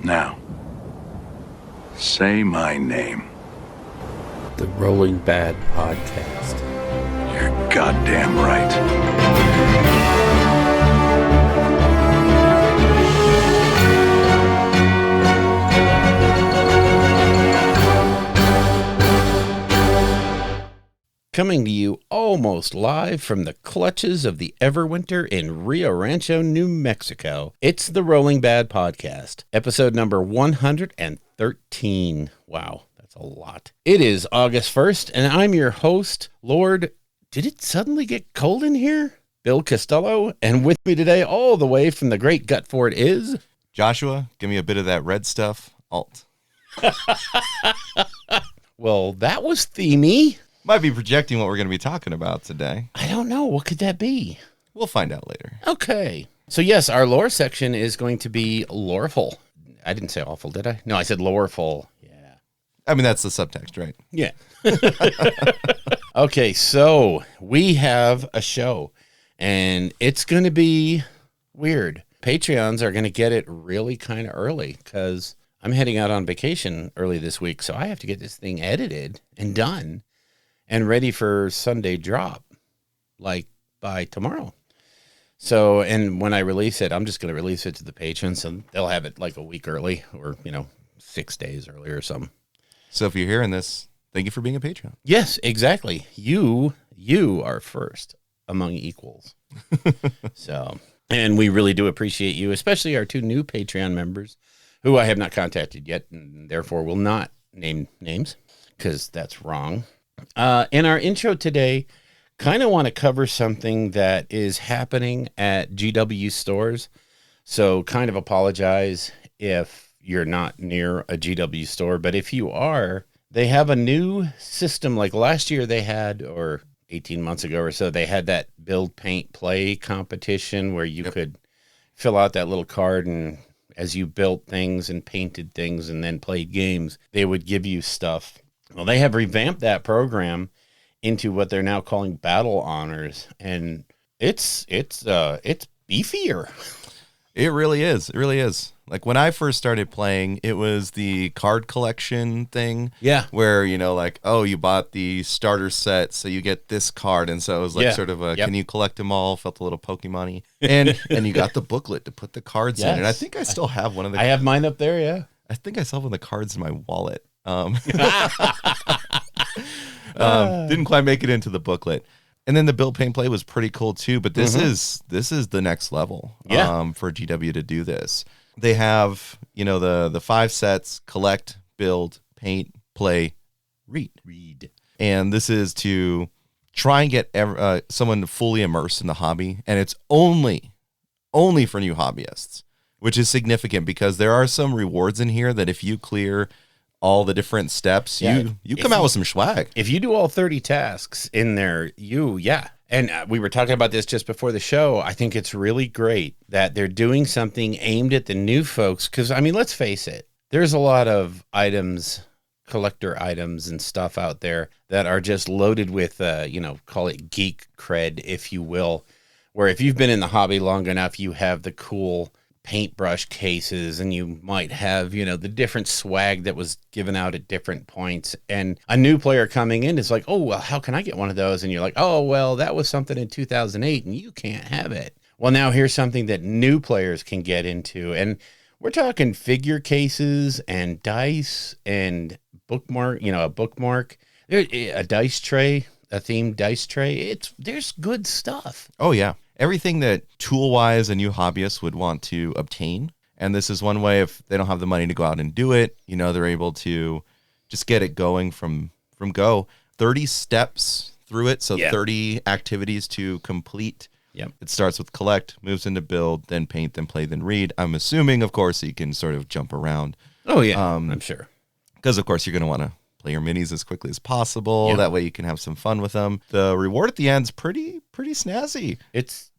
Now, say my name. The Rolling Bad Podcast. You're goddamn right. Coming to you almost live from the clutches of the Everwinter in Rio Rancho, New Mexico. It's the Rolling Bad Podcast, episode number 113. Wow, that's a lot. It is August 1st, and I'm your host, Lord, did it suddenly get cold in here? Bill Costello, and with me today, all the way from the Great Gutford is... Joshua, give me a bit of that red stuff, alt. Well, that was themey. Might be projecting what we're going to be talking about today. I don't know. What could that be? We'll find out later. Okay. So, yes, our lore section is going to be loreful. I didn't say awful, did I? No, I said loreful. Yeah. I mean, that's the subtext, right? Yeah. Okay, so we have a show, and it's going to be weird. Patreons are going to get it really kind of early because I'm heading out on vacation early this week, so I have to get this thing edited and done and ready for Sunday drop, like by tomorrow. So, and when I release it, I'm just going to release it to the patrons, so they'll have it like a week early or, 6 days early or something. So if you're hearing this, thank you for being a Patreon. Yes, exactly. You are first among equals. So, and we really do appreciate you, especially our 2 new Patreon members who I have not contacted yet and therefore will not name names because that's wrong. In our intro today, kind of want to cover something that is happening at GW stores. So kind of apologize if you're not near a GW store, but if you are, they have a new system. Like last year they had, or 18 months ago or so, they had that build, paint, play competition where you could fill out that little card, and as you built things and painted things and then played games, they would give you stuff. Well, they have revamped that program into what they're now calling Battle Honors, and it's beefier. It really is. It really is. Like when I first started playing, it was the card collection thing. Yeah. Where, you bought the starter set, so you get this card. And so it was like sort of a, can you collect them all? Felt a little Pokemon-y. And you got the booklet to put the cards in. And I think I still have one of the I have mine up there, yeah. I think I still have one of the cards in my wallet. Didn't quite make it into the booklet. And then the build, paint, play was pretty cool too, but this is the next level for GW to do this. They have, the 5 sets: collect, build, paint, play, read. And this is to try and get someone fully immersed in the hobby, and it's only for new hobbyists, which is significant because there are some rewards in here that if you clear all the different steps, you come out with some swag. If you do all 30 tasks in there, And we were talking about this just before the show. I think it's really great that they're doing something aimed at the new folks. Because, let's face it, there's a lot of items, collector items and stuff out there that are just loaded with, call it geek cred, if you will. Where if you've been in the hobby long enough, you have the cool paintbrush cases, and you might have, the different swag that was given out at different points. And a new player coming in is like, oh, well, how can I get one of those? And you're like, oh, well, that was something in 2008 and you can't have it. Well, now here's something that new players can get into. And we're talking figure cases and dice and bookmark, a bookmark, a dice tray, a themed dice tray. There's good stuff. Oh, yeah. Everything that tool-wise a new hobbyist would want to obtain. And this is one way, if they don't have the money to go out and do it, they're able to just get it going from go. 30 steps through it, so 30 activities to complete. Yep. It starts with collect, moves into build, then paint, then play, then read. I'm assuming, of course, you can sort of jump around. Oh, yeah, I'm sure. Because, of course, you're going to want to play your minis as quickly as possible. Yep. That way you can have some fun with them. The reward at the end's pretty snazzy. It's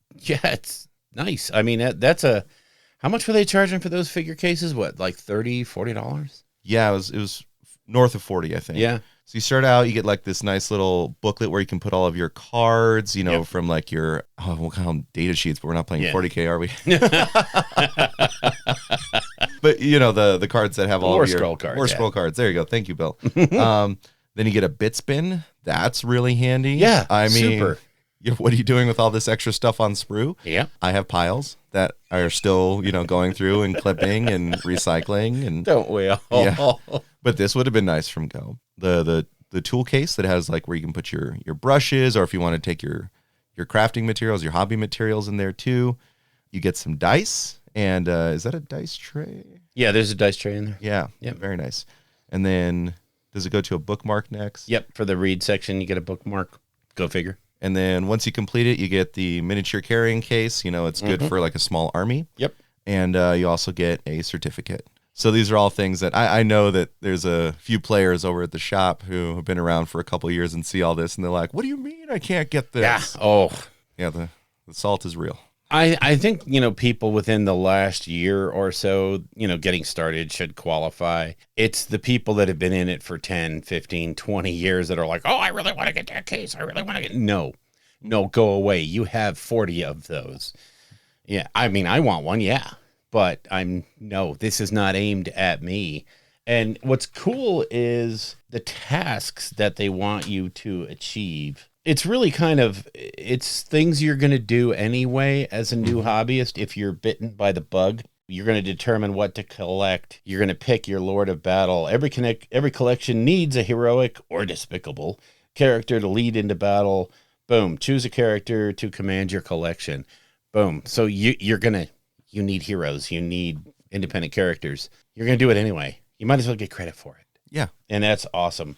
nice. That's how much were they charging for those figure cases? What, like $30, $40? Yeah, it was north of 40, I think. Yeah. So you start out, you get like this nice little booklet where you can put all of your cards, from like your, we'll call them data sheets, but we're not playing 40K, are we? But you know, the cards that have all War of your scroll cards, War yeah. scroll cards. There you go. Thank you, Bill. Then you get a bit spin. That's really handy. Yeah, I mean, super. what are you doing with all this extra stuff on Sprue? Yeah. I have piles that are still, you know, going through and clipping and recycling and Don't we all? Yeah. But this would have been nice from Go. The tool case that has like where you can put your brushes, or if you want to take your crafting materials, your hobby materials in there too. You get some dice, and is that a dice tray? Yeah, there's a dice tray in there. Yeah. Yep. Very nice. And then does it go to a bookmark next? Yep, for the read section, you get a bookmark. Go figure. And then once you complete it, you get the miniature carrying case. You know, it's good for like a small army. Yep. And you also get a certificate. So these are all things that I know that there's a few players over at the shop who have been around for a couple of years and see all this, and they're like, what do you mean I can't get this? Yeah. Oh, Yeah, the salt is real. I think, you know, people within the last year or so, you know, getting started should qualify. It's the people that have been in it for 10, 15, 20 years that are like, oh, I really want to get that case. I really want to get. No, go away. You have 40 of those. Yeah. I mean, I want one. Yeah. But this is not aimed at me. And what's cool is the tasks that they want you to achieve. It's really it's things you're going to do anyway as a new hobbyist. If you're bitten by the bug, you're going to determine what to collect. You're going to pick your Lord of Battle. Every collection needs a heroic or despicable character to lead into battle. Boom. Choose a character to command your collection. Boom. So you need heroes. You need independent characters. You're going to do it anyway. You might as well get credit for it. Yeah. And that's awesome.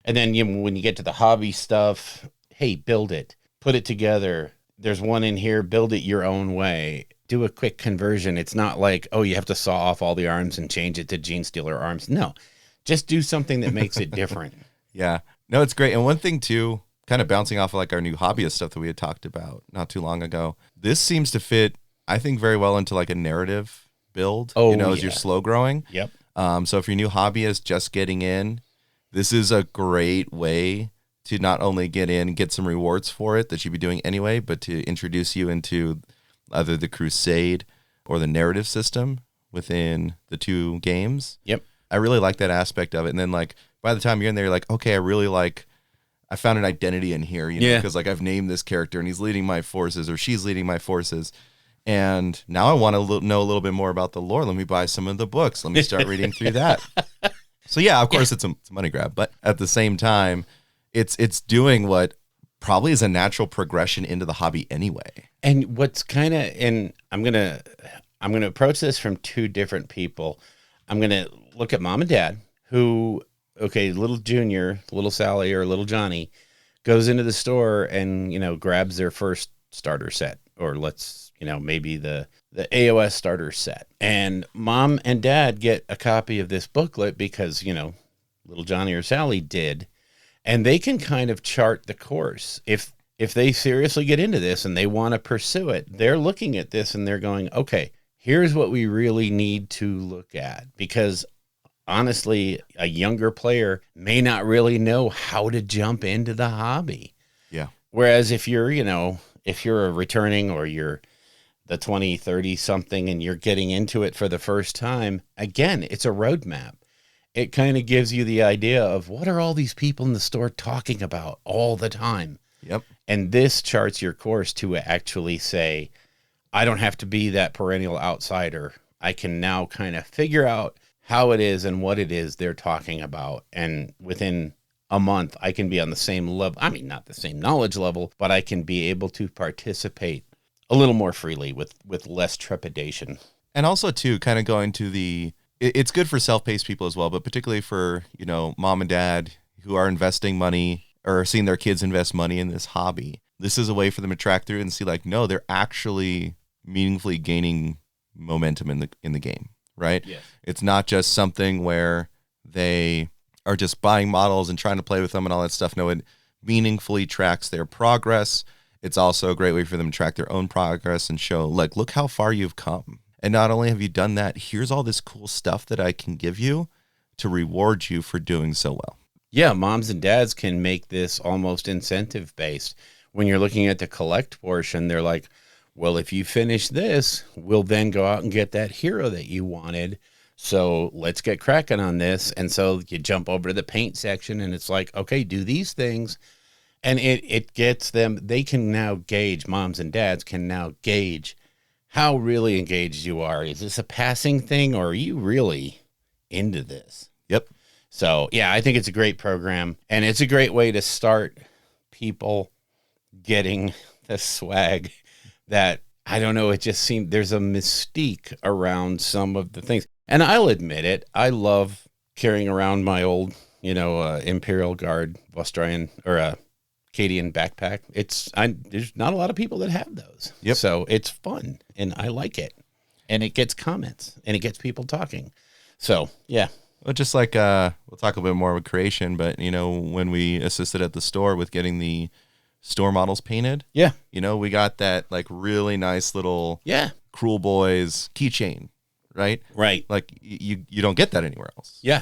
And then when you get to the hobby stuff, hey, build it, put it together. There's one in here, build it your own way. Do a quick conversion. It's not like, oh, you have to saw off all the arms and change it to Gene Stealer arms. No, just do something that makes it different. Yeah. No, it's great. And one thing too, kind of bouncing off of like our new hobbyist stuff that we had talked about not too long ago, this seems to fit, I think, very well into like a narrative build, Oh, as you're slow growing. Yep. So if you're a new hobbyist just getting in, this is a great way to not only get in and get some rewards for it that you'd be doing anyway, but to introduce you into either the crusade or the narrative system within the two games. Yep. I really like that aspect of it. And then like by the time you're in there, you're like, okay, I found an identity in here, because like I've named this character and he's leading my forces or she's leading my forces. And now I want to know a little bit more about the lore. Let me buy some of the books. Let me start reading through that. So yeah, of course it's a money grab, but at the same time, it's doing what probably is a natural progression into the hobby anyway. And what's and I'm gonna approach this from two different people. I'm gonna look at mom and dad who, little Junior, little Sally, or little Johnny goes into the store and grabs their first starter set, or maybe the AOS starter set. And mom and dad get a copy of this booklet because, little Johnny or Sally did. And they can kind of chart the course. If they seriously get into this and they want to pursue it, they're looking at this and they're going, okay, here's what we really need to look at. Because honestly, a younger player may not really know how to jump into the hobby. Yeah. Whereas if you're a returning, or you're the 20, 30 something and you're getting into it for the first time, again, it's a roadmap. It kind of gives you the idea of what are all these people in the store talking about all the time. Yep. And this charts your course to actually say, I don't have to be that perennial outsider. I can now kind of figure out how it is and what it is they're talking about. And within a month, I can be on the same level. I mean, not the same knowledge level, but I can be able to participate a little more freely with less trepidation. And also too, kind of going to it's good for self-paced people as well, but particularly for, mom and dad who are investing money or seeing their kids invest money in this hobby. This is a way for them to track through and see like, no, they're actually meaningfully gaining momentum in the game, right? Yes. It's not just something where they are just buying models and trying to play with them and all that stuff. No, it meaningfully tracks their progress. It's also a great way for them to track their own progress and show, like, look how far you've come. And not only have you done that, here's all this cool stuff that I can give you to reward you for doing so well. Yeah, moms and dads can make this almost incentive-based. When you're looking at the collect portion, they're like, well, if you finish this, we'll then go out and get that hero that you wanted. So let's get cracking on this. And so you jump over to the paint section and it's like, okay, do these things. And it gets them, they can now gauge, moms and dads can now gauge how really engaged you are. Is this a passing thing or are you really into this? Yep. So, yeah, I think it's a great program. And it's a great way to start people getting the swag that, I don't know, it just seemed there's a mystique around some of the things. And I'll admit it, I love carrying around my old, Imperial Guard Australian or Acadian backpack. There's not a lot of people that have those. Yep. So it's fun and I like it. And it gets comments and it gets people talking. So, yeah. Well, just like we'll talk a bit more with creation, but when we assisted at the store with getting the store models painted, yeah, we got that like really nice little Cruel Boys keychain, right? Right. Like you don't get that anywhere else. Yeah.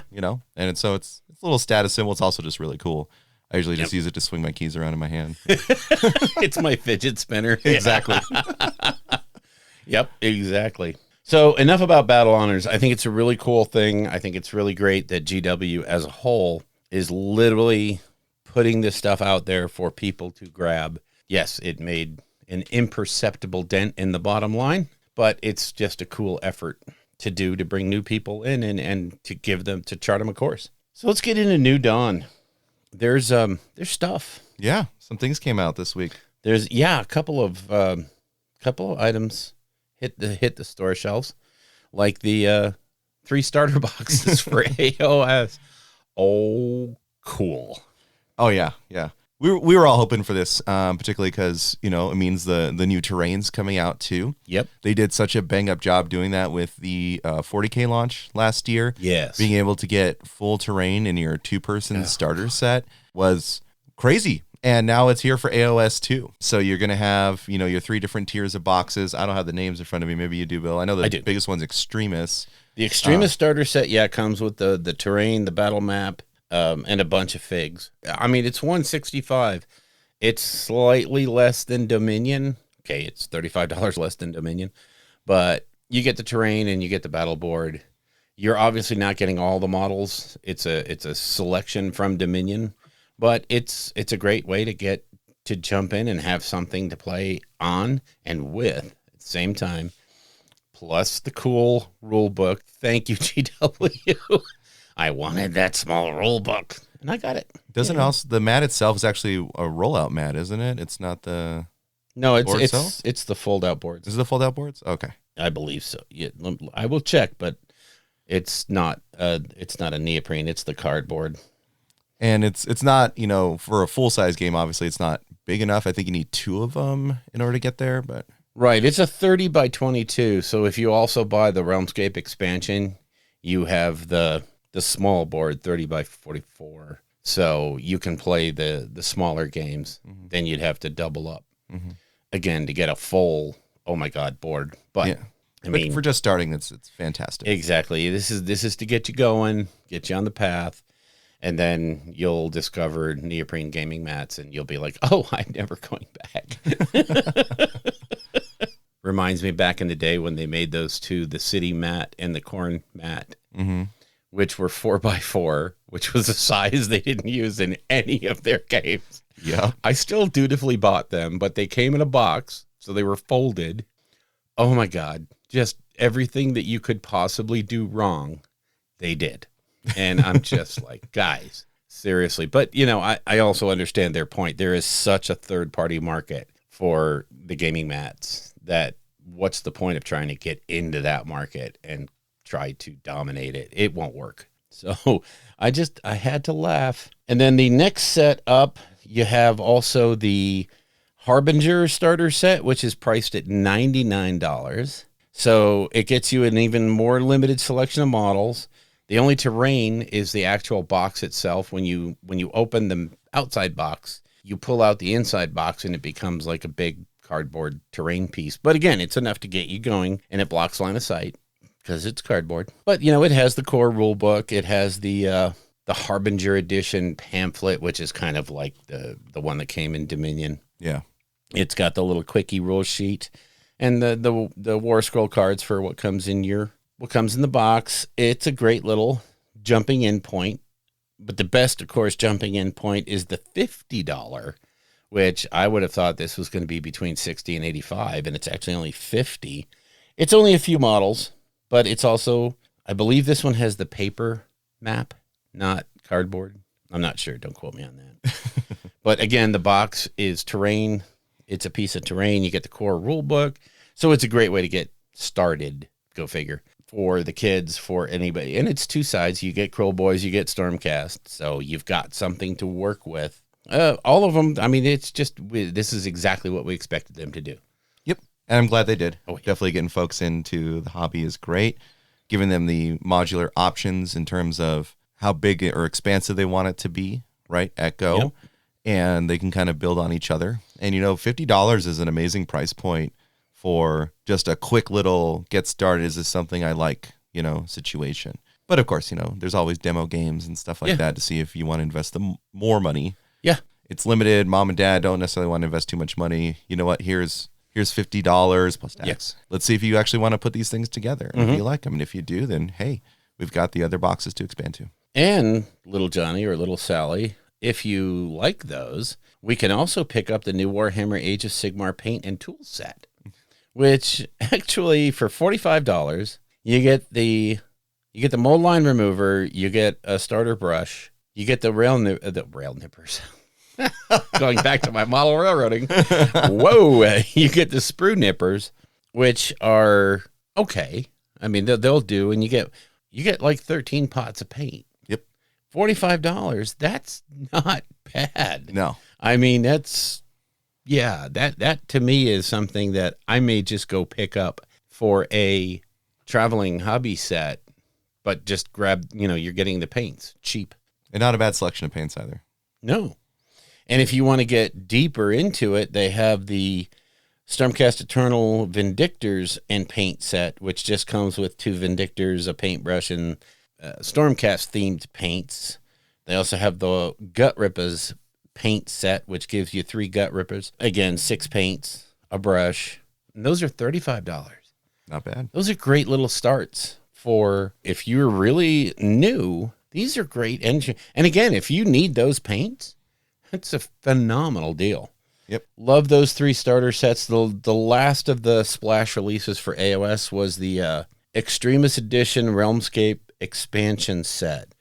And so it's a little status symbol. It's also just really cool. I usually just use it to swing my keys around in my hand. It's my fidget spinner. Exactly. Yep, exactly. So enough about Battle Honors. I think it's a really cool thing. I think it's really great that GW as a whole is literally putting this stuff out there for people to grab. Yes, it made an imperceptible dent in the bottom line, but it's just a cool effort to do to bring new people in and to give them, to chart them a course. So let's get into New Dawn. There's stuff. Yeah, some things came out this week. There's a couple of items hit the store shelves, like the 3 starter boxes for AOS. Oh, cool. Oh yeah. We were all hoping for this, particularly because it means the new terrain's coming out too. Yep. They did such a bang up job doing that with the 40K launch last year. Yes. Being able to get full terrain in your 2-person starter set was crazy. And now it's here for AOS too. So you're going to have, your 3 different tiers of boxes. I don't have the names in front of me. Maybe you do, Bill. I know the biggest one's Extremis. The Extremis starter set, comes with the terrain, the battle map, and a bunch of figs. I mean, it's $165. It's slightly less than Dominion. Okay, it's $35 less than Dominion. But you get the terrain and you get the battle board. You're obviously not getting all the models. It's a selection from Dominion. But it's a great way to jump in and have something to play on and with at the same time. Plus the cool rule book. Thank you, GW. I wanted that small rule book, and I got it. The mat itself is actually a rollout mat, isn't it? It's not the it's the fold out boards. Is it the fold out boards? Okay, I believe so. Yeah, I will check, but it's not a neoprene. It's the cardboard. And it's not, for a full-size game, obviously it's not big enough. I think you need 2 of them in order to get there, but... Right, it's a 30 by 22, so if you also buy the Realmscape expansion, you have the small board, 30 by 44, so you can play the smaller games. Mm-hmm. Then you'd have to double up, again, to get a full, oh my God, board. But, yeah. I mean... for just starting, it's fantastic. Exactly. This is to get you going, get you on the path. And then you'll discover neoprene gaming mats and you'll be like, oh, I'm never going back. Reminds me back in the day when they made those 2, the city mat and the corn mat, which were 4x4, which was a size they didn't use in any of their games. Yeah. I still dutifully bought them, but they came in a box, so they were folded. Oh my God. Just everything that you could possibly do wrong, they did. And I'm just like, guys, seriously. But, I also understand their point. There is such a third-party market for the gaming mats that what's the point of trying to get into that market and try to dominate it? It won't work. So I had to laugh. And then the next set up, you have also the Harbinger starter set, which is priced at $99. So it gets you an even more limited selection of models. The only terrain is the actual box itself. When you open the outside box, you pull out the inside box and it becomes like a big cardboard terrain piece. But again, it's enough to get you going and it blocks line of sight because it's cardboard. But, it has the core rule book. It has the Harbinger edition pamphlet, which is kind of like the one that came in Dominion. Yeah. It's got the little quickie rule sheet and the War Scroll cards for what comes in your what comes in the box. It's a great little jumping in point. But the best, of course, jumping in point is the $50, which I would have thought this was going to be between 60 and 85, and it's actually only 50. It's only a few models, but it's also, I believe this one has the paper map, not cardboard. I'm not sure. Don't quote me on that. But again, the box is terrain. It's a piece of terrain. You get the core rule book. So it's a great way to get started, go figure, for the kids, for anybody. And it's two sides. You get Kroll Boys, you get Stormcast. So you've got something to work with. All of them, I mean, it's just, this is exactly what we expected them to do. Yep. And I'm glad they did. Oh, yeah. Definitely getting folks into the hobby is great. Giving them the modular options in terms of how big or expansive they want it to be, right, at Go. Yep. And they can kind of build on each other. And, $50 is an amazing price point for just a quick little get started. Is this something I like, situation. But of course, there's always demo games and stuff like that to see if you want to invest more money. Yeah. It's limited. Mom and dad don't necessarily want to invest too much money. You know what? Here's $50 plus tax. Yes. Let's see if you actually want to put these things together. And if you like them, and if you do, then hey, we've got the other boxes to expand to. And little Johnny or little Sally, if you like those, we can also pick up the new Warhammer Age of Sigmar paint and tool set, which actually for $45, you get the mold line remover, you get a starter brush, you get the rail nippers. Going back to my model railroading. Whoa, you get the sprue nippers, which are okay. I mean, they'll do, and you get like 13 pots of paint. Yep. $45, that's not bad. No. I mean, that to me is something that I may just go pick up for a traveling hobby set, but just grab, you're getting the paints cheap. And not a bad selection of paints either. No. And if you want to get deeper into it, they have the Stormcast Eternal Vindictors and paint set, which just comes with 2 Vindictors, a paintbrush, and Stormcast themed paints. They also have the Gut Rippers paint set, which gives you 3 Gut Rippers. Again, 6 paints, a brush. And those are $35. Not bad. Those are great little starts for if you're really new. These are great engine. And again, if you need those paints, it's a phenomenal deal. Yep. Love those 3 starter sets. The last of the splash releases for AOS was the Extremis Edition Realmscape expansion set,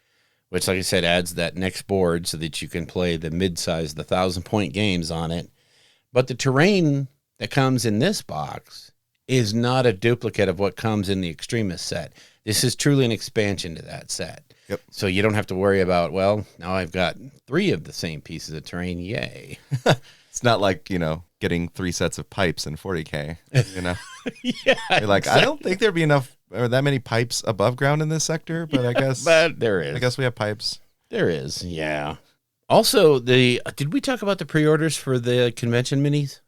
which, like I said, adds that next board so that you can play the mid-size, the 1,000-point games on it. But the terrain that comes in this box is not a duplicate of what comes in the Extremis set. This is truly an expansion to that set. Yep. So you don't have to worry about, well, now I've got 3 of the same pieces of terrain. Yay. It's not like, getting 3 sets of pipes in 40K, Yeah. You're like, exactly. I don't think there'd be enough or that many pipes above ground in this sector, but I guess but there is. I guess we have pipes. There is, yeah. Also, did we talk about the pre-orders for the convention minis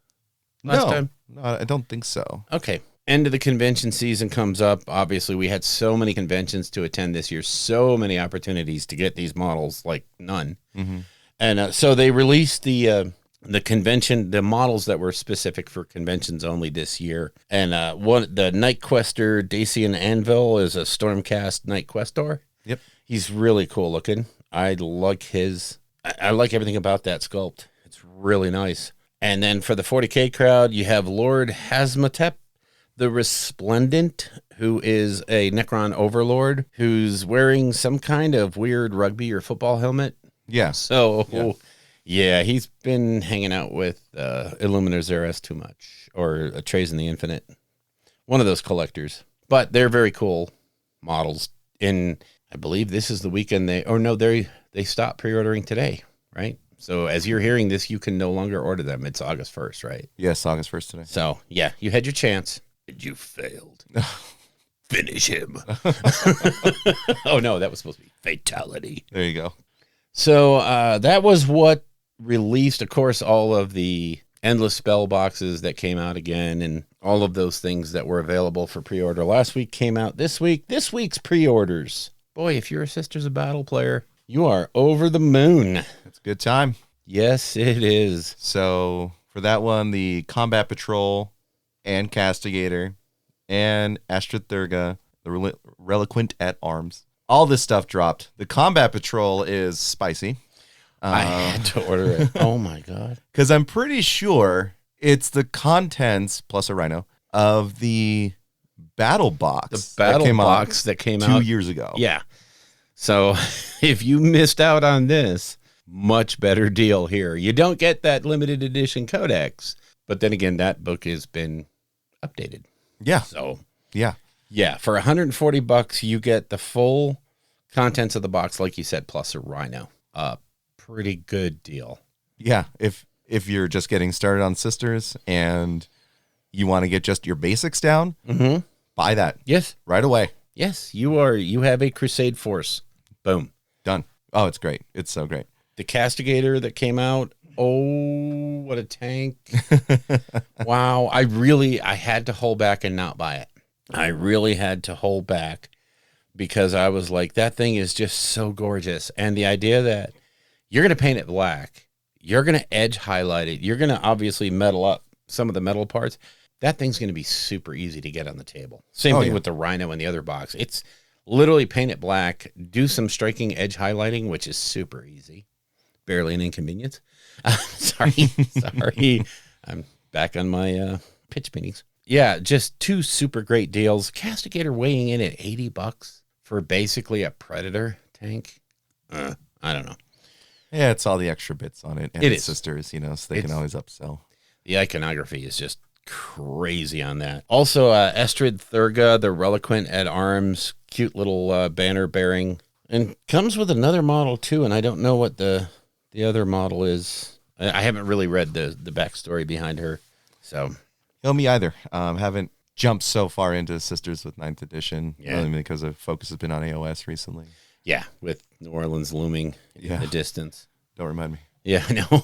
last time? No, I don't think so. Okay. End of the convention season comes up. Obviously, we had so many conventions to attend this year, so many opportunities to get these models, like none. Mm-hmm. And so they released the convention, the models that were specific for conventions only this year. And the Night Quester Dacian Anvil is a Stormcast Night Questor. Yep. He's really cool looking. I like everything about that sculpt. It's really nice. And then for the 40K crowd, you have Lord Hazmatep, the Resplendent, who is a Necron overlord who's wearing some kind of weird rugby or football helmet. Yeah. So, yeah, he's been hanging out with Illumina Xeris too much, or Trays in the Infinite. One of those collectors. But they're very cool models. And I believe this is the weekend they stopped pre-ordering today, right? So as you're hearing this, you can no longer order them. It's August 1st, right? Yes, August 1st today. So, yeah, you had your chance. And you failed. Finish him. Oh, no, that was supposed to be fatality. There you go. So that was what released, of course, all of the endless spell boxes that came out again and all of those things that were available for pre-order last week came out this week. This week's pre-orders. Boy, if your sister's a battle player, you are over the moon. It's a good time. Yes, it is. So for that one, the Combat Patrol and Castigator and Astrathurga the Reliquant at Arms. All this stuff dropped. The Combat Patrol is spicy. I had to order it. Oh my God. Because I'm pretty sure it's the contents, plus a rhino, of the battle box. The battle box that came out 2 years ago. Yeah. So if you missed out on this, much better deal here. You don't get that limited edition codex, but then again, that book has been updated. Yeah. So yeah. Yeah, for $140, you get the full contents of the box, like you said, plus a rhino. Pretty good deal. Yeah, if you're just getting started on Sisters and you want to get just your basics down, buy that. Yes. Right away. Yes, you have a Crusade force. Boom. Done. Oh, it's great. It's so great. The Castigator that came out, oh, what a tank. Wow, I had to hold back and not buy it. I really had to hold back because I was like, that thing is just so gorgeous. And the idea that you're going to paint it black, you're going to edge highlight it, you're going to obviously metal up some of the metal parts. That thing's going to be super easy to get on the table. Same thing with the Rhino and the other box. It's literally paint it black, do some striking edge highlighting, which is super easy. Barely an inconvenience. Sorry. I'm back on my pitch paintings. Yeah, just two super great deals. Castigator weighing in at $80 for basically a Predator tank. I don't know. Yeah, it's all the extra bits on it. And It it's is. Sisters, so they can always upsell. The iconography is just crazy on that. Also, Estrid Thurga, the Reliquant at Arms, cute little banner bearing. And comes with another model too, and I don't know what the other model is. I haven't really read the backstory behind her. So... Me either. Haven't jumped so far into Sisters with 9th edition, only because the focus has been on AOS recently. Yeah, with New Orleans looming in the distance. Don't remind me. Yeah, I know.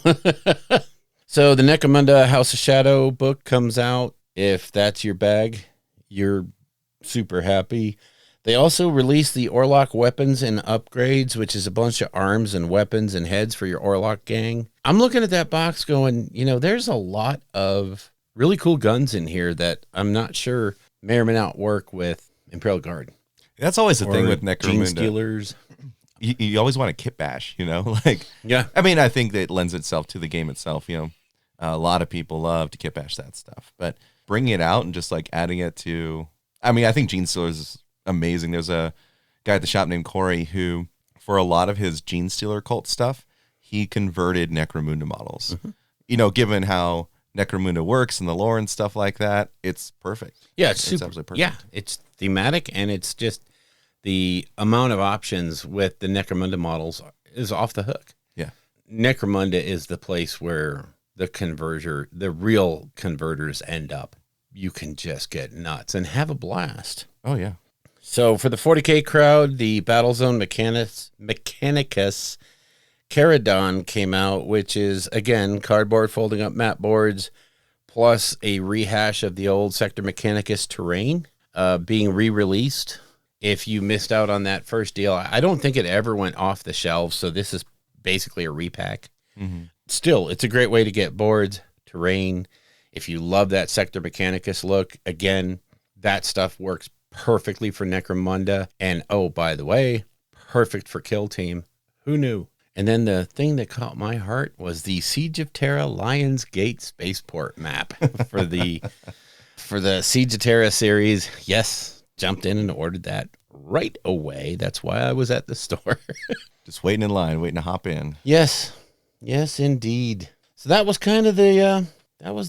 So the Necromunda House of Shadow book comes out. If that's your bag, you're super happy. They also released the Orlok weapons and upgrades, which is a bunch of arms and weapons and heads for your Orlok gang. I'm looking at that box going, there's a lot of really cool guns in here that I'm not sure may or may not work with Imperial Guard. That's always the thing with Necromunda. Gene Stealers. You always want a kit bash, Yeah. I mean, I think that lends itself to the game itself, A lot of people love to kit bash that stuff. But bringing it out and just adding it to... I mean, I think Gene Stealers is amazing. There's a guy at the shop named Corey who, for a lot of his Gene Stealer cult stuff, he converted Necromunda models. Given how Necromunda works and the lore and stuff like that, it's perfect. Yeah, it's super, absolutely perfect. Yeah, it's thematic, and it's just the amount of options with the Necromunda models is off the hook. Yeah. Necromunda is the place where the real converters end up. You can just get nuts and have a blast. Oh, yeah. So for the 40K crowd, the Battlezone Mechanicus Caradon came out, which is, again, cardboard folding up mat boards, plus a rehash of the old Sector Mechanicus terrain being re-released. If you missed out on that first deal, I don't think it ever went off the shelves, so this is basically a repack. Still, it's a great way to get boards, terrain. If you love that Sector Mechanicus look, again, that stuff works perfectly for Necromunda. And, oh, by the way, perfect for Kill Team. Who knew? And then the thing that caught my heart was the Siege of Terra Lions Gate Spaceport map for the Siege of Terra series. Yes, jumped in and ordered that right away. That's why I was at the store. Just waiting in line, waiting to hop in. Yes, indeed. So that was kind of the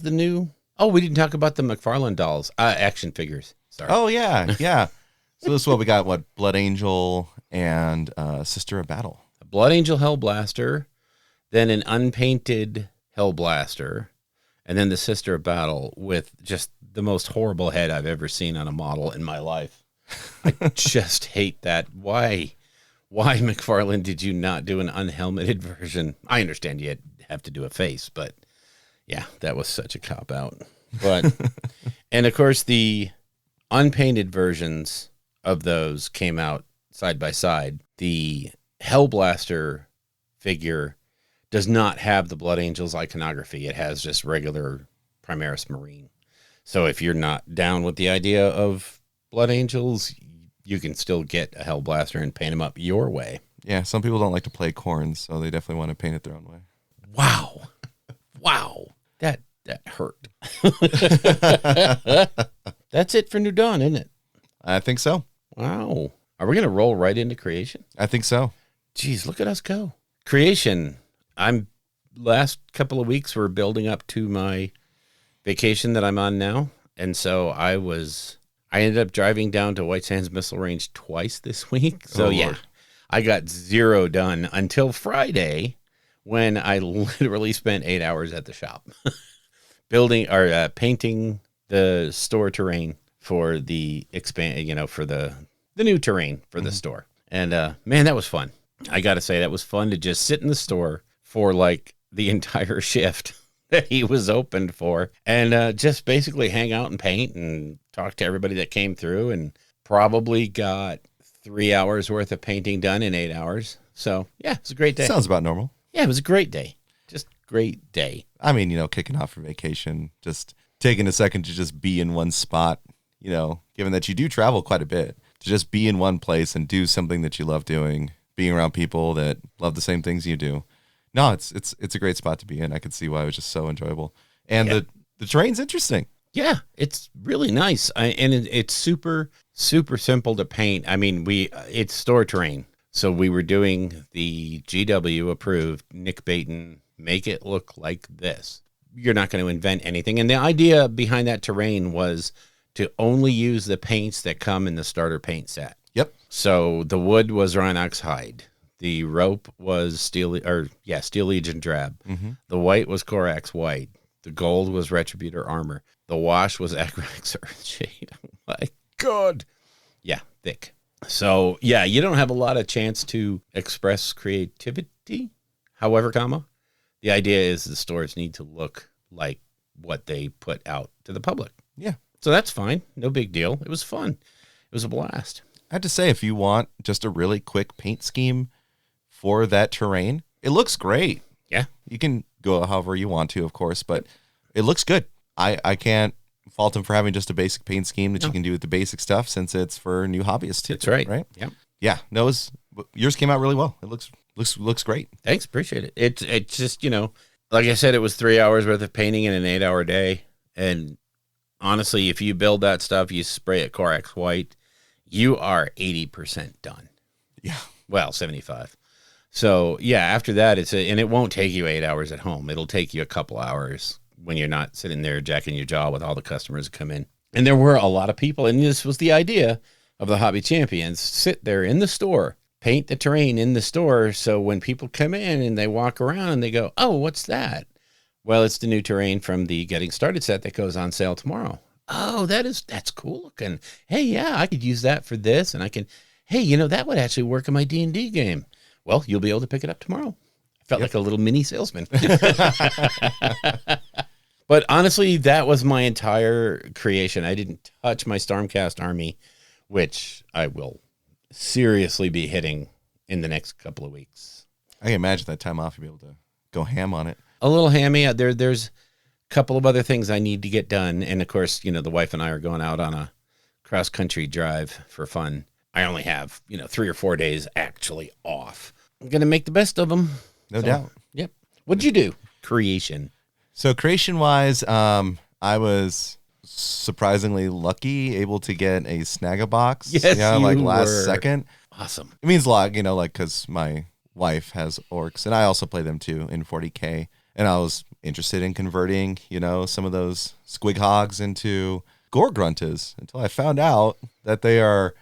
new. Oh, we didn't talk about the McFarlane dolls, action figures. Sorry. Oh yeah. So this is what we got. What Blood Angel and Sister of Battle. Blood Angel Hellblaster, then an unpainted Hellblaster, and then the Sister of Battle with just the most horrible head I've ever seen on a model in my life. I just hate that. Why, McFarlane, did you not do an unhelmeted version? I understand you have to do a face, but yeah, that was such a cop-out. But and of course, the unpainted versions of those came out side by side. The Hellblaster figure does not have the Blood Angels iconography. It has just regular Primaris Marine. So if you're not down with the idea of Blood Angels, you can still get a Hellblaster and paint them up your way. Yeah, some people don't like to play corns, so they definitely want to paint it their own way. Wow. Wow. That hurt. That's it for New Dawn, isn't it? I think so. Wow. Are we going to roll right into creation? I think so. Geez, look at us go. Creation. Last couple of weeks, we're building up to my vacation that I'm on now. And so I ended up driving down to White Sands Missile Range twice this week. So yeah, I got 0 done until Friday when I literally spent 8 hours at the shop painting the store terrain for the for the new terrain for the store. And man, that was fun. I got to say, that was fun to just sit in the store for like the entire shift that he was opened for and just basically hang out and paint and talk to everybody that came through, and probably got 3 hours worth of painting done in 8 hours. So yeah, it was a great day. Sounds about normal. Yeah, it was a great day. Just great day. I mean, kicking off for vacation, just taking a second to just be in one spot, given that you do travel quite a bit, to just be in one place and do something that you love doing, being around people that love the same things you do. No, it's a great spot to be in. I could see why it was just so enjoyable. And the terrain's interesting. Yeah, it's really nice. It's super, super simple to paint. I mean, it's store terrain. So we were doing the GW approved Nick Baton, make it look like this. You're not going to invent anything. And the idea behind that terrain was to only use the paints that come in the starter paint set. Yep. So the wood was Rhinox hide. The rope was Steel Legion drab. Mm-hmm. The white was Corax white. The gold was Retributor armor. The wash was Agrax Earthshade. Oh my God. Yeah, thick. So yeah, you don't have a lot of chance to express creativity. However, the idea is the stores need to look like what they put out to the public. Yeah. So that's fine. No big deal. It was fun. It was a blast. I have to say, if you want just a really quick paint scheme for that terrain, it looks great. Yeah. You can go however you want to, of course, but it looks good. I can't fault them for having just a basic paint scheme that you can do with the basic stuff, since it's for new hobbyists too. That's right. Right? Yeah. Yeah. No, yours came out really well. It looks great. Thanks. Appreciate it. It's just, like I said, it was 3 hours worth of painting in an 8-hour day. And honestly, if you build that stuff, you spray it Corax white, you are 80% done. Yeah. Well, 75. So yeah, after that, and it won't take you 8 hours at home. It'll take you a couple hours when you're not sitting there jacking your jaw with all the customers that come in. And there were a lot of people, and this was the idea of the Hobby Champions: sit there in the store, paint the terrain in the store. So when people come in and they walk around and they go, "Oh, what's that?" Well, it's the new terrain from the Getting Started set that goes on sale tomorrow. Oh, that's cool looking. Hey, yeah, I could use that for this, and hey, that would actually work in my D&D game. Well, you'll be able to pick it up tomorrow. I felt like a little mini salesman. But honestly, that was my entire creation. I didn't touch my Stormcast army, which I will seriously be hitting in the next couple of weeks. I can imagine that time off, you'll be able to go ham on it. A little hammy. There's a couple of other things I need to get done. And of course, the wife and I are going out on a cross-country drive for fun. I only have, 3 or 4 days actually off. I'm going to make the best of them. No doubt. Yep. What'd you do? Creation. So creation-wise, I was surprisingly lucky, able to get a Snag-a-Box. Yes, last second. Awesome. It means a lot, because my wife has orcs, and I also play them too in 40K. And I was interested in converting, some of those squig hogs into gore gruntas, until I found out that they are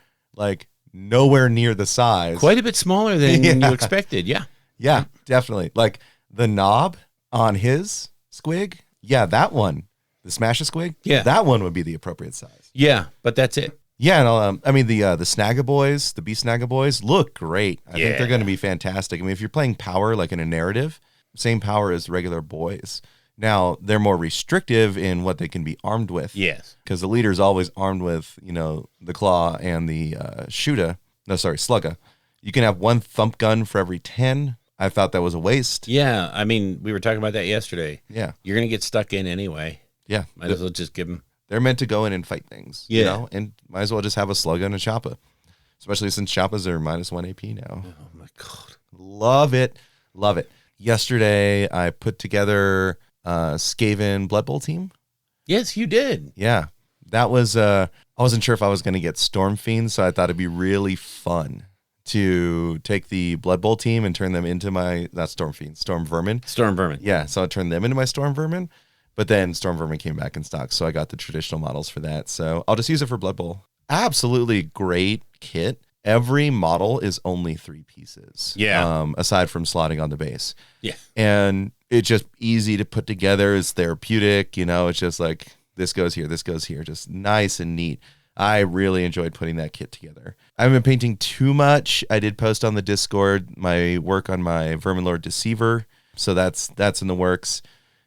nowhere near the size. Quite a bit smaller than you expected. Yeah. Yeah, definitely. Like the knob on his squig. Yeah, that one, the smash a squig. Yeah, that one would be the appropriate size. Yeah, but that's it. Yeah, and the Snag-a-Boys, the Beast Snag-a-Boys look great. I think they're going to be fantastic. I mean, if you're playing power like in a narrative, same power as regular boys. Now, they're more restrictive in what they can be armed with. Yes. Because the leader's always armed with, the claw and the slugga. You can have 1 thump gun for every 10. I thought that was a waste. Yeah, I mean, we were talking about that yesterday. Yeah. You're going to get stuck in anyway. Yeah. Might as well just give them. They're meant to go in and fight things. And might as well just have a slugga and a choppa. especially since Chapas are -1 AP now. Oh my God. Love it. Love it. Yesterday, I put together a Skaven Blood Bowl team. Yes, you did. Yeah. That was, I wasn't sure if I was going to get Storm Fiends, so I thought it'd be really fun to take the Blood Bowl team and turn them into not Storm Fiends, Storm Vermin. Storm Vermin. Yeah, so I turned them into my Storm Vermin, but then Storm Vermin came back in stock, so I got the traditional models for that. So I'll just use it for Blood Bowl. Absolutely great kit. Every model is only 3 pieces. Yeah. Aside from slotting on the base. Yeah. And it's just easy to put together. It's therapeutic. It's just like this goes here, just nice and neat. I really enjoyed putting that kit together. I haven't been painting too much. I did post on the Discord my work on my Verminlord Deceiver. So that's in the works.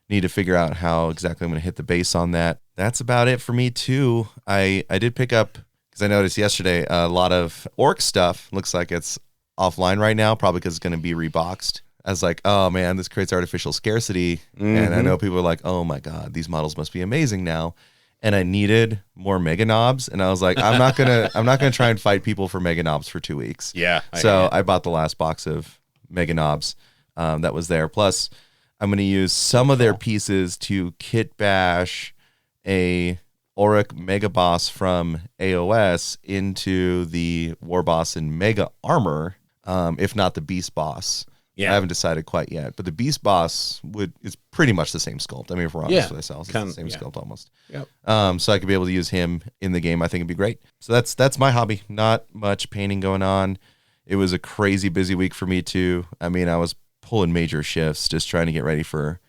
Need to figure out how exactly I'm going to hit the base on that. That's about it for me too. I did pick up, because I noticed yesterday, a lot of orc stuff. Looks like it's offline right now, probably because it's going to be reboxed. I was like, oh man, this creates artificial scarcity. And I know people are like, oh my God, these models must be amazing now. And I needed more Mega Knobs, and I was like, I'm not gonna try and fight people for Mega Knobs for 2 weeks. Yeah. I bought the last box of Mega Knobs that was there. Plus, I'm gonna use some of their pieces to kit bash a Auric Mega Boss from AOS into the War Boss in Mega Armor, if not the Beast Boss. Yeah. I haven't decided quite yet, but the Beast Boss is pretty much the same sculpt. I mean, if we're honest with ourselves, it's the same sculpt almost. Yep. So I could be able to use him in the game. I think it'd be great. So that's my hobby. Not much painting going on. It was a crazy busy week for me too. I mean, I was pulling major shifts, just trying to get ready for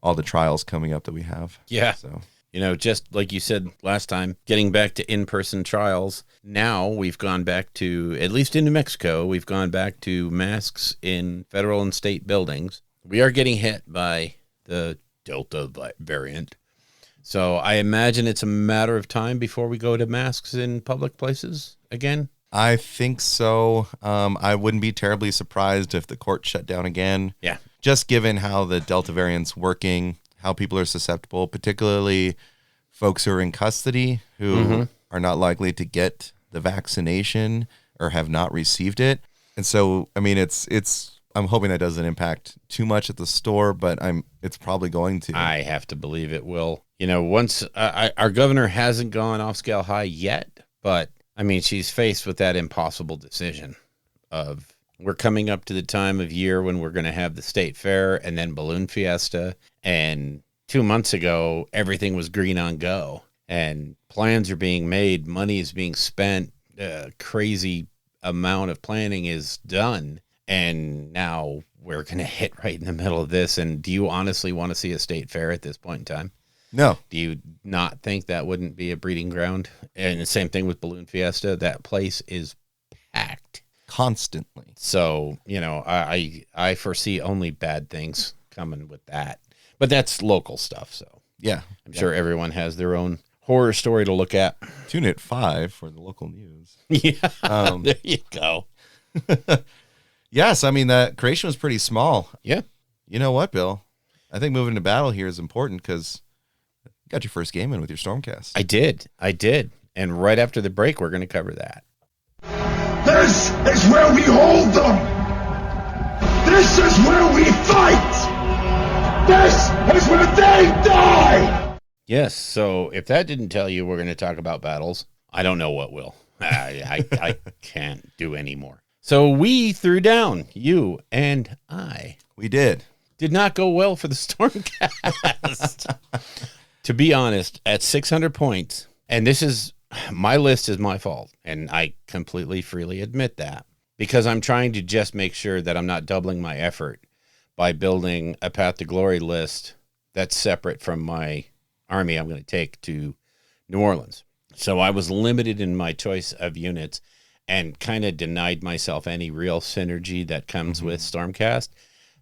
all the trials coming up that we have. Yeah. So. Just like you said last time, getting back to in-person trials. Now we've gone back to, at least in New Mexico, we've gone back to masks in federal and state buildings. We are getting hit by the Delta variant. So I imagine it's a matter of time before we go to masks in public places again. I think so. I wouldn't be terribly surprised if the court shut down again. Yeah. Just given how the Delta variant's working, how people are susceptible, particularly folks who are in custody who are not likely to get the vaccination or have not received it. And so, I mean, I'm hoping that doesn't impact too much at the store, but it's probably going to. I have to believe it will. Once our governor hasn't gone off scale high yet, but I mean, she's faced with that impossible decision of we're coming up to the time of year when we're going to have the state fair and then Balloon Fiesta. And 2 months ago, everything was green on go and plans are being made. Money is being spent. Crazy amount of planning is done. And now we're going to hit right in the middle of this. And do you honestly want to see a state fair at this point in time? No. Do you not think that wouldn't be a breeding ground? And the same thing with Balloon Fiesta. That place is packed. Constantly. So, I foresee only bad things coming with that. But that's local stuff, so yeah. I'm sure everyone has their own horror story to look at. Tune in at 5 for the local news. Yeah, there you go. Yes, I mean, that creation was pretty small. Yeah. You know what, Bill? I think moving to battle here is important because you got your first game in with your Stormcast. I did. And right after the break, we're going to cover that. This is where we hold them! This is where we fight! This is where they die! Yes, so if that didn't tell you we're going to talk about battles, I don't know what will. I can't do any more. So we threw down, you and I. We did. Did not go well for the Stormcast. To be honest, at 600 points, and my list is my fault, and I completely freely admit that, because I'm trying to just make sure that I'm not doubling my effort by building a Path to Glory list that's separate from my army I'm going to take to New Orleans. So I was limited in my choice of units and kind of denied myself any real synergy that comes with Stormcast.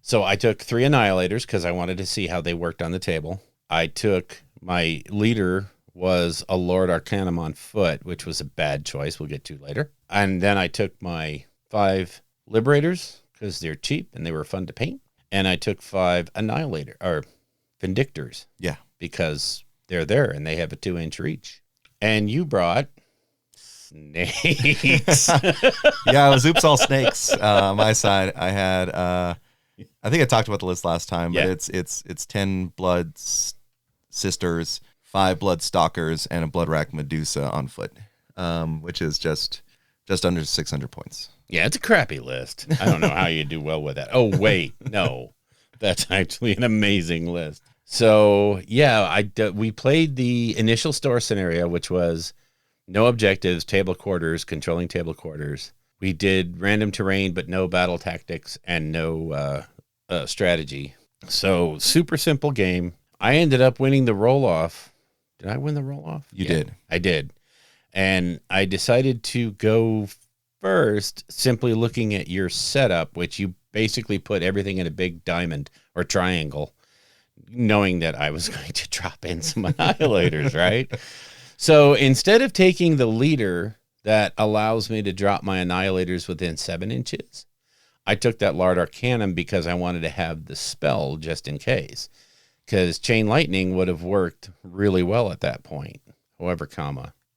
So I took 3 Annihilators because I wanted to see how they worked on the table. I took my leader was a Lord Arcanum on foot, which was a bad choice we'll get to later. And then I took my 5 Liberators because they're cheap and they were fun to paint. And I took 5 Vindictors. Yeah. Because they're there and they have a 2-inch reach. And you brought snakes. Yeah, it was Oops All Snakes. On my side, I had. I think I talked about the list last time, but it's 10 blood sisters, 5 blood stalkers, and a blood rack Medusa on foot, which is just under 600 points. Yeah, it's a crappy list. I don't know how you do well with that. Oh wait, no, that's actually an amazing list. So yeah, we played the initial store scenario, which was no objectives, table quarters, controlling table quarters. We did random terrain, but no battle tactics and no strategy. So super simple game. I ended up winning the roll-off. Did I win the roll-off? You did. I did. And I decided to go first, simply looking at your setup, which you basically put everything in a big diamond or triangle, knowing that I was going to drop in some annihilators, right? So instead of taking the leader that allows me to drop my annihilators within 7 inches, I took that Lord Arcanum because I wanted to have the spell just in case. Because Chain Lightning would have worked really well at that point. However,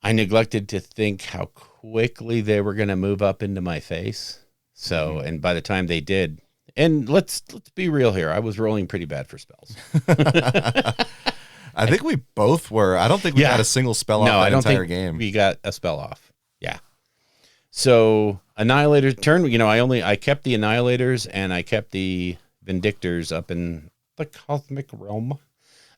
I neglected to think how quickly they were going to move up into my face. So, and by the time they did, and let's be real here, I was rolling pretty bad for spells. I think we both were. I don't think we got a single spell off that entire game. We got a spell off. Yeah. So Annihilator turn, I kept the Annihilators and I kept the Vindictors up in the Cosmic Realm,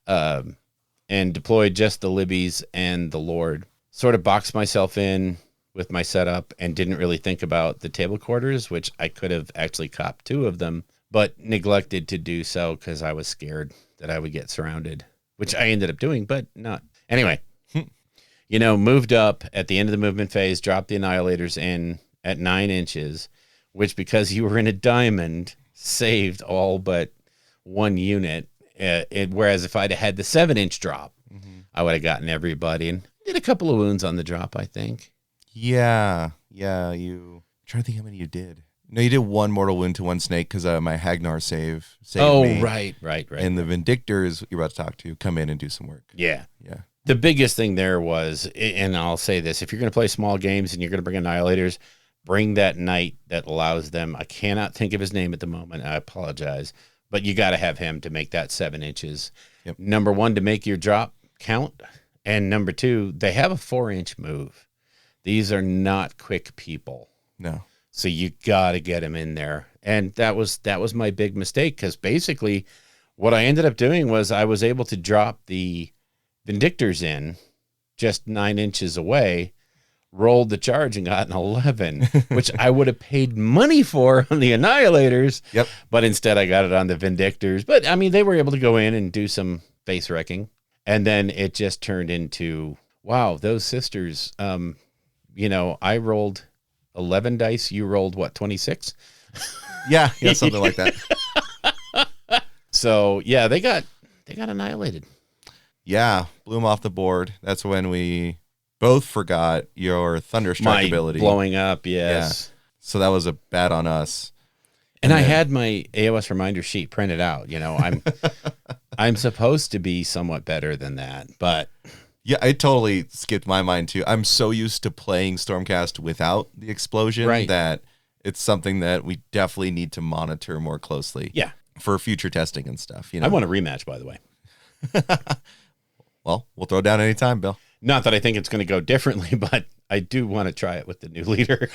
and deployed just the Libbies and the Lord. Sort of boxed myself in with my setup and didn't really think about the table quarters, which I could have actually copped 2 of them, but neglected to do so because I was scared that I would get surrounded, which I ended up doing, but not. Anyway, moved up at the end of the movement phase, dropped the Annihilators in at 9 inches, which because you were in a diamond, saved all but 1 unit. Whereas if I'd had the 7-inch drop, I would have gotten everybody and did a couple of wounds on the drop, I think. Yeah. I'm trying to think how many you did. No, you did 1 mortal wound to 1 snake because my Hagnar saved me. Right. And the Vindictors you're about to talk to come in and do some work. Yeah. The biggest thing there was, and I'll say this, if you're going to play small games and you're going to bring Annihilators, bring that knight that allows them. I cannot think of his name at the moment. I apologize. But you got to have him to make that 7 inches. Yep. Number 1, to make your drop count. And number 2, they have a 4-inch move. These are not quick people. No. So you got to get him in there. And that was my big mistake, because basically what I ended up doing was I was able to drop the Vindictors in just 9 inches away, rolled the charge and got an 11, which I would have paid money for on the Annihilators. Yep. But instead I got it on the Vindictors. But I mean, they were able to go in and do some face wrecking. And then it just turned into, wow, those sisters, I rolled 11 dice. You rolled what, 26? Yeah, something like that. So yeah, they got annihilated. Yeah, blew them off the board. That's when we both forgot your Thunderstrike ability. Blowing up, yes. Yeah. So that was a bad on us. And I had my AOS reminder sheet printed out. I'm supposed to be somewhat better than that, but yeah, it totally skipped my mind too. I'm so used to playing Stormcast without the explosion that it's something that we definitely need to monitor more closely. Yeah, for future testing and stuff. I want a rematch, by the way. Well, we'll throw down anytime, Bill. Not that I think it's going to go differently, but I do want to try it with the new leader.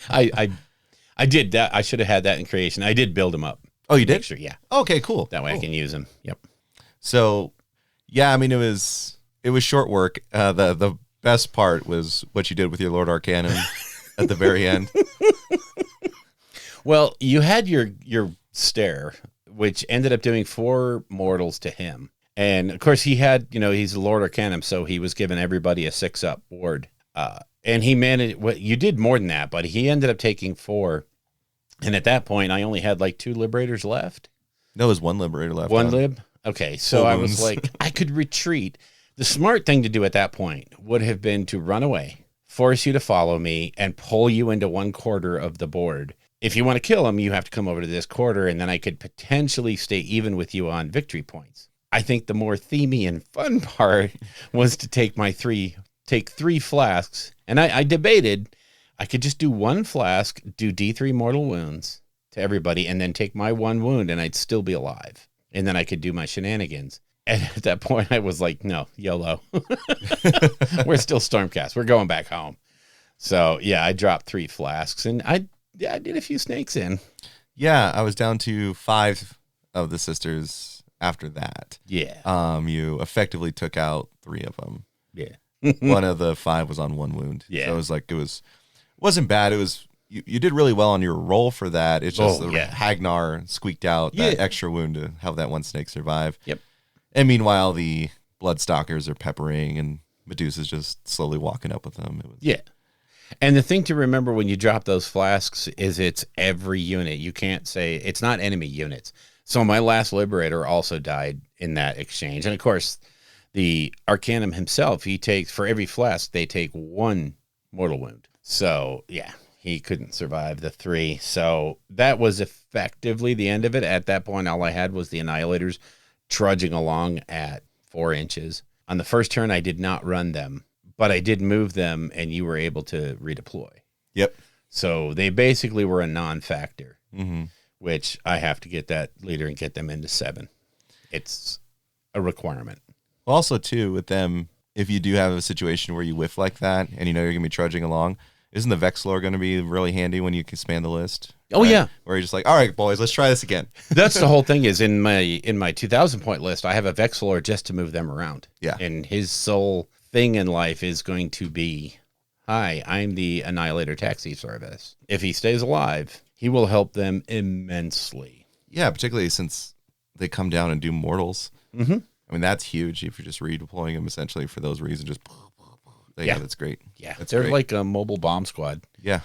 I did that. I should have had that in creation. I did build him up. Oh, you did? Sure, yeah. Okay, cool. That way cool. I can use him. Yep. So, yeah, I mean, it was short work. The best part was what you did with your Lord Arcanum at the very end. Well, you had your stare, which ended up doing 4 mortals to him. And of course he had, he's a Lord Arcanum, so he was giving everybody a 6-up ward. And he managed, you did more than that, but he ended up taking 4. And at that point, I only had like 2 liberators left. No, there's 1 liberator left. 1 lib? Okay, so I was like, I could retreat. The smart thing to do at that point would have been to run away, force you to follow me, and pull you into 1 quarter of the board. If you want to kill him, you have to come over to this quarter, and then I could potentially stay even with you on victory points. I think the more themey and fun part was to take my 3 take 3 flasks, and I debated I could just do 1 flask, do D3 mortal wounds to everybody, and then take my 1 wound, and I'd still be alive. And then I could do my shenanigans. And at that point, I was like, no, YOLO. We're still Stormcast. We're going back home. So, yeah, I dropped 3 flasks, and I did a few snakes in. Yeah, I was down to 5 of the sisters after that. Yeah. You effectively took out 3 of them. Yeah. One of the 5 was on 1 wound. Yeah. So it was like, wasn't bad. It was, you did really well on your roll for that. It's just Hagnar squeaked out that extra wound to have that 1 snake survive. Yep. And meanwhile, the Bloodstalkers are peppering and Medusa's just slowly walking up with them. Yeah. And the thing to remember when you drop those flasks is it's every unit. You can't say it's not enemy units. So my last Liberator also died in that exchange. And of course, the Arcanum himself, he takes, for every flask, they take 1 mortal wound. So yeah, he couldn't survive the 3. So that was effectively the end of it. At that point, all I had was the Annihilators trudging along at 4 inches. On the first turn, I did not run them, but I did move them, and you were able to redeploy. Yep. So they basically were a non-factor, Mm-hmm. which I have to get that leader and get them into 7. It's a requirement. Also, too, with them, if you do have a situation where you whiff like that and you know you're going to be trudging along, isn't the Vexlor going to be really handy when you can expand the list? Oh, right? Yeah. Where you're just like, all right, boys, let's try this again. That's the whole thing is in my 2,000 point list, I have a Vexlor just to move them around. Yeah. And his sole thing in life is going to be, hi, I'm the Annihilator Taxi Service. If he stays alive, he will help them immensely. Yeah, particularly since they come down and do mortals. Mm-hmm. I mean, that's huge if you're just redeploying them essentially for those reasons. Just yeah, that's great. Yeah, that's they're great. like a mobile bomb squad. Yeah.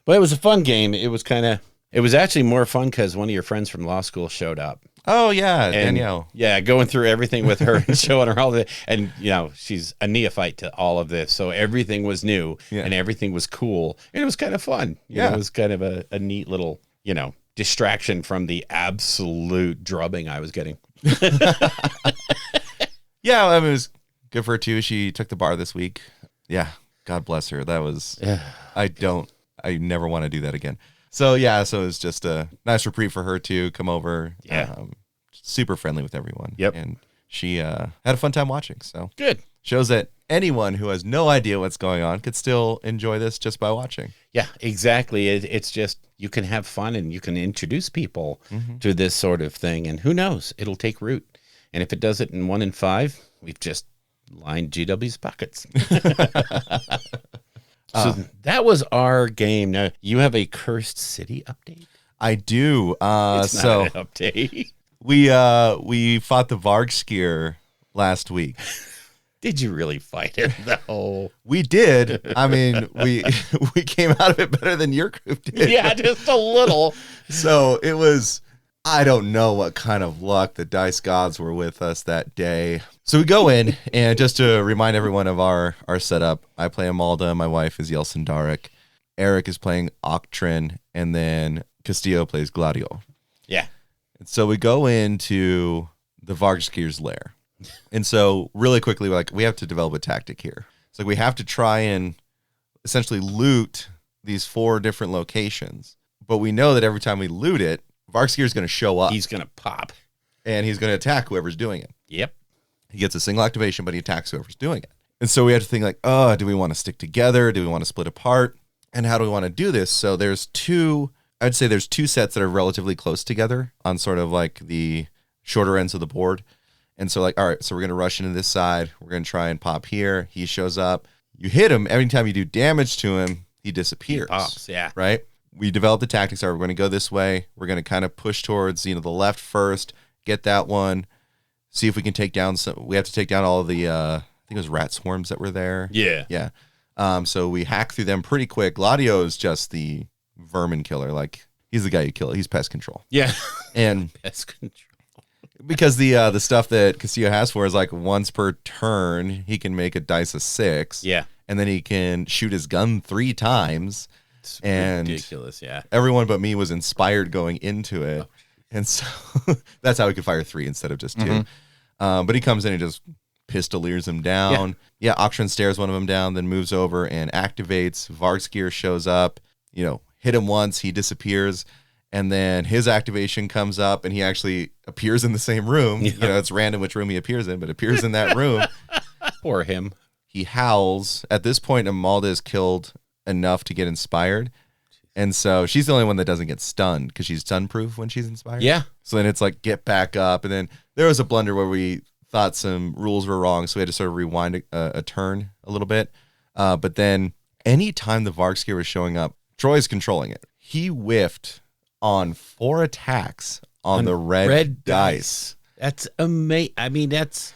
But it was a fun game. It was actually more fun because one of your friends from law school showed up. Oh, yeah, And, Danielle. Yeah, going through everything with her and showing her all the, and she's a neophyte to all of this, so everything was new and everything was cool, and it was kind of fun. You know, it was kind of a neat little distraction from the absolute drubbing I was getting. Yeah, I mean, it was good for her too. She took the bar this week. Yeah, God bless her. That was I never want to do that again. So yeah, so it was just a nice reprieve for her to come over. Yeah. Super friendly with everyone. Yep. And she had a fun time watching. So Good. Shows that anyone who has no idea what's going on could still enjoy this just by watching. Yeah, exactly. It's just you can have fun and you can introduce people to this sort of thing, and who knows, it'll take root. And if it does it in 1 in 5, we've just lined GW's pockets. So that was our game. Now you have a Cursed City update. I do. It's not an update. We fought the Vargskir last week. Did you really fight it though? We did. I mean, we came out of it better than your group did. Yeah, just a little. So it was, I don't know what kind of luck the dice gods were with us that day. So we go in, and just to remind everyone of our setup, I play Amalda, my wife is Yeltsin Darek, Eric is playing Octrin, and then Castillo plays Gladio. Yeah. And so we go into the Vargskir's lair. And so really quickly, we have to develop a tactic here. It's like we have to try and essentially loot these 4 different locations. But we know that every time we loot it, Vargskir is going to show up. He's going to pop. And he's going to attack whoever's doing it. Yep. He gets a single activation, but he attacks whoever's doing it. And so we have to think like, oh, do we want to stick together? Do we want to split apart? And how do we want to do this? So there's 2 sets that are relatively close together on sort of like the shorter ends of the board. And so like, all right, so we're going to rush into this side. We're going to try and pop here. He shows up. You hit him. Every time you do damage to him, he disappears. He pops, yeah. Right? We developed the tactics. We're going to go this way. We're going to kind of push towards, the left first, get that one, see if we can take down some. We have to take down all of the, I think it was rat swarms that were there. Yeah. Yeah. So we hack through them pretty quick. Gladio is just the vermin killer. Like, he's the guy you kill. He's pest control. Yeah. And pest control. Because the stuff that Castillo has for is like once per turn, he can make a dice of 6. Yeah. And then he can shoot his gun 3 times. It's and ridiculous, yeah. Everyone but me was inspired going into it. Oh. And so that's how he could fire 3 instead of just 2. But he comes in and just pistoliers him down. Yeah, Octron stares one of them down, then moves over and activates. Vargskir shows up, hit him once, he disappears. And then his activation comes up and he actually appears in the same room. Yeah. It's random which room he appears in, but appears in that room. Poor him. He howls. At this point, Amalda is killed enough to get inspired. And so she's the only one that doesn't get stunned because she's stun-proof when she's inspired. Yeah. So then it's like, get back up. And then there was a blunder where we thought some rules were wrong, so we had to sort of rewind a turn a little bit. But then anytime the Vargskir was showing up, Troy's controlling it. He whiffed on 4 attacks on the red dice. That's amazing. I mean, that's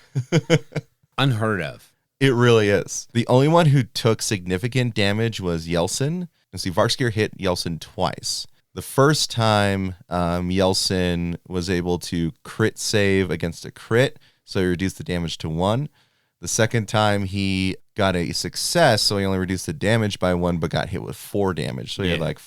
unheard of. It really is. The only one who took significant damage was Yeltsin. And see, Vargskir hit Yeltsin twice. The first time, Yeltsin was able to crit save against a crit, so he reduced the damage to 1. The second time, he got a success, so he only reduced the damage by 1, but got hit with 4 damage. So he had like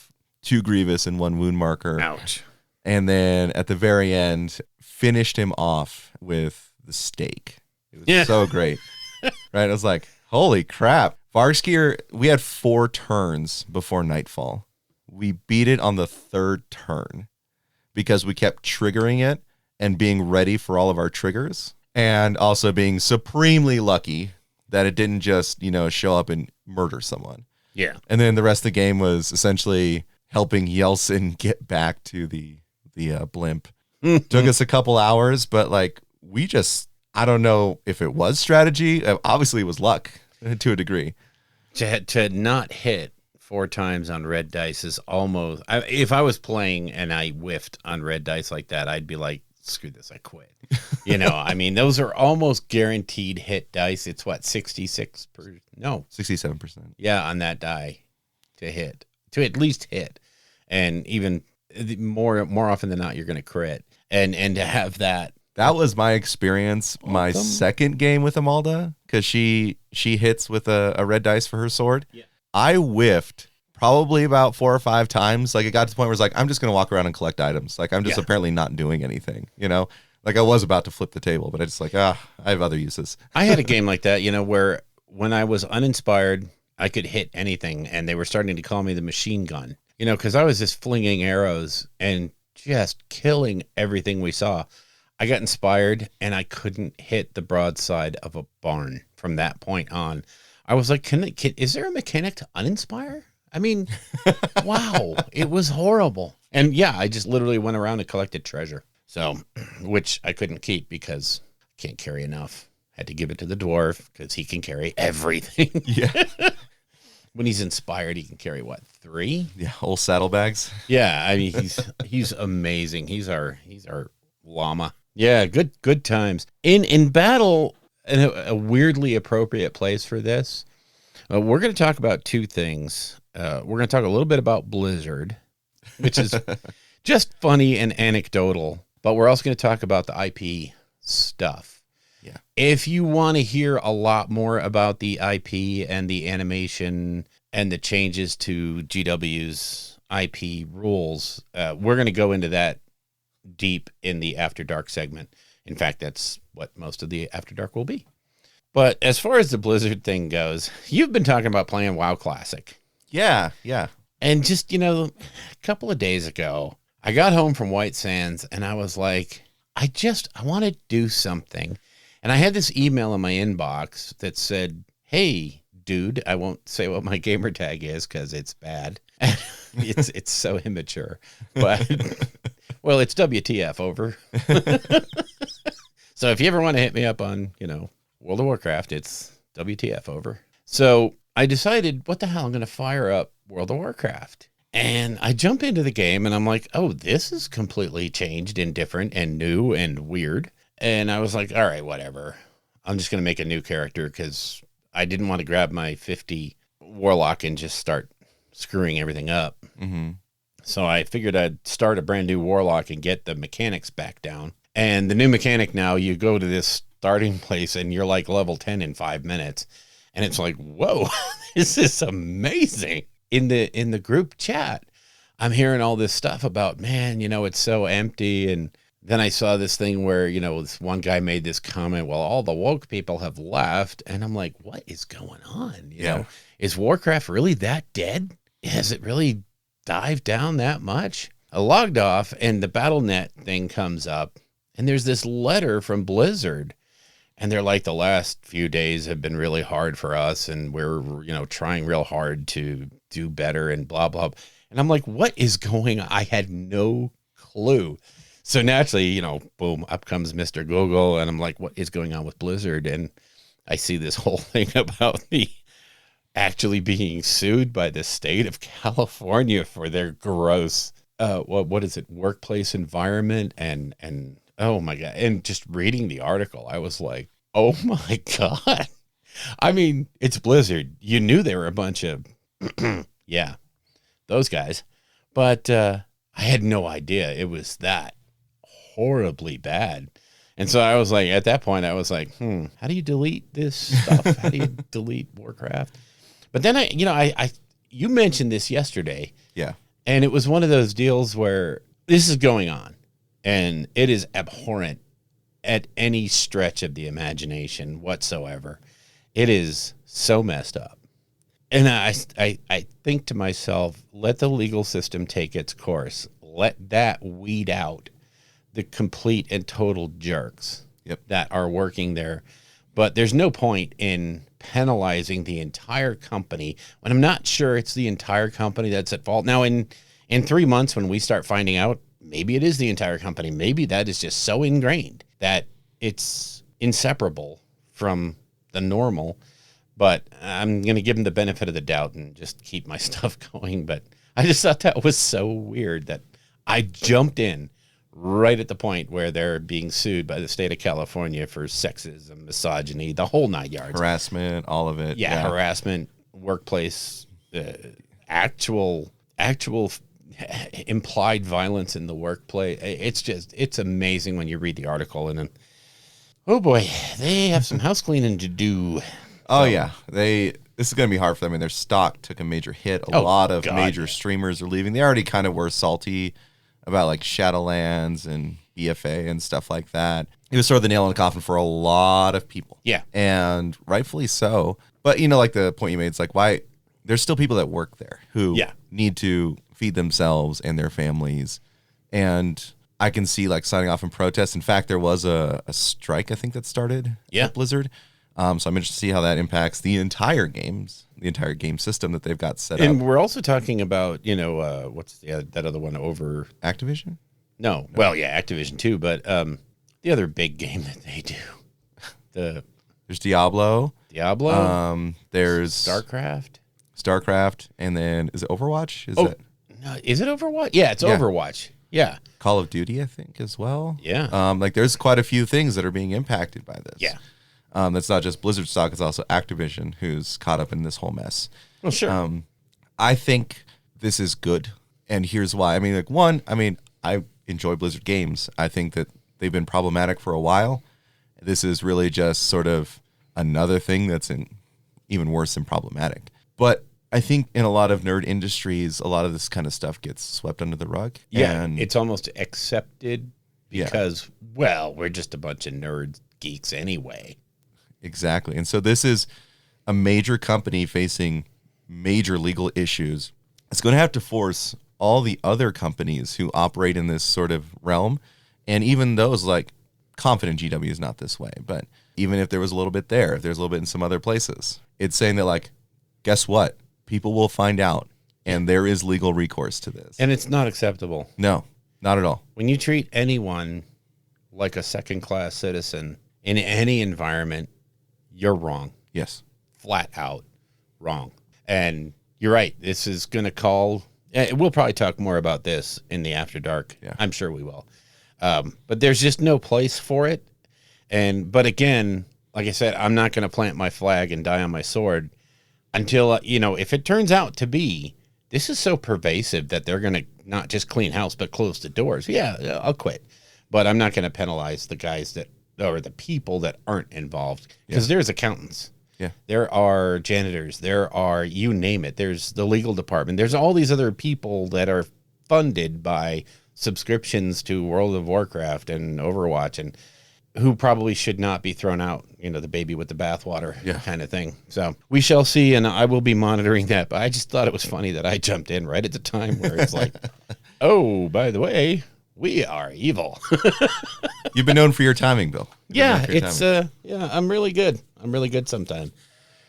2 Grievous and 1 wound marker. Ouch. And then at the very end, finished him off with the stake. It was so great. Right? I was like, holy crap. Vargskir, we had 4 turns before nightfall. We beat it on the 3rd turn because we kept triggering it and being ready for all of our triggers, and also being supremely lucky that it didn't just, show up and murder someone. Yeah. And then the rest of the game was essentially helping Yeltsin get back to the blimp. Took us a couple hours, but I don't know if it was strategy. Obviously, it was luck to a degree. To not hit 4 times on red dice is almost. If I was playing and I whiffed on red dice like that, I'd be like, screw this, I quit. I mean, those are almost guaranteed hit dice. It's what, 67%. Yeah, on that die to hit, to at least hit, and even more often than not, you're going to crit, and to have that. That was my experience. My second game with Amalda, because she hits with a red dice for her sword. Yeah. I whiffed probably about 4 or 5 times. Like, it got to the point where it's like, I'm just going to walk around and collect items. Like, I'm just apparently not doing anything, Like, I was about to flip the table, but I just I have other uses. I had a game like that, where when I was uninspired, I could hit anything, and they were starting to call me the machine gun, because I was just flinging arrows and just killing everything we saw. I got inspired, and I couldn't hit the broadside of a barn from that point on. I was like, is there a mechanic to uninspire? I mean, wow, it was horrible. And yeah, I just literally went around and collected treasure. So, which I couldn't keep because I can't carry enough. Had to give it to the dwarf because he can carry everything. Yeah. When he's inspired, he can carry 3? Yeah, whole saddlebags. Yeah, I mean he's amazing. He's our llama. Yeah, good times. In battle, a weirdly appropriate place for this. We're going to talk about 2 things. We're going to talk a little bit about Blizzard, which is just funny and anecdotal, but we're also going to talk about the IP stuff. Yeah. If you want to hear a lot more about the IP and the animation and the changes to GW's IP rules, we're going to go into that deep in the After Dark segment. In fact, that's what most of the After Dark will be. But as far as the Blizzard thing goes, you've been talking about playing WoW Classic. Yeah. And just, a couple of days ago, I got home from White Sands and I was like, I want to do something. And I had this email in my inbox that said, hey, dude, I won't say what my gamer tag is because it's bad. It's so immature. But, well, it's WTF, over. So if you ever want to hit me up on, World of Warcraft, it's WTF, over. So I decided, what the hell, I'm going to fire up World of Warcraft. And I jump into the game and I'm like, oh, this is completely changed and different and new and weird. And I was like, all right, whatever. I'm just going to make a new character because I didn't want to grab my 50 Warlock and just start screwing everything up. Mm-hmm. So I figured I'd start a brand new Warlock and get the mechanics back down. And the new mechanic now, you go to this starting place and you're like level 10 in 5 minutes. And it's like, whoa, this is amazing. In the group chat, I'm hearing all this stuff about, man, it's so empty and then I saw this thing where, this one guy made this comment, well, all the woke people have left. And I'm like, what is going on? You know, is Warcraft really that dead? Has it really dived down that much? I logged off and the BattleNet thing comes up and there's this letter from Blizzard. And they're like, the last few days have been really hard for us. And we're, trying real hard to do better and blah, blah. And I'm like, what is going on? I had no clue. So naturally, boom, up comes Mr. Google. And I'm like, what is going on with Blizzard? And I see this whole thing about the actually being sued by the state of California for their gross, what is it? Workplace environment and oh my God. And just reading the article, I was like, oh my God. I mean, it's Blizzard. You knew they were a bunch of, yeah, those guys. But I had no idea it was that horribly bad. And so I was like, at that point, I was like, how do you delete this stuff? How do you delete Warcraft? But then you mentioned this yesterday. Yeah. And it was one of those deals where this is going on and it is abhorrent at any stretch of the imagination whatsoever. It is so messed up. And I think to myself, let the legal system take its course. Let that weed out the complete and total jerks that are working there. But there's no point in penalizing the entire company when I'm not sure it's the entire company that's at fault. Now, in 3 months, when we start finding out, maybe it is the entire company. Maybe that is just so ingrained that it's inseparable from the normal. But I'm going to give them the benefit of the doubt and just keep my stuff going. But I just thought that was so weird that I jumped in right at the point where they're being sued by the state of California for sexism, misogyny, the whole 9 yards. Harassment, all of it. Yeah, harassment, workplace, actual implied violence in the workplace. It's amazing when you read the article and then, oh boy, they have some house cleaning to do. Oh, yeah. This is going to be hard for them. I mean, their stock took a major hit. A lot of major streamers are leaving. They already kind of were salty about like Shadowlands and BFA and stuff like that. It was sort of the nail in the coffin for a lot of people. Yeah. And rightfully so. But, like the point you made, it's like, why? There's still people that work there who need to feed themselves and their families. And I can see like signing off in protest. In fact, there was a strike, I think, that started at Blizzard. So I'm interested to see how that impacts the entire game system that they've got set up. And we're also talking about, what's that other one over? Activision? No. Well, yeah, Activision too, but the other big game that they do. There's Diablo. There's StarCraft, and then is it Overwatch? Is it Overwatch? Yeah, it's Overwatch. Yeah. Call of Duty, I think, as well. Yeah. There's quite a few things that are being impacted by this. Yeah. That's not just Blizzard stock, it's also Activision who's caught up in this whole mess. Well, sure. I think this is good, and here's why. I enjoy Blizzard games. I think that they've been problematic for a while. This is really just sort of another thing that's even worse than problematic. But I think in a lot of nerd industries, a lot of this kind of stuff gets swept under the rug. Yeah, and it's almost accepted because, we're just a bunch of nerd geeks anyway. Exactly. And so this is a major company facing major legal issues. It's going to have to force all the other companies who operate in this sort of realm, and even those like Confident GW is not this way, but even if there was a little bit there, if there's a little bit in some other places, it's saying that like, guess what? People will find out, and there is legal recourse to this. And it's not acceptable. No, not at all. When you treat anyone like a second-class citizen in any environment, you're wrong. Yes. Flat out wrong. And you're right. This is going to call... We'll probably talk more about this in the After Dark. Yeah. I'm sure we will. But there's just no place for it. But again, like I said, I'm not going to plant my flag and die on my sword until, if it turns out to be, this is so pervasive that they're going to not just clean house, but close the doors. Yeah, I'll quit. But I'm not going to penalize the guys or the people that aren't involved, because there's accountants. Yeah. There are janitors. There are, you name it. There's the legal department. There's all these other people that are funded by subscriptions to World of Warcraft and Overwatch, and who probably should not be thrown out, the baby with the bathwater kind of thing. So we shall see, and I will be monitoring that. But I just thought it was funny that I jumped in right at the time where it's like, oh, by the way, we are evil. You've been known for your timing, Bill. I'm really good. I'm really good sometimes.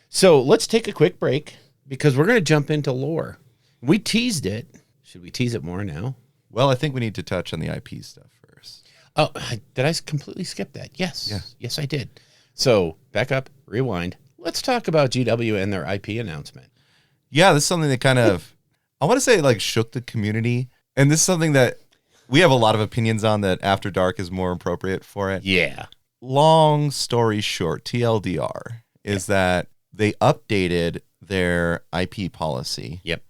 So let's take a quick break because we're going to jump into lore. We teased it. Should we tease it more now? Well, I think we need to touch on the IP stuff first. Oh, did I completely skip that? Yes. Yeah. Yes, I did. So back up, rewind. Let's talk about GW and their IP announcement. Yeah, this is something that kind of, I want to say, like, shook the community. And this is something that we have a lot of opinions on, that After Dark is more appropriate for it. Yeah. Long story short, TLDR, is that they updated their IP policy. Yep.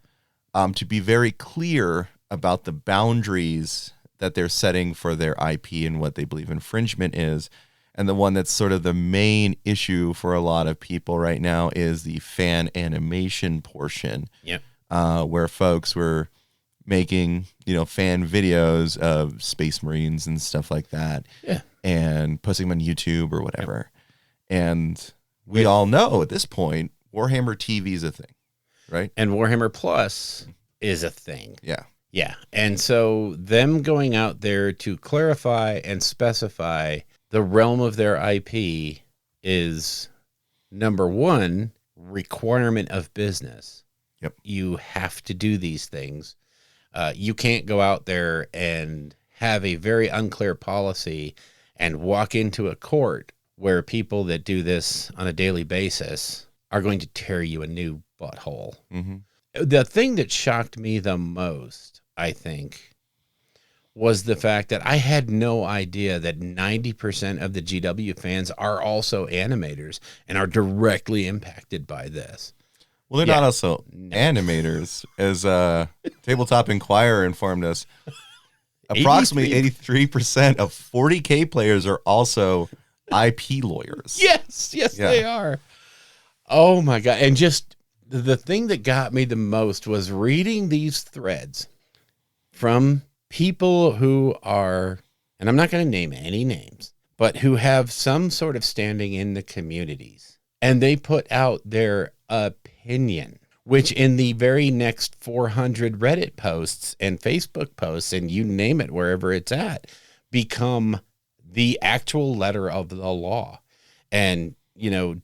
To be very clear about the boundaries that they're setting for their IP and what they believe infringement is. And the one that's sort of the main issue for a lot of people right now is the fan animation portion. Yep. Where folks were making, fan videos of Space Marines and stuff like that. Yeah. And posting them on YouTube or whatever. Yep. And we all know at this point, Warhammer TV is a thing, right? And Warhammer Plus is a thing. Yeah. Yeah. And so them going out there to clarify and specify the realm of their IP is, number one, requirement of business. Yep. You have to do these things. You can't go out there and have a very unclear policy and walk into a court where people that do this on a daily basis are going to tear you a new butthole. Mm-hmm. The thing that shocked me the most, I think, was the fact that I had no idea that 90% of the GW fans are also animators and are directly impacted by this. Well, they're not also animators, as Tabletop Inquirer informed us. Approximately 83% of 40K players are also IP lawyers. Yes, they are. Oh, my God. And just the thing that got me the most was reading these threads from people who are, and I'm not going to name any names, but who have some sort of standing in the communities. And they put out their opinion, which in the very next 400 Reddit posts and Facebook posts, and you name it, wherever it's at, become the actual letter of the law. And,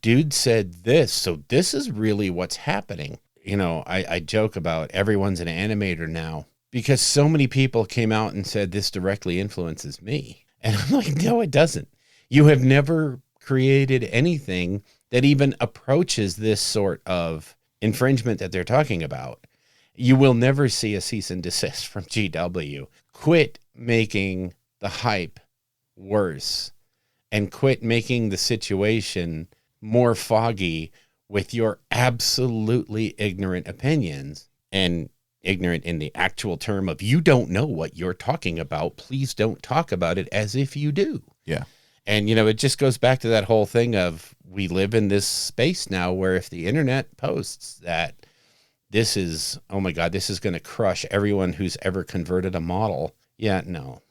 dude said this, so this is really what's happening. I joke about everyone's an animator now because so many people came out and said this directly influences me. And I'm like, no, it doesn't. You have never created anything that even approaches this sort of infringement that they're talking about. You will never see a cease and desist from GW. Quit making the hype worse and quit making the situation more foggy with your absolutely ignorant opinions, and ignorant in the actual term of you don't know what you're talking about. Please don't talk about it as if you do. Yeah. And, it just goes back to that whole thing of we live in this space now where if the internet posts that this is, oh my God, this is going to crush everyone who's ever converted a model. Yeah, no,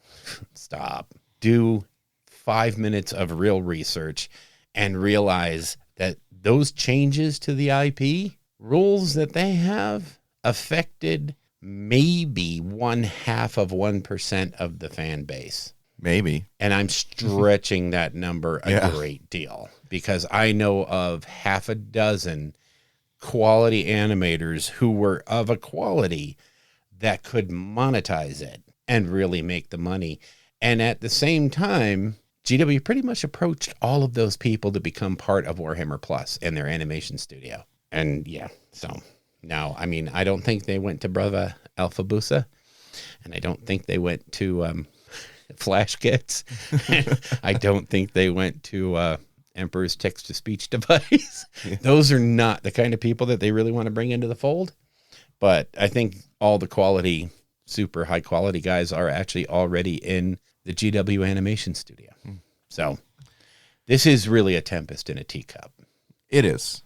stop. Do 5 minutes of real research and realize that those changes to the IP rules that they have affected maybe 0.5% of the fan base. Maybe. And I'm stretching that number a great deal because I know of 6 quality animators who were of a quality that could monetize it and really make the money. And at the same time, GW pretty much approached all of those people to become part of Warhammer Plus and their animation studio. And so now, I don't think they went to Brava Alpha Busa, and I don't think they went to Flash Kits. I don't think they went to Emperor's text-to-speech device. Yeah. Those are not the kind of people that they really want to bring into the fold. But I think all the quality, super high-quality guys are actually already in the GW animation studio. So this is really a tempest in a teacup. It is.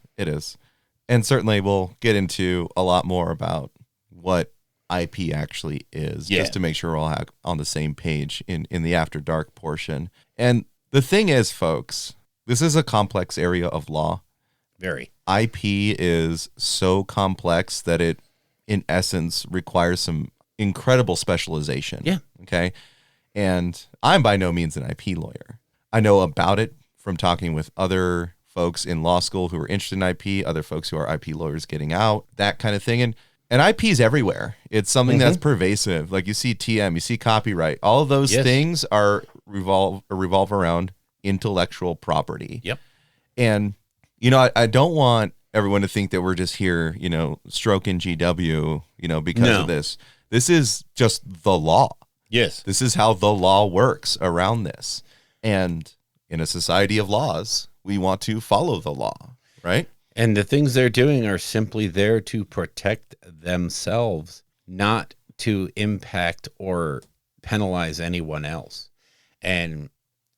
And certainly we'll get into a lot more about what IP actually is, Yeah. just to make sure we're all on the same page in the After Dark portion. And the thing is, folks, this is a complex area of law. Very. IP is so complex that it, in essence, requires some incredible specialization. Yeah. Okay. And I'm by no means an IP lawyer. I know about it from talking with other folks in law school who are interested in IP, other folks who are IP lawyers getting out, that kind of thing. And IP is everywhere. It's something that's pervasive. Like you see TM, you see copyright. All of those things are revolve around intellectual property. Yep. And, you know, I don't want everyone to think that we're just here, you know, stroking GW, you know, because of this. This is just the law. Yes. This is how the law works around this. And in a society of laws, we want to follow the law, right? And the things they're doing are simply there to protect themselves, not to impact or penalize anyone else. And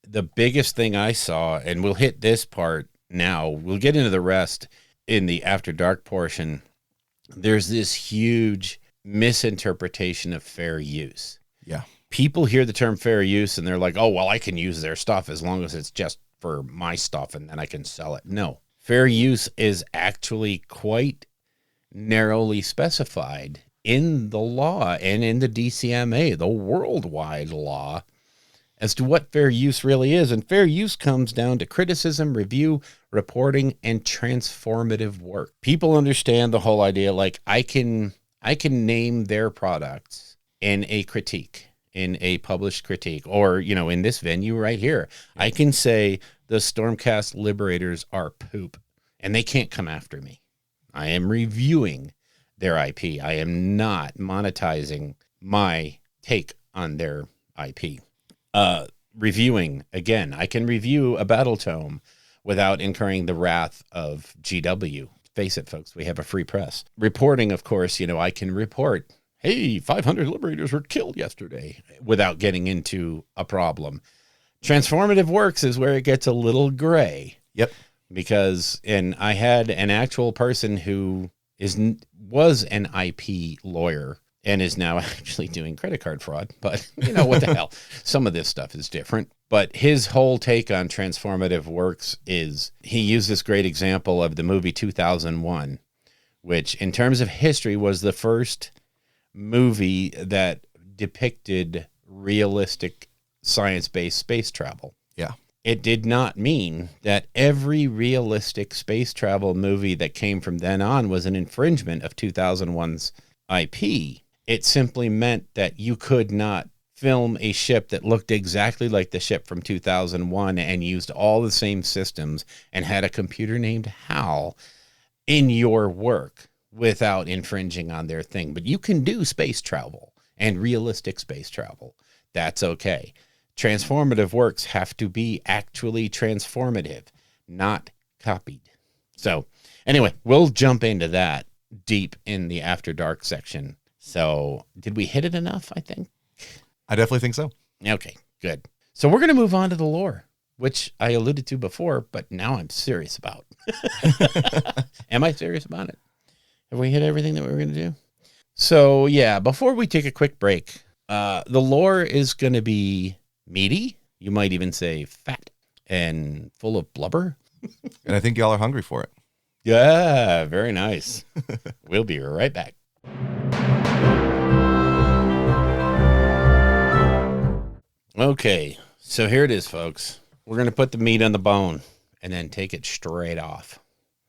the biggest thing I saw, and we'll hit this part now, we'll get into the rest in the After Dark portion. There's this huge misinterpretation of fair use. Yeah. People hear the term fair use and they're like, oh, well, I can use their stuff as long as it's just for my stuff and then I can sell it. No. Fair use is actually quite narrowly specified in the law and in the DCMA, the worldwide law, as to what fair use really is. And fair use comes down to criticism, review, reporting, and transformative work. People understand the whole idea, like I can name their products in a critique, in a published critique, or, you know, in this venue right here. Yeah. I can say the Stormcast Liberators are poop, and they can't come after me. I am reviewing their IP. I am not monetizing my take on their IP. Reviewing, again, I can review a battle tome without incurring the wrath of GW. Face it, folks, we have a free press. Reporting, of course, you know, I can report, hey, 500 Liberators were killed yesterday, without getting into a problem. Transformative works is where it gets a little gray. Because, and I had an actual person who was an IP lawyer and is now actually doing credit card fraud. But, you know, what the hell? Some of this stuff is different. But his whole take on transformative works is, he used this great example of the movie 2001, which in terms of history was the first movie that depicted realistic science-based space travel. Yeah. It did not mean that every realistic space travel movie that came from then on was an infringement of 2001's IP. It simply meant that you could not film a ship that looked exactly like the ship from 2001 and used all the same systems and had a computer named HAL in your work without infringing on their thing. But you can do space travel and realistic space travel. That's okay. Transformative works have to be actually transformative, not copied. So anyway, we'll jump into that deep in the After Dark section. So did we hit it enough, I think? I definitely think so. Okay, good. So we're going to move on to the lore, which I alluded to before, but now I'm serious about. Am I serious about it? Have we hit everything that we were going to do? So yeah, before we take a quick break, the lore is going to be meaty. You might even say fat and full of blubber. And I think y'all are hungry for it. Yeah, very nice. We'll be right back. Okay, so here it is, folks. We're going to put the meat on the bone and then take it straight off.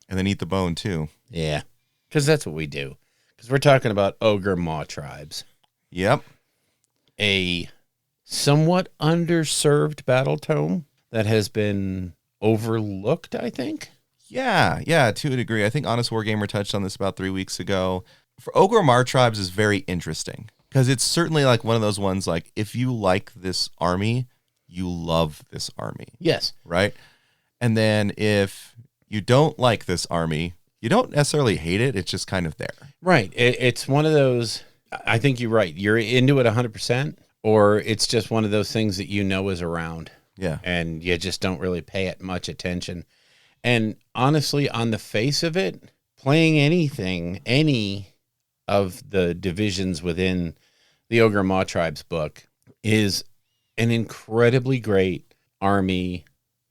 And then eat the bone, too. Yeah, because that's what we do. Because we're talking about Ogor Mawtribes. Yep. A somewhat underserved battle tome that has been overlooked, I think. Yeah, to a degree. I think Honest Wargamer touched on this about 3 weeks ago. For Ogor Mawtribes is very interesting. Because it's certainly like one of those ones, like, if you like this army, you love this army. Yes. Right? And then if you don't like this army, you don't necessarily hate it. It's just kind of there. Right. It's one of those, I think you're right. You're into it 100%, or it's just one of those things that you know is around. Yeah. And you just don't really pay it much attention. And honestly, on the face of it, playing anything, any of the divisions within the Ogor Mawtribes book is an incredibly great army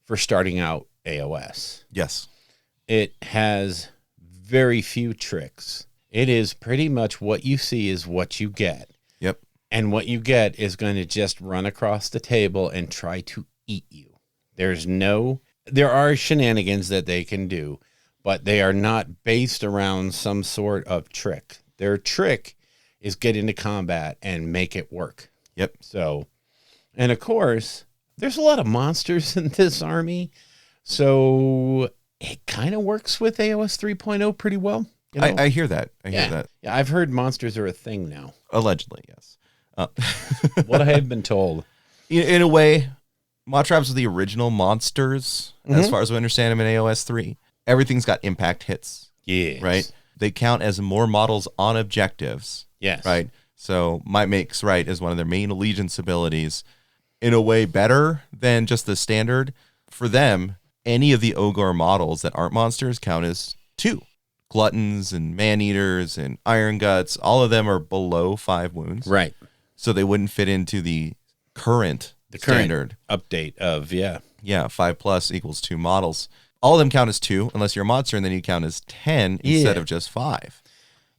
for starting out AOS. Yes. It has very few tricks. It is pretty much what you see is what you get. Yep. And what you get is going to just run across the table and try to eat you. There are shenanigans that they can do, but they are not based around some sort of trick. Their trick is get into combat and make it work. Yep. So, and of course, there's a lot of monsters in this army. So it kind of works with AOS 3.0 pretty well. You know? I hear that. I hear that. Yeah, I've heard monsters are a thing now. Allegedly, yes. What I have been told. In a way, Mawtribes are the original monsters, as far as we understand them in AOS 3. Everything's got impact hits. Yes. Right? They count as more models on objectives. Yes. Right? So Might Makes Right is one of their main allegiance abilities. In a way, better than just the standard. For them, any of the Ogor models that aren't monsters count as 2. Gluttons and man-eaters and iron guts, all of them are below 5 wounds. Right. So they wouldn't fit into the current standard update of, yeah. Yeah, 5+ equals 2 models. All of them count as 2 unless you're a monster, and then you count as 10 instead of just 5.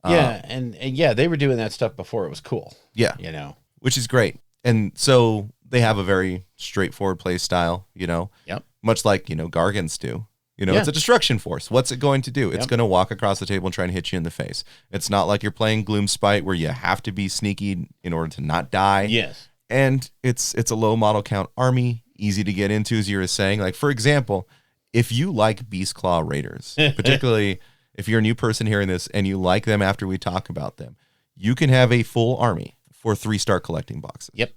Yeah, and yeah, they were doing that stuff before it was cool. Yeah. You know. Which is great. And so they have a very straightforward play style, Yep. much like, Gargants do. It's a destruction force. What's it going to do? It's going to walk across the table and try and hit you in the face. It's not like you're playing Gloomspite where you have to be sneaky in order to not die. Yes. And it's a low model count army, easy to get into, as you were saying. Like, for example, if you like Beastclaw Raiders, particularly if you're a new person hearing this and you like them after we talk about them, you can have a full army for 3-star collecting boxes. Yep.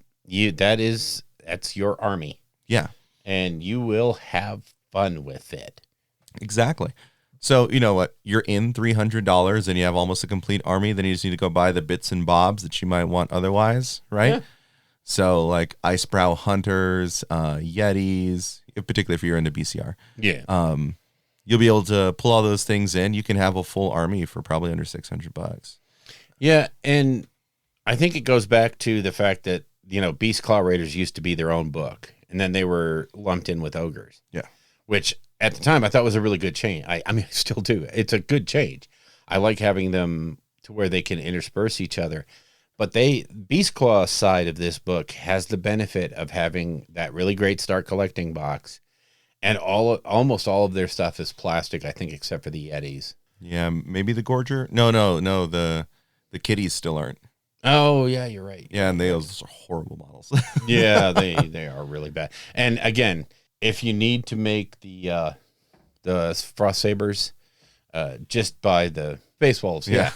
That's your army. Yeah. And you will have fun with it. Exactly. So, you know what? You're in $300 and you have almost a complete army. Then you just need to go buy the bits and bobs that you might want otherwise, right? Yeah. So, like Icebrow Hunters, Yetis, particularly if you're into BCR. Yeah. You'll be able to pull all those things in. You can have a full army for probably under $600. Yeah, and I think it goes back to the fact that, Beastclaw Raiders used to be their own book, and then they were lumped in with ogres. Yeah. Which at the time I thought was a really good change. I mean, I still do. It's a good change. I like having them to where they can intersperse each other. But Beastclaw side of this book has the benefit of having that really great start collecting box, and almost all of their stuff is plastic, I think, except for the Yetis. Yeah, maybe the Gorger. No. The kitties still aren't. Oh yeah, you're right. Yeah, and those are horrible models. Yeah, they are really bad. And again, if you need to make the Frost Sabers, just buy the Space Wolves. Yeah.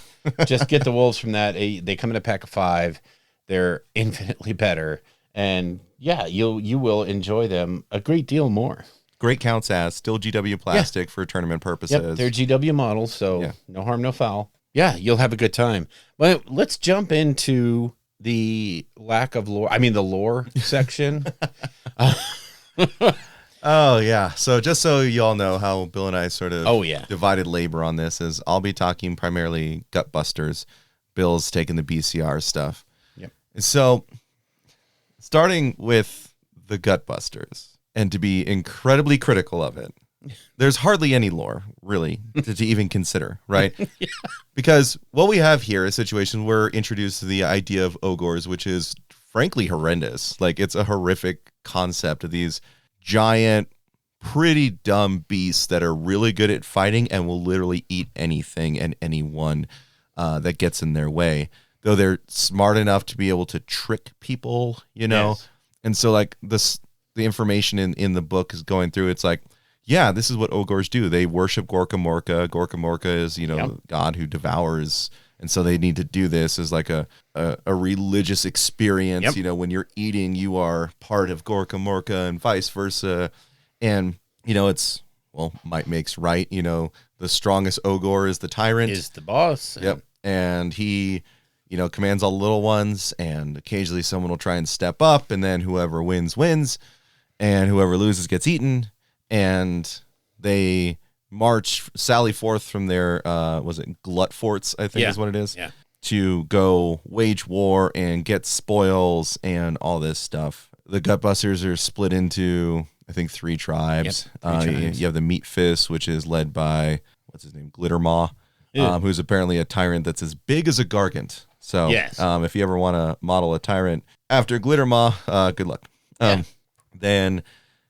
Just get the wolves from that. They come in a pack of 5. They're infinitely better. And yeah, you will enjoy them a great deal more. Great counts as still GW plastic for tournament purposes. Yep, they're GW models, so no harm, no foul. Yeah, you'll have a good time. But let's jump into the lack of lore. I mean, the lore section. Oh, yeah. So just so you all know how Bill and I sort of divided labor on this is I'll be talking primarily Gutbusters. Bill's taking the BCR stuff. Yep. So starting with the Gutbusters, and to be incredibly critical of it, there's hardly any lore, really, to even consider, right? Yeah. Because what we have here is a situation where we're introduced to the idea of Ogors, which is frankly horrendous. Like, it's a horrific concept of these giant, pretty dumb beasts that are really good at fighting and will literally eat anything and anyone that gets in their way. Though they're smart enough to be able to trick people, Yes. And so, like, the information in the book is going through. It's like, yeah, this is what Ogors do. They worship Gorka Morka. Gorka Morka is, the god who devours. And so they need to do this as like a religious experience. Yep. When you're eating, you are part of Gorka Morka and vice versa. And, it's, might makes right. The strongest Ogor is the tyrant. Is the boss. Yep. And he, commands all the little ones. And occasionally someone will try and step up. And then whoever wins, wins. And whoever loses gets eaten. And sally forth from their, was it Glut Forts, I think is what it is, to go wage war and get spoils and all this stuff. The Gutbusters are split into, I think, 3 tribes. Yep, 3 tribes. You have the Meat Fist, which is led by, what's his name, Glittermaw, who's apparently a tyrant that's as big as a Gargant. So Yes. If you ever want to model a tyrant after Glittermaw, good luck. Then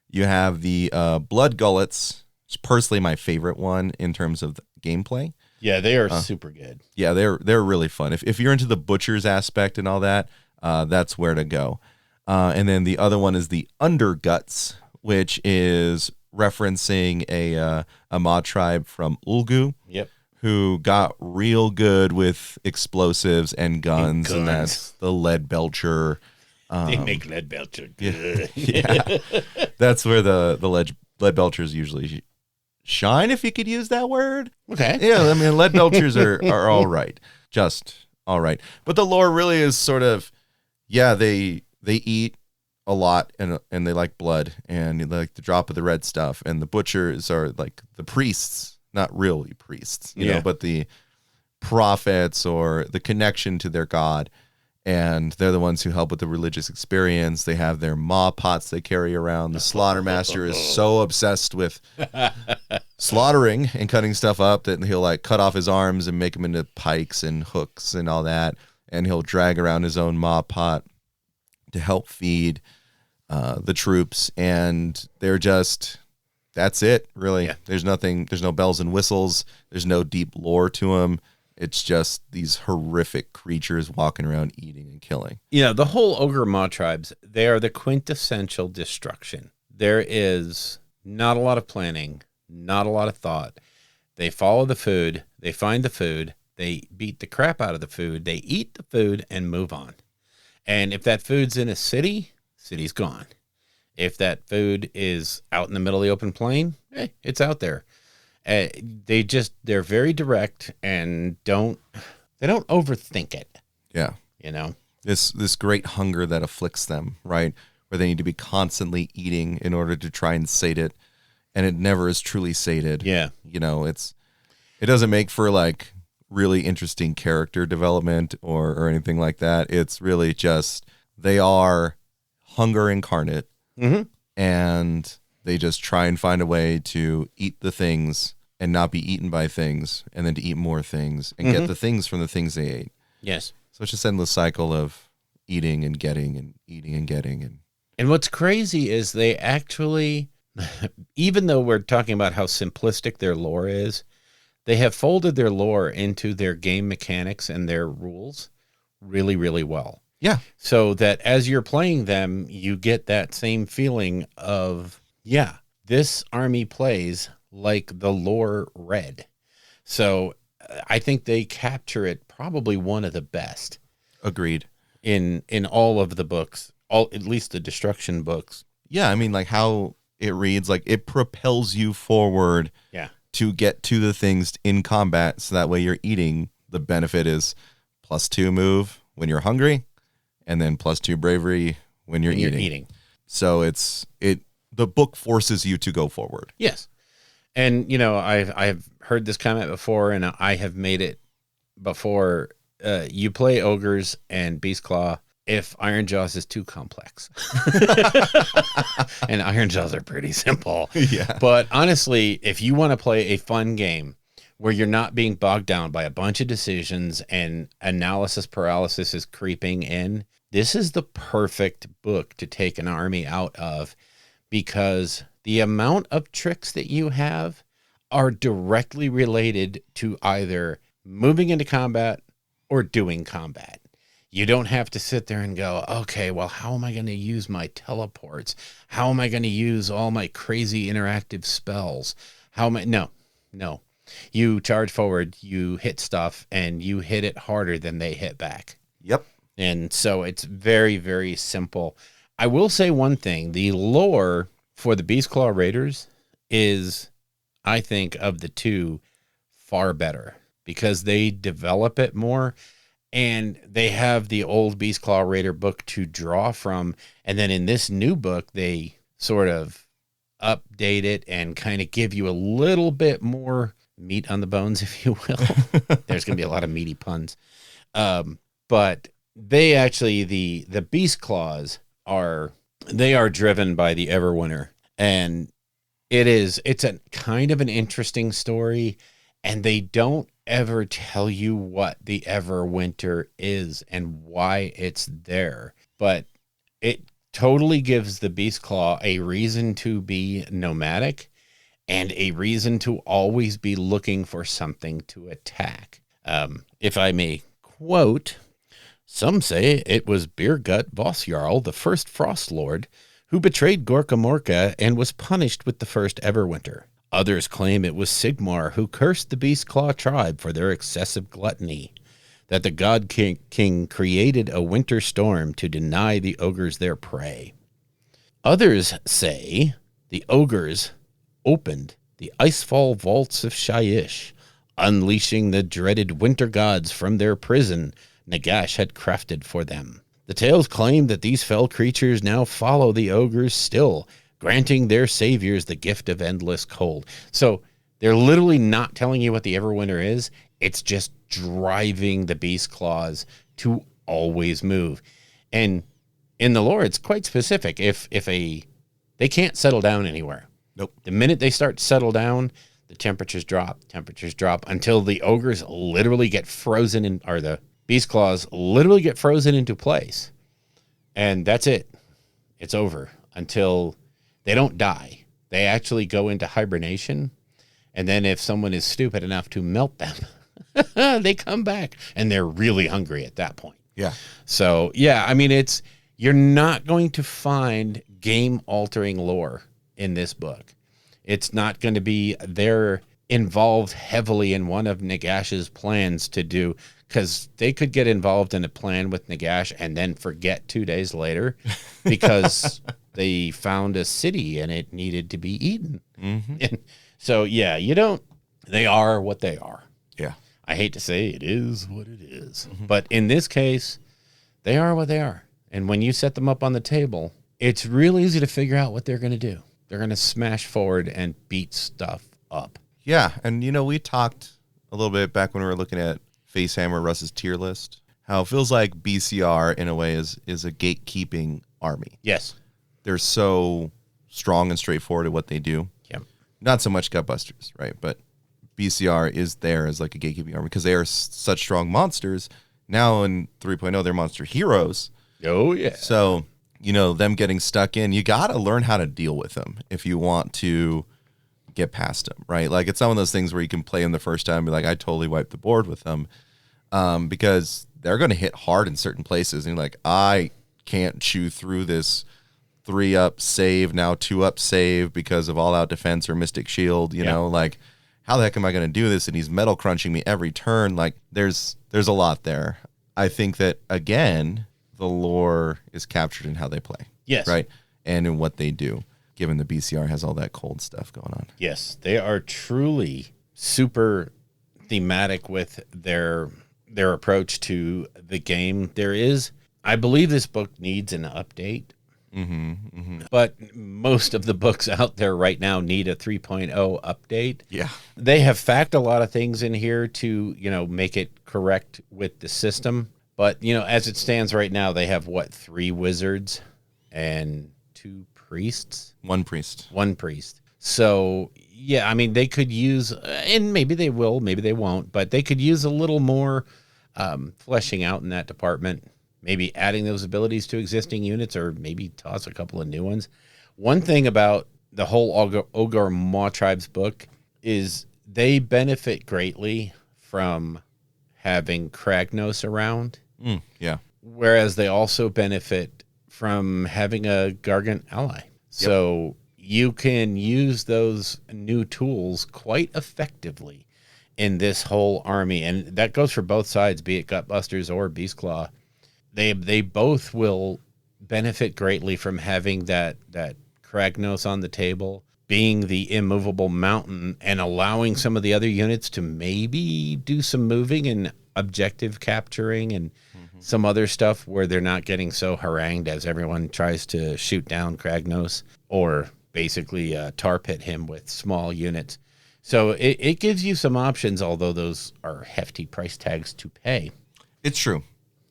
you have the Blood Gullets. It's personally my favorite one in terms of the gameplay. Yeah, they are super good. Yeah, they're really fun. If you're into the butchers aspect and all that, that's where to go. And then the other one is the Underguts, which is referencing a Mawtribe from Ulgu. Yep. Who got real good with explosives and guns, and that's the Lead Belcher. They make Lead Belcher good. Yeah. That's where the lead belchers usually shine, if you could use that word. Okay. Yeah, I mean, lead belchers are all right. Just all right. But the lore really is sort of, they eat a lot and they like blood and they like the drop of the red stuff. And the butchers are like the priests, not really priests, you know, but the prophets or the connection to their god. And they're the ones who help with the religious experience. They have their maw pots they carry around. The slaughtermaster is so obsessed with slaughtering and cutting stuff up that he'll like cut off his arms and make them into pikes and hooks and all that. And he'll drag around his own maw pot to help feed the troops. And they're just, that's it, really. Yeah. There's no bells and whistles. There's no deep lore to them. It's just these horrific creatures walking around eating and killing. Yeah, the whole Ogre Mawtribes, they are the quintessential destruction. There is not a lot of planning, not a lot of thought. They follow the food, they find the food, they beat the crap out of the food, they eat the food and move on. And if that food's in a city, city's gone. If that food is out in the middle of the open plain, it's out there. They're very direct and they don't overthink it. Yeah. You know, this great hunger that afflicts them, right? Where they need to be constantly eating in order to try and sate it. And it never is truly sated. Yeah. You know, it doesn't make for like really interesting character development or anything like that. It's really just, they are hunger incarnate. Mm-hmm. And they just try and find a way to eat the things and not be eaten by things, and then to eat more things and get the things from the things they ate. Yes. So it's just endless cycle of eating and getting and eating and getting. And what's crazy is they actually, even though we're talking about how simplistic their lore is, they have folded their lore into their game mechanics and their rules really, really well. Yeah. So that as you're playing them, you get that same feeling of, this army plays like the lore read. So I think they capture it probably one of the best. Agreed. In all of the books, at least the destruction books. Yeah, I mean, like how it reads, like it propels you forward to get to the things in combat. So that way you're eating. The benefit is +2 move when you're hungry, and then +2 bravery when you're eating. So the book forces you to go forward. Yes. And, you know, I've heard this comment before, and I have made it before. You play ogres and Beastclaw if Iron Jaws is too complex. And Iron Jaws are pretty simple. Yeah. But honestly, if you want to play a fun game where you're not being bogged down by a bunch of decisions and analysis paralysis is creeping in, this is the perfect book to take an army out of, because the amount of tricks that you have are directly related to either moving into combat or doing combat. You don't have to sit there and go, okay, well, how am I going to use my teleports? How am I going to use all my crazy interactive spells? No. You charge forward, you hit stuff, and you hit it harder than they hit back. Yep. And so it's very, very simple. I will say one thing. The lore for the Beastclaw Raiders is, I think, of the two, far better, because they develop it more, and they have the old Beastclaw Raider book to draw from. And then in this new book, they sort of update it and kind of give you a little bit more meat on the bones, if you will. There's going to be a lot of meaty puns. But they actually, the beast claws they are driven by the Everwinter, and it's a kind of an interesting story, and they don't ever tell you what the Everwinter is and why it's there, but it totally gives the beast claw a reason to be nomadic and a reason to always be looking for something to attack. If I may quote, some say it was Beergut Vossjarl, the first Frost Lord, who betrayed Gorka Morka and was punished with the first Everwinter. Others claim it was Sigmar who cursed the Beast Claw tribe for their excessive gluttony, that the God King created a winter storm to deny the ogres their prey. Others say the ogres opened the icefall vaults of Shyish, unleashing the dreaded winter gods from their prison Nagash had crafted for them. The tales claim that these fell creatures now follow the ogres still, granting their saviors the gift of endless cold. So they're literally not telling you what the Everwinter is. It's just driving the beast claws to always move. And in the lore, it's quite specific. They can't settle down anywhere. Nope. The minute they start to settle down, the temperatures drop until the ogres literally get frozen or the beast claws literally get frozen into place. And that's it. It's over until they don't die. They actually go into hibernation. And then if someone is stupid enough to melt them, they come back and they're really hungry at that point. Yeah. So, yeah, I mean, you're not going to find game altering lore in this book. It's not going to be they're involved heavily in one of Nagash's plans to do, because they could get involved in a plan with Nagash and then forget 2 days later because they found a city and it needed to be eaten. Mm-hmm. And so, yeah, they are what they are. Yeah. I hate to say it is what it is. Mm-hmm. But in this case, they are what they are. And when you set them up on the table, it's real easy to figure out what they're going to do. They're going to smash forward and beat stuff up. Yeah. And, we talked a little bit back when we were looking at Facehammer Russ's tier list, how it feels like BCR in a way is a gatekeeping army. Yes. They're so strong and straightforward at what they do. Yep. Not so much Gutbusters, right? But BCR is there as like a gatekeeping army because they are such strong monsters. Now in 3.0, they're monster heroes. Oh, yeah. So, them getting stuck in, you got to learn how to deal with them if you want to get past them, right? Like, it's not one of those things where you can play them the first time and be like, I totally wiped the board with them, because they're going to hit hard in certain places. And you're like, I can't chew through this 3-up save, now 2-up save because of all-out defense or Mystic Shield, like, how the heck am I going to do this? And he's metal crunching me every turn. Like, there's a lot there. I think that, again, the lore is captured in how they play. Yes. Right? And in what they do, given the BCR has all that cold stuff going on. Yes. They are truly super thematic with their approach to the game. I believe this book needs an update. Mm-hmm, mm-hmm. But most of the books out there right now need a 3.0 update. Yeah. They have fact a lot of things in here to, make it correct with the system. But, as it stands right now, they have 3 wizards and 2 priests? One priest. So, yeah, I mean, they could use, and maybe they will, maybe they won't, but they could use a little more fleshing out in that department. Maybe adding those abilities to existing units, or maybe toss a couple of new ones. One thing about the whole Ogor Mawtribes book is they benefit greatly from having Kragnos around. Yeah. Whereas they also benefit from having a Gargant ally. So you can use those new tools quite effectively in this whole army. And that goes for both sides, be it Gutbusters or Beastclaw. They both will benefit greatly from having that Kragnos on the table, being the immovable mountain, and allowing some of the other units to maybe do some moving and objective capturing and some other stuff where they're not getting so harangued as everyone tries to shoot down Kragnos or basically tar pit him with small units. So it gives you some options, although those are hefty price tags to pay. It's true.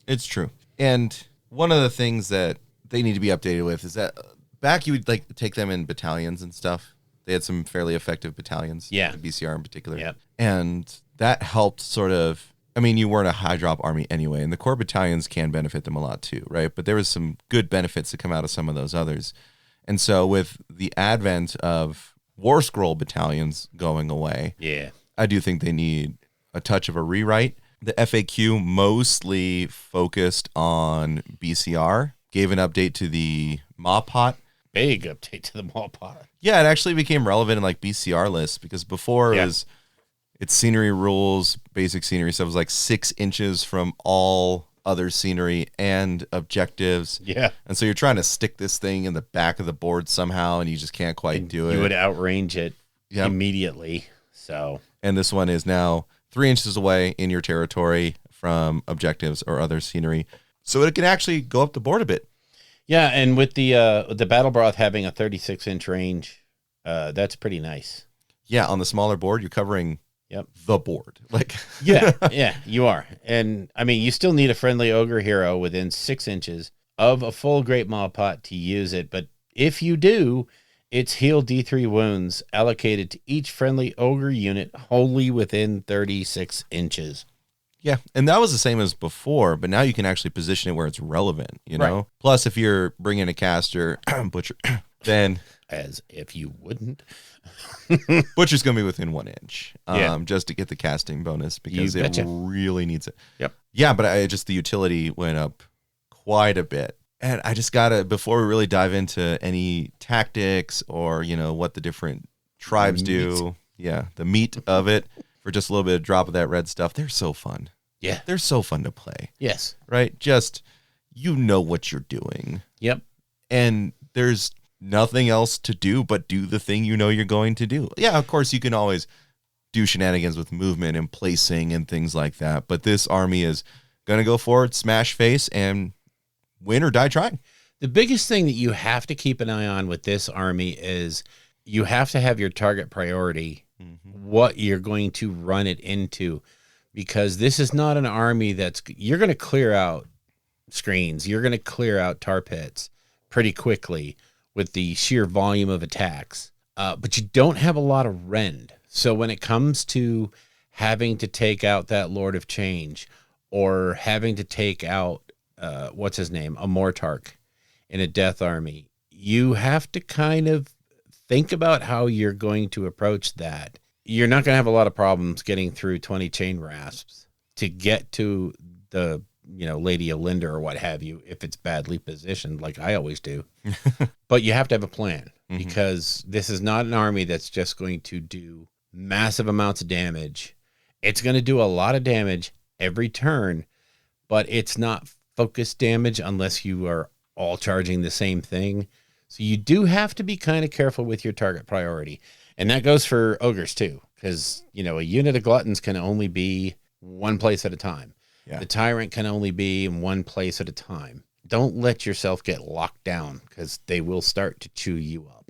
It's true. And one of the things that they need to be updated with is that back you would like take them in battalions and stuff. They had some fairly effective battalions. Yeah. The BCR in particular. Yep. And that helped sort of, I mean, you weren't a high drop army anyway, and the core battalions can benefit them a lot too, right? But there was some good benefits that come out of some of those others. And so with the advent of War Scroll battalions going away, Yeah. I do think they need a touch of a rewrite. The FAQ mostly focused on BCR, gave an update to the Mawpot. Big update to the Mawpot. Yeah, it actually became relevant in like BCR lists because before Yeah. it was its scenery rules, basic scenery stuff was like 6 inches from all other scenery and objectives. Yeah. And so you're trying to stick this thing in the back of the board somehow and you just can't quite do it. You would outrange it Yep. immediately. So And this one is now 3 inches away in your territory from objectives or other scenery. So it can actually go up the board a bit. yeah, and with the Battle Broth having a 36-inch range, that's pretty nice. Yeah, on the smaller board, you're covering Yep. the board. Like Yeah, you are. And I mean, you still need a friendly ogre hero within 6 inches of a full Great Mawpot to use it. But if you do, it's heal D3 wounds allocated to each friendly ogre unit wholly within 36 inches. Yeah, and that was the same as before, but now you can actually position it where it's relevant, you know? Right. Plus, if you're bringing a caster, Butcher, then As if you wouldn't. Butcher's going to be within 1 inch Yeah. just to get the casting bonus because You it betcha. really needs it. Yep. Yeah, but the utility went up quite a bit. And I just got to, before we really dive into any tactics or, you know, what the different tribes do, yeah, the meat of it, for just a little bit of drop of that red stuff, they're so fun. Yeah. They're so fun to play, Yes. right? Just, you know what you're doing. Yep. And there's nothing else to do but do the thing you know you're going to do. Yeah, of course, you can always do shenanigans with movement and placing and things like that. But this army is going to go forward, smash face, and win or die trying. The biggest thing that you have to keep an eye on with this army is you have to have your target priority, what you're going to run it into, because this is not an army you're going to clear out screens. You're going to clear out tar pits pretty quickly with the sheer volume of attacks. But you don't have a lot of rend. So when it comes to having to take out that Lord of Change or having to take out, what's his name, a Mortarch in a death army, you have to kind of think about how you're going to approach that. You're not going to have a lot of problems getting through 20 chain rasps to get to the, Lady Olinda or what have you, if it's badly positioned, like I always do. But you have to have a plan because this is not an army that's just going to do massive amounts of damage. It's going to do a lot of damage every turn, but it's not focused damage unless you are all charging the same thing. So you do have to be kind of careful with your target priority. And that goes for ogres too, because, a unit of gluttons can only be one place at a time. Yeah. The tyrant can only be in one place at a time. Don't let yourself get locked down because they will start to chew you up.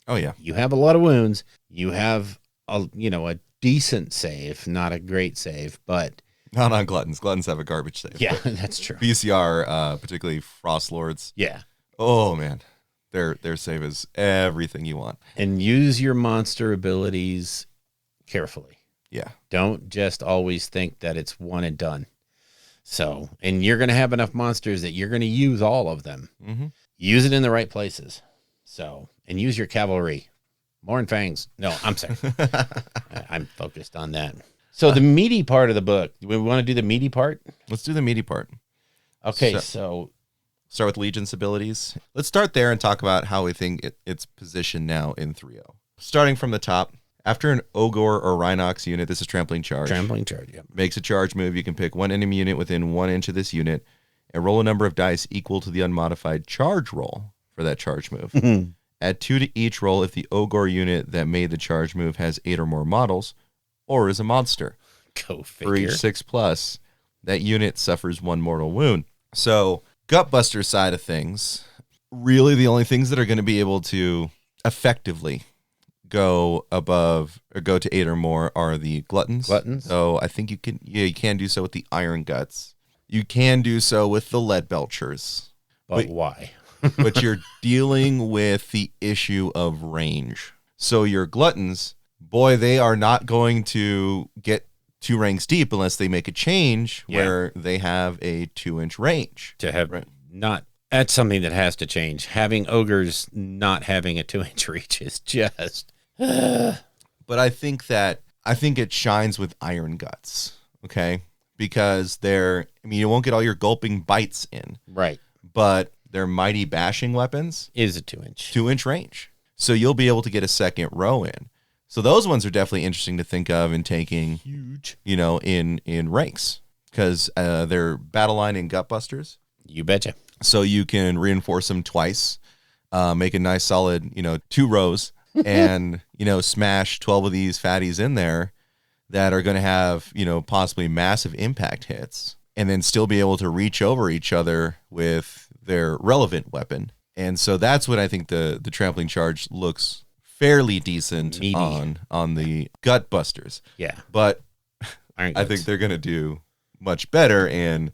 Oh, yeah. You have a lot of wounds. You have a decent save, not a great save, but Not on Gluttons. Gluttons have a garbage save. yeah, that's true. BCR, particularly Frost Lords. Yeah. Oh, man. Their save is everything you want. And use your monster abilities carefully. Yeah. Don't just always think that it's one and done. So, and you're going to have enough monsters that you're going to use all of them. Mm-hmm. Use it in the right places. So, and use your cavalry. More fangs. No, I'm sorry. I'm focused on that. So the meaty part of the book, we want to do the meaty part? Let's do the meaty part. Okay, so Start with Legion's abilities. Let's start there and talk about how we think it's positioned now in 3.0. Starting from the top, after an Ogor or Rhinox unit, this is Trampling Charge. trampling charge, yeah. Makes a charge move, you can pick one enemy unit within 1 inch of this unit and roll a number of dice equal to the unmodified charge roll for that charge move. Add 2 to each roll if the Ogor unit that made the charge move has 8 or more models or is a monster. Go For figure. each 6+, that unit suffers 1 mortal wound. So, Gutbuster side of things, really the only things that are going to be able to effectively go above or go to 8 or more are the Gluttons. Gluttons. So I think you can do so with the Iron Guts. You can do so with the lead belchers. But why? But you're dealing with the issue of range. So your gluttons, boy, they are not going to get 2 ranks deep unless they make a change where they have a 2-inch range. To have not, that's something that has to change. Having ogres not having a 2-inch reach is just. But I think it shines with iron guts, okay? Because you won't get all your gulping bites in. Right. But their mighty bashing weapons is a 2-inch. 2-inch range. So you'll be able to get a second row in. So those ones are definitely interesting to think of in taking, huge, in ranks. Because they're battle line and gut busters. You betcha. So you can reinforce them twice, make a nice solid, 2 rows, and, smash 12 of these fatties in there that are going to have, possibly massive impact hits, and then still be able to reach over each other with their relevant weapon. And so that's what I think the trampling charge looks fairly decent on the gut busters. Yeah. But I think they're going to do much better in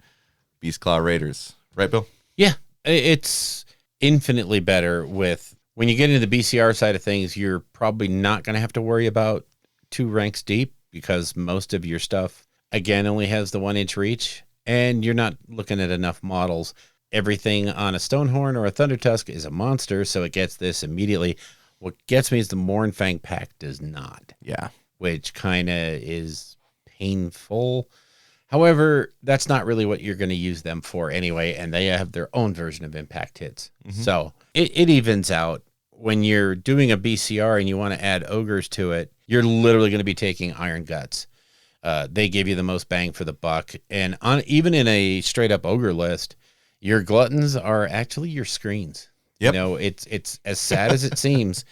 Beast Claw Raiders. Right, Bill? Yeah. It's infinitely better with, when you get into the BCR side of things, you're probably not going to have to worry about 2 ranks deep because most of your stuff, again, only has the 1-inch reach, and you're not looking at enough models. Everything on a Stonehorn or a Thunder Tusk is a monster, so it gets this immediately. What gets me is the Mournfang pack does not. Yeah. Which kind of is painful. However, that's not really what you're going to use them for anyway, and they have their own version of impact hits. Mm-hmm. So it evens out. When you're doing a BCR and you want to add ogres to it, you're literally going to be taking Iron Guts. They give you the most bang for the buck. And even in a straight up ogre list, your gluttons are actually your screens. Yep. It's as sad as it seems.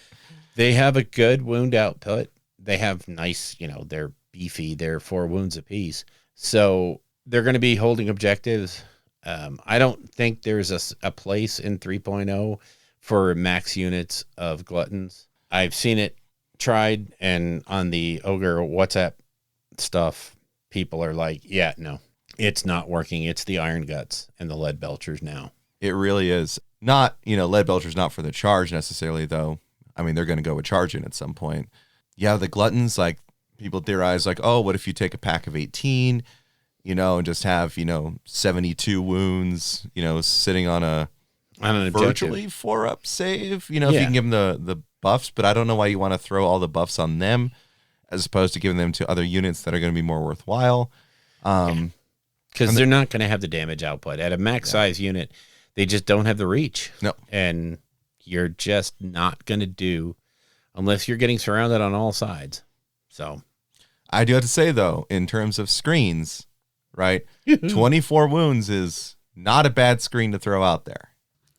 They have a good wound output. They have nice, they're beefy. They're 4 wounds apiece. So they're going to be holding objectives. I don't think there's a place in 3.0 for max units of gluttons. I've seen it tried, and on the Ogre WhatsApp stuff, people are like, yeah, no, it's not working. It's the Iron Guts and the Lead Belchers now. It really is. Not, Lead Belchers not for the charge necessarily, though. I mean, they're going to go with charging at some point. Yeah, the gluttons, like, people theorize, like, oh, what if you take a pack of 18, and just have, 72 wounds, sitting on an virtually 4-up save, if you can give them the buffs. But I don't know why you want to throw all the buffs on them as opposed to giving them to other units that are going to be more worthwhile. Because they're not going to have the damage output. At a max size unit, they just don't have the reach. No. And you're just not going to do unless you're getting surrounded on all sides. So I do have to say, though, in terms of screens, right, 24 wounds is not a bad screen to throw out there.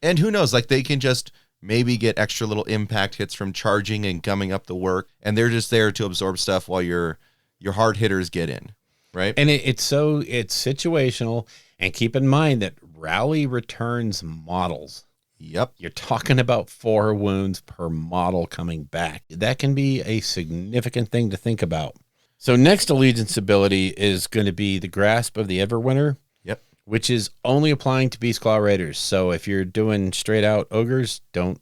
And who knows, like, they can just maybe get extra little impact hits from charging and gumming up the work, and they're just there to absorb stuff while your hard hitters get in, right? And it's situational, and keep in mind that Rally returns models. Yep. You're talking about 4 wounds per model coming back. That can be a significant thing to think about. So next allegiance ability is going to be the Grasp of the Everwinter. Yep. Which is only applying to Beast Claw Raiders. So if you're doing straight out ogres, don't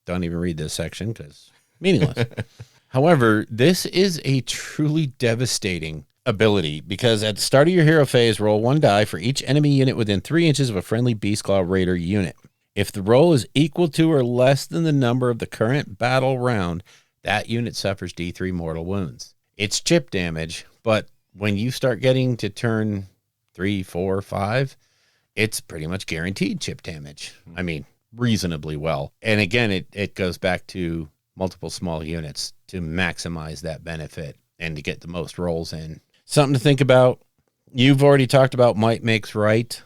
even read this section because meaningless. However, this is a truly devastating ability because at the start of your hero phase, roll 1 die for each enemy unit within 3 inches of a friendly Beast Claw Raider unit. If the roll is equal to or less than the number of the current battle round, that unit suffers D3 mortal wounds. It's chip damage, but when you start getting to turn 3, 4, 5, it's pretty much guaranteed chip damage. I mean, reasonably well. And again, it goes back to multiple small units to maximize that benefit and to get the most rolls in. Something to think about. You've already talked about might makes right.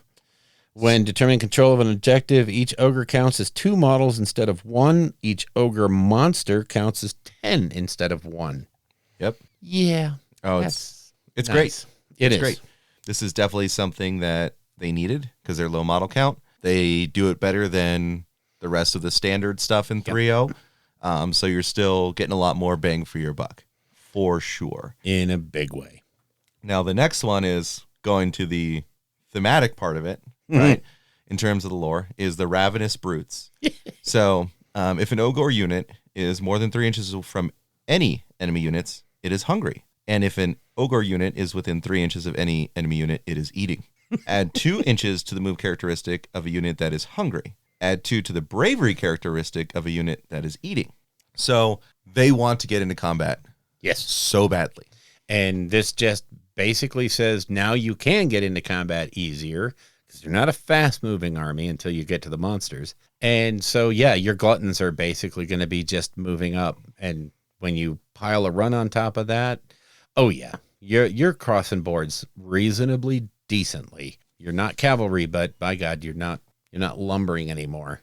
When determining control of an objective, each ogre counts as 2 models instead of 1. Each ogre monster counts as 10 instead of 1. Yep. Yeah. Oh, it's nice. Great. It's great. This is definitely something that they needed because they're low model count. They do it better than the rest of the standard stuff in 3.0. So you're still getting a lot more bang for your buck, for sure. In a big way. Now, the next one is going to the thematic part of it, right, in terms of the lore, is the ravenous brutes. So if an Ogor unit is more than 3 inches from any enemy units, it is hungry. And if an Ogor unit is within 3 inches of any enemy unit, it is eating. Add 2 inches to the move characteristic of a unit that is hungry. Add 2 to the bravery characteristic of a unit that is eating. So they want to get into combat. Yes. So badly. And this just basically says now you can get into combat easier because you're not a fast-moving army until you get to the monsters. And so, yeah, your gluttons are basically going to be just moving up. And when you pile a run on top of that, oh, yeah, you're crossing boards reasonably decently. You're not cavalry, but by God, you're not lumbering anymore.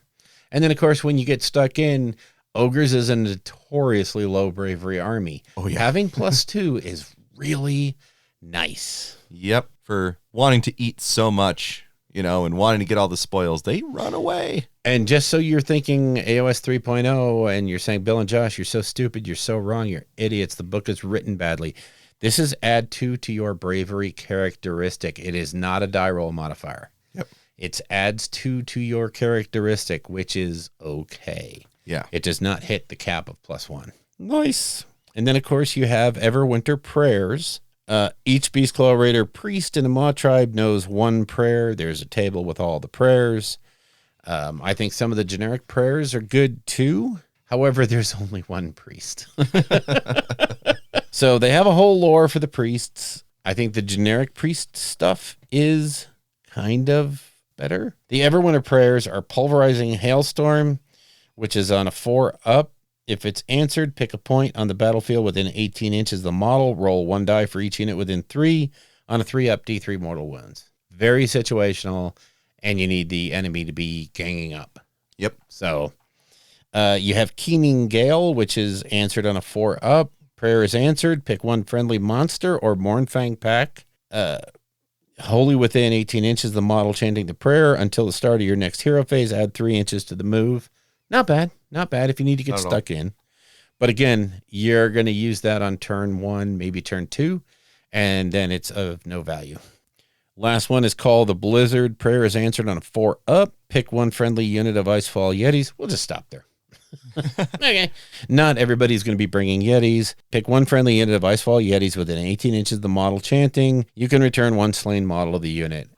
And then, of course, when you get stuck in, Ogres is a notoriously low bravery army. Oh, yeah. Having +2 is really nice. Yep. For wanting to eat so much, and wanting to get all the spoils, they run away. And just so you're thinking AOS 3.0 and you're saying, Bill and Josh, you're so stupid, you're so wrong, you're idiots, the book is written badly. This is add 2 to your bravery characteristic. It is not a die roll modifier. Yep. It adds 2 to your characteristic, which is okay. Yeah. It does not hit the cap of +1. Nice. And then, of course, you have Everwinter Prayers. Each Beastclaw Raider priest in a Mawtribe knows one prayer. There's a table with all the prayers. I think some of the generic prayers are good, too. However, there's only one priest. So they have a whole lore for the priests. I think the generic priest stuff is kind of better. The Everwinter Prayers are Pulverizing Hailstorm, which is on a 4-up. If it's answered, pick a point on the battlefield within 18 inches of the model. Roll 1 die for each unit within 3. On a 3-up, D3 mortal wounds. Very situational, and you need the enemy to be ganging up. Yep. So you have Keening Gale, which is answered on a 4-up. Prayer is answered. Pick one friendly monster or Mournfang pack. Wholly within 18 inches of the model chanting the prayer until the start of your next hero phase. Add 3 inches to the move. Not bad. Not bad if you need to get stuck in. But again, you're going to use that on turn 1, maybe turn 2, and then it's of no value. Last one is called the Blizzard. Prayer is answered on a 4-up. Pick one friendly unit of Icefall Yetis. We'll just stop there. Okay. Not everybody's going to be bringing Yetis. Pick one friendly unit of Icefall Yetis within 18 inches of the model chanting. You can return one slain model of the unit.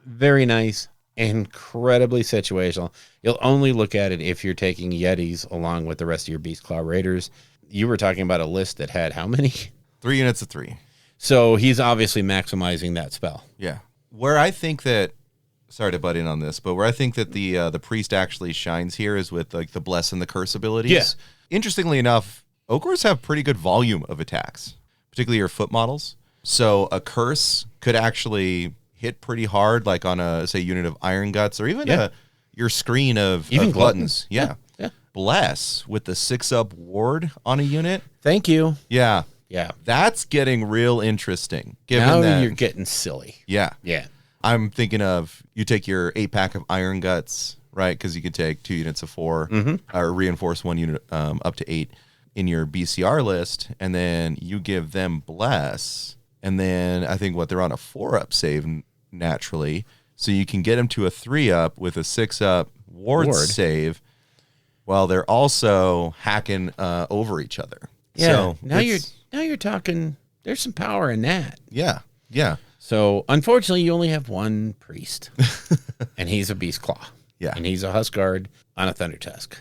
Very nice. Incredibly situational. You'll only look at it if you're taking Yetis along with the rest of your Beastclaw Raiders. You were talking about a list that had how many? 3 units of 3. So he's obviously maximizing that spell. Yeah. Where I think that, sorry to butt in on this, but where I think that the priest actually shines here is with like the bless and the curse abilities. Yeah. Interestingly enough, Ogres have pretty good volume of attacks, particularly your foot models. So a curse could actually hit pretty hard, like on a, say, unit of Iron Guts, or even your screen of gluttons. Yeah. Bless with the 6-up ward on a unit. Thank you. Yeah. Yeah. That's getting real interesting. Now that you're getting silly. Yeah. Yeah. I'm thinking of, you take your 8-pack of Iron Guts, right? Because you can take 2 units of 4 or reinforce 1 unit up to 8 in your BCR list, and then you give them Bless. And then I think they're on a 4-up save naturally. So you can get them to a 3-up with a 6-up ward save while they're also hacking over each other. Yeah. So now you're talking, there's some power in that. Yeah. Yeah. So unfortunately you only have one priest and he's a Beastclaw. Yeah. And he's a Huskguard on a Thunder Tusk.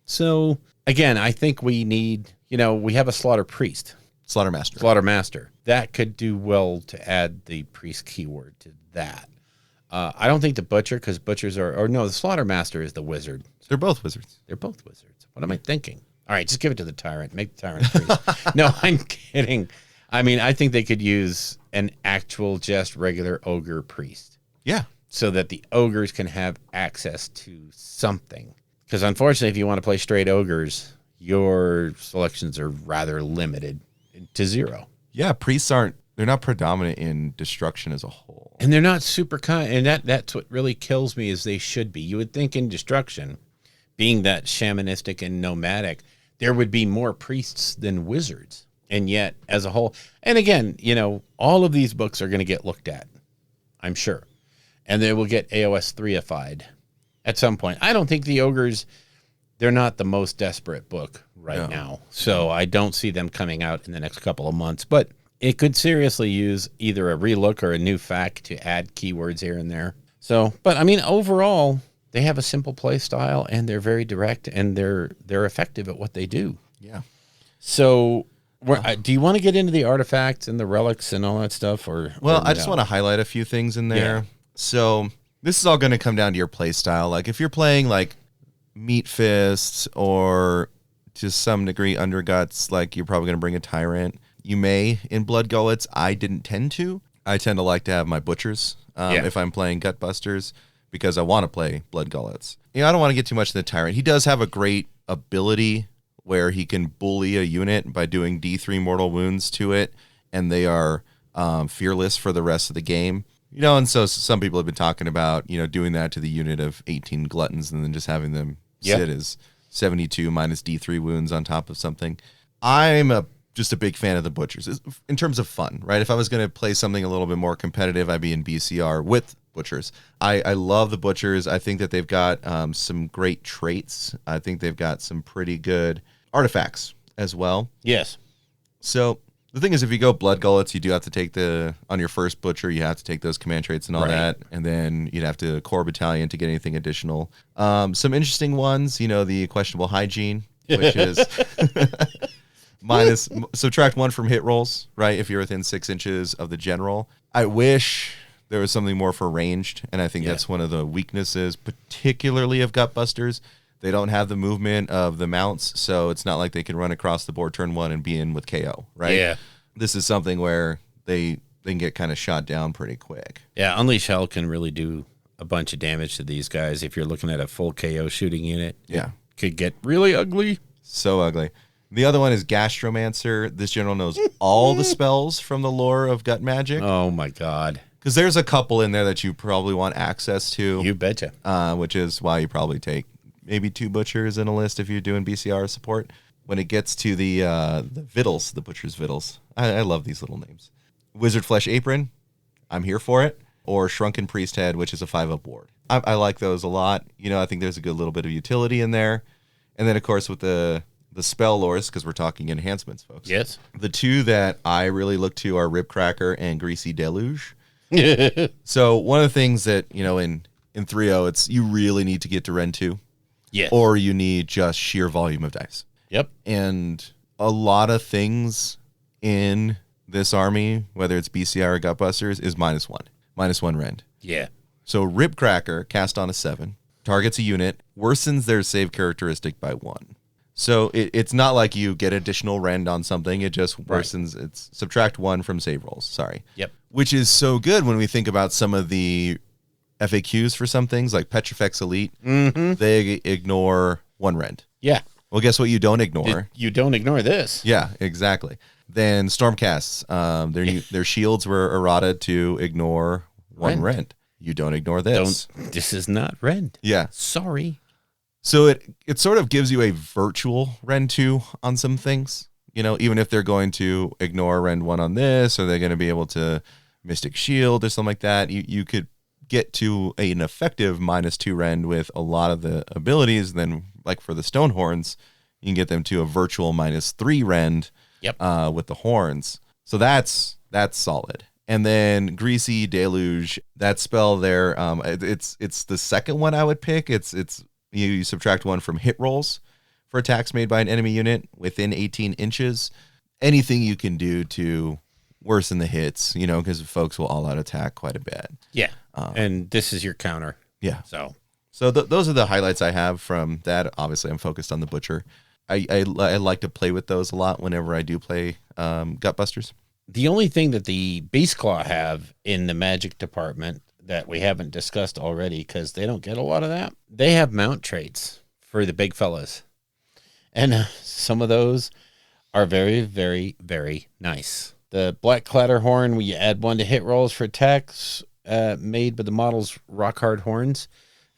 So again, I think we need, we have a Slaughter Priest. Slaughtermaster. That could do well to add the priest keyword to that. I don't think the Butcher, because Butchers the Slaughtermaster is the wizard. They're both wizards. They're both wizards. What am I thinking? All right, just give it to the Tyrant. Make the Tyrant priest. No, I'm kidding. I mean, I think they could use an actual just regular ogre priest. Yeah. So that the ogres can have access to something. Because unfortunately, if you want to play straight ogres, your selections are rather limited to 0. Yeah, priests they're not predominant in destruction as a whole. And they're not super kind. And that's what really kills me is they should be. You would think in destruction, being that shamanistic and nomadic, there would be more priests than wizards. And yet, as a whole, and again, all of these books are going to get looked at, I'm sure. And they will get AOS 3ified at some point. I don't think the Ogres, they're not the most desperate book right now. So I don't see them coming out in the next couple of months. But it could seriously use either a relook or a new fact to add keywords here and there. So, but I mean, overall, they have a simple play style and they're very direct and they're effective at what they do. Yeah. So, do you want to get into the artifacts and the relics and all that stuff? Well, I just want to highlight a few things in there. Yeah. So this is all going to come down to your play style. Like if you're playing like Meat Fist or to some degree Underguts, like you're probably going to bring a Tyrant. You may in Blood Gullets. I didn't tend to. I tend to like to have my Butchers if I'm playing Gutbusters because I want to play Blood Gullets. You know, I don't want to get too much in the Tyrant. He does have a great ability where he can bully a unit by doing D3 mortal wounds to it, and they are fearless for the rest of the game. You know, and so some people have been talking about, you know, doing that to the unit of 18 gluttons and then just having them sit as 72 minus D3 wounds on top of something. I'm just a big fan of the Butchers in terms of fun, right? If I was going to play something a little bit more competitive, I'd be in BCR with Butchers. I love the Butchers. I think that they've got some great traits. I think they've got some pretty good artifacts as well. Yes. So the thing is, if you go Blood Gullets, you do have to take on your first Butcher, you have to take those command traits and all that. And then you'd have to core battalion to get anything additional. Some interesting ones, you know, the questionable hygiene, which is subtract 1 from hit rolls, right? If you're within 6 inches of the general. I wish there was something more for ranged. And I think that's one of the weaknesses, particularly of Gutbusters. They don't have the movement of the mounts, so it's not like they can run across the board turn 1 and be in with KO, right? Yeah. This is something where they can get kind of shot down pretty quick. Yeah, Unleash Hell can really do a bunch of damage to these guys. If you're looking at a full KO shooting unit, it could get really ugly. So ugly. The other one is Gastromancer. This general knows all the spells from the lore of Gut Magic. Oh, my God. Because there's a couple in there that you probably want access to. You betcha. Which is why you probably take maybe 2 Butchers in a list if you're doing BCR support. When it gets to the Vittles, the Butcher's Vittles, I love these little names. Wizard Flesh Apron, I'm here for it. Or Shrunken Priest Head, which is a 5-up ward. I like those a lot. You know, I think there's a good little bit of utility in there. And then, of course, with the spell lores, because we're talking enhancements, folks. Yes. The 2 that I really look to are Ribcracker and Greasy Deluge. So one of the things that, you know, in 3.0, it's you really need to get to Ren 2. Yes. Or you need just sheer volume of dice. Yep. And a lot of things in this army, whether it's BCR or Gutbusters, is -1 rend. Yeah. So Ribcracker, cast on a 7, targets a unit, worsens their save characteristic by 1. So it's not like you get additional rend on something. It just worsens. It's subtract 1 from save rolls. Sorry. Yep. Which is so good when we think about some of the FAQs for some things like Petrifex Elite. Mm-hmm. They ignore 1 rend. Yeah. Well, guess what you don't ignore? You don't ignore this. Yeah, exactly. Then Stormcasts. Their shields were errata to ignore 1 rend. You don't ignore this. This is not rend. Yeah. Sorry. So it sort of gives you a virtual rend 2 on some things. You know, even if they're going to ignore rend 1 on this, or they're going to be able to Mystic Shield or something like that, you could get to an effective -2 rend with a lot of the abilities. Then, like for the Stone Horns, you can get them to a virtual -3 rend. Yep. With the horns. So that's solid. And then Greasy Deluge, that spell there, it's the second one I would pick. It's you subtract 1 from hit rolls for attacks made by an enemy unit within 18 inches. Anything you can do to worsen the hits, you know, because folks will all out attack quite a bit. Yeah. And this is your counter. Yeah. So those are the highlights I have from that. Obviously, I'm focused on the Butcher. I like to play with those a lot whenever I do play Gutbusters. The only thing that the Beast Claw have in the magic department that we haven't discussed already, because they don't get a lot of that, they have mount traits for the big fellas. And some of those are very, very, very nice. The Black Clatterhorn, where you add 1 to hit rolls for attacks made by the model's rock hard horns.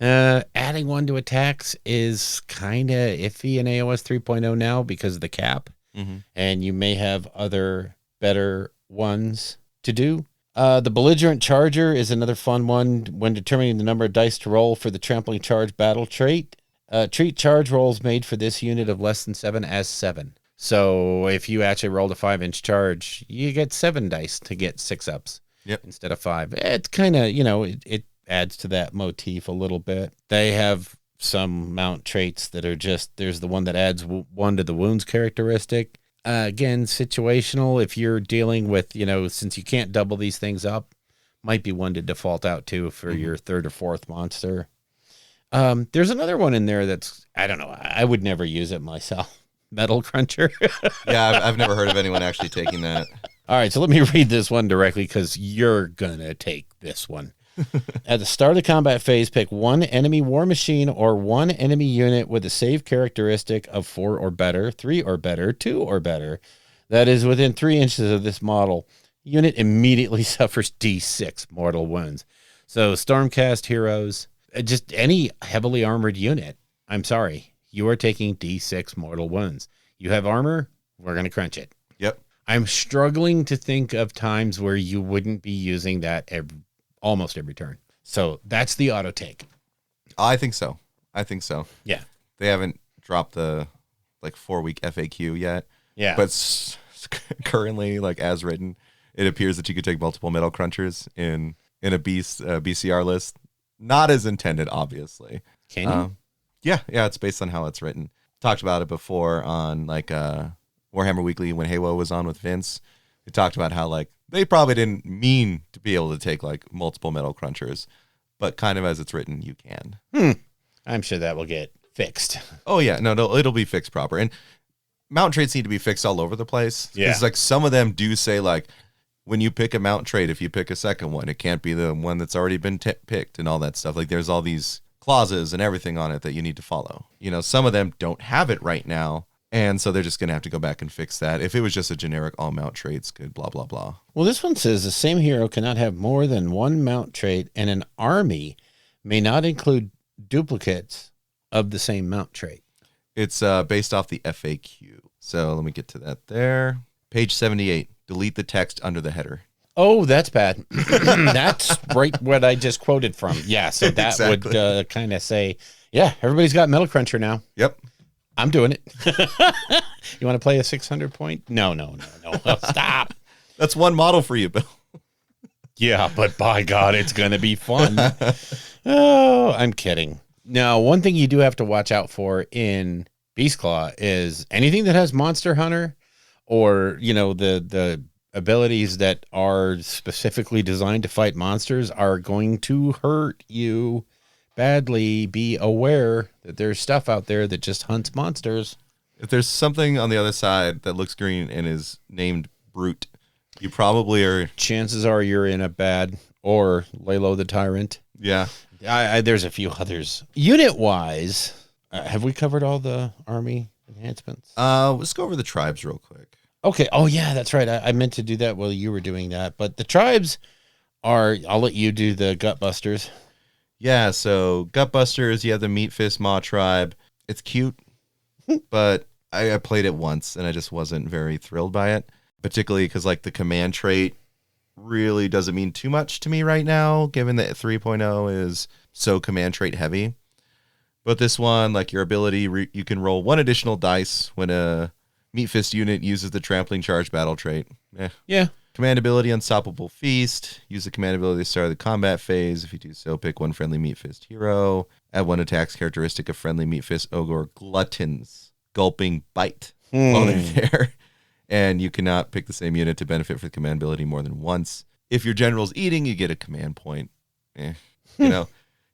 Adding 1 to attacks is kind of iffy in AOS 3.0 now because of the cap. Mm-hmm. And you may have other better ones to do. The belligerent charger is another fun one. When determining the number of dice to roll for the trampling charge battle trait, treat charge rolls made for this unit of less than 7 as 7. So if you actually rolled a 5-inch charge, you get 7 dice to get 6 ups instead of 5. It's kind of, it adds to that motif a little bit. They have some mount traits that are just, there's the one that adds 1 to the wounds characteristic. Again, situational. If you're dealing with, since you can't double these things up, might be one to default out to for your 3rd or 4th monster. There's another one in there that's, I don't know, I would never use it myself. Metal Cruncher. Yeah, I've never heard of anyone actually taking that. All right, so let me read this one directly because you're going to take this one. At the start of the combat phase, pick 1 enemy war machine or 1 enemy unit with a save characteristic of 4 or better, 3 or better, 2 or better. That is within 3 inches of this model. Unit immediately suffers D6 mortal wounds. So Stormcast heroes, just any heavily armored unit, I'm sorry, you are taking D6 mortal wounds. You have armor, we're going to crunch it. Yep. I'm struggling to think of times where you wouldn't be using that almost every turn. So that's the auto take. I think so. Yeah. They haven't dropped the 4-week FAQ yet. Yeah. But currently, as written, it appears that you could take multiple metal crunchers in a BCR list. Not as intended, obviously. Can you? Yeah, it's based on how it's written. Talked about it before on Warhammer Weekly when Halo was on with Vince. We talked about how they probably didn't mean to be able to take multiple metal crunchers, but kind of as it's written, you can. I'm sure that will get fixed. Oh yeah, no, it'll be fixed proper. And mount traits need to be fixed all over the place. Yeah, it's some of them do say when you pick a mount trait, if you pick a second one, it can't be the one that's already been picked and all that stuff. There's all these clauses and everything on it that you need to follow. Some of them don't have it right now, and so they're just going to have to go back and fix that. If it was just a generic all mount traits, good blah blah blah. Well, this one says the same hero cannot have more than 1 mount trait, and an army may not include duplicates of the same mount trait. It's based off the FAQ. So let me get to that there. Page 78. Delete the text under the header. Oh, that's bad. That's right what I just quoted from. Yeah, so that Exactly. would kind of say, yeah, everybody's got Metal Cruncher now. Yep. I'm doing it. You want to play a 600 point? No. Stop. That's one model for you, Bill. Yeah, but by God, it's going to be fun. Oh, I'm kidding. Now, one thing you do have to watch out for in Beast Claw is anything that has Monster Hunter or, the abilities that are specifically designed to fight monsters are going to hurt you badly. Be aware that there's stuff out there that just hunts monsters. If there's something on the other side that looks green and is named Brute, you probably are. Chances are you're in a bad, or Lalo the Tyrant. Yeah. There's a few others. Unit-wise, have we covered all the army enhancements? Let's go over the tribes real quick. Okay. Oh, yeah, that's right. I meant to do that while you were doing that. But the tribes are, I'll let you do the Gutbusters. Yeah, so Gutbusters, you have the Meat Fist Maw tribe. It's cute, but I played it once, and I just wasn't very thrilled by it, particularly because, the command trait really doesn't mean too much to me right now, given that 3.0 is so command trait heavy. But this one, your ability, you can roll 1 additional dice when a Meat Fist unit uses the trampling charge battle trait. Yeah. Command ability, Unstoppable Feast. Use the command ability to start the combat phase. If you do so, pick 1 friendly Meat Fist hero. Add 1 attacks characteristic of friendly Meat Fist Ogor Gluttons. Gulping Bite. While they're there. And you cannot pick the same unit to benefit from the command ability more than once. If your general's eating, you get a command point.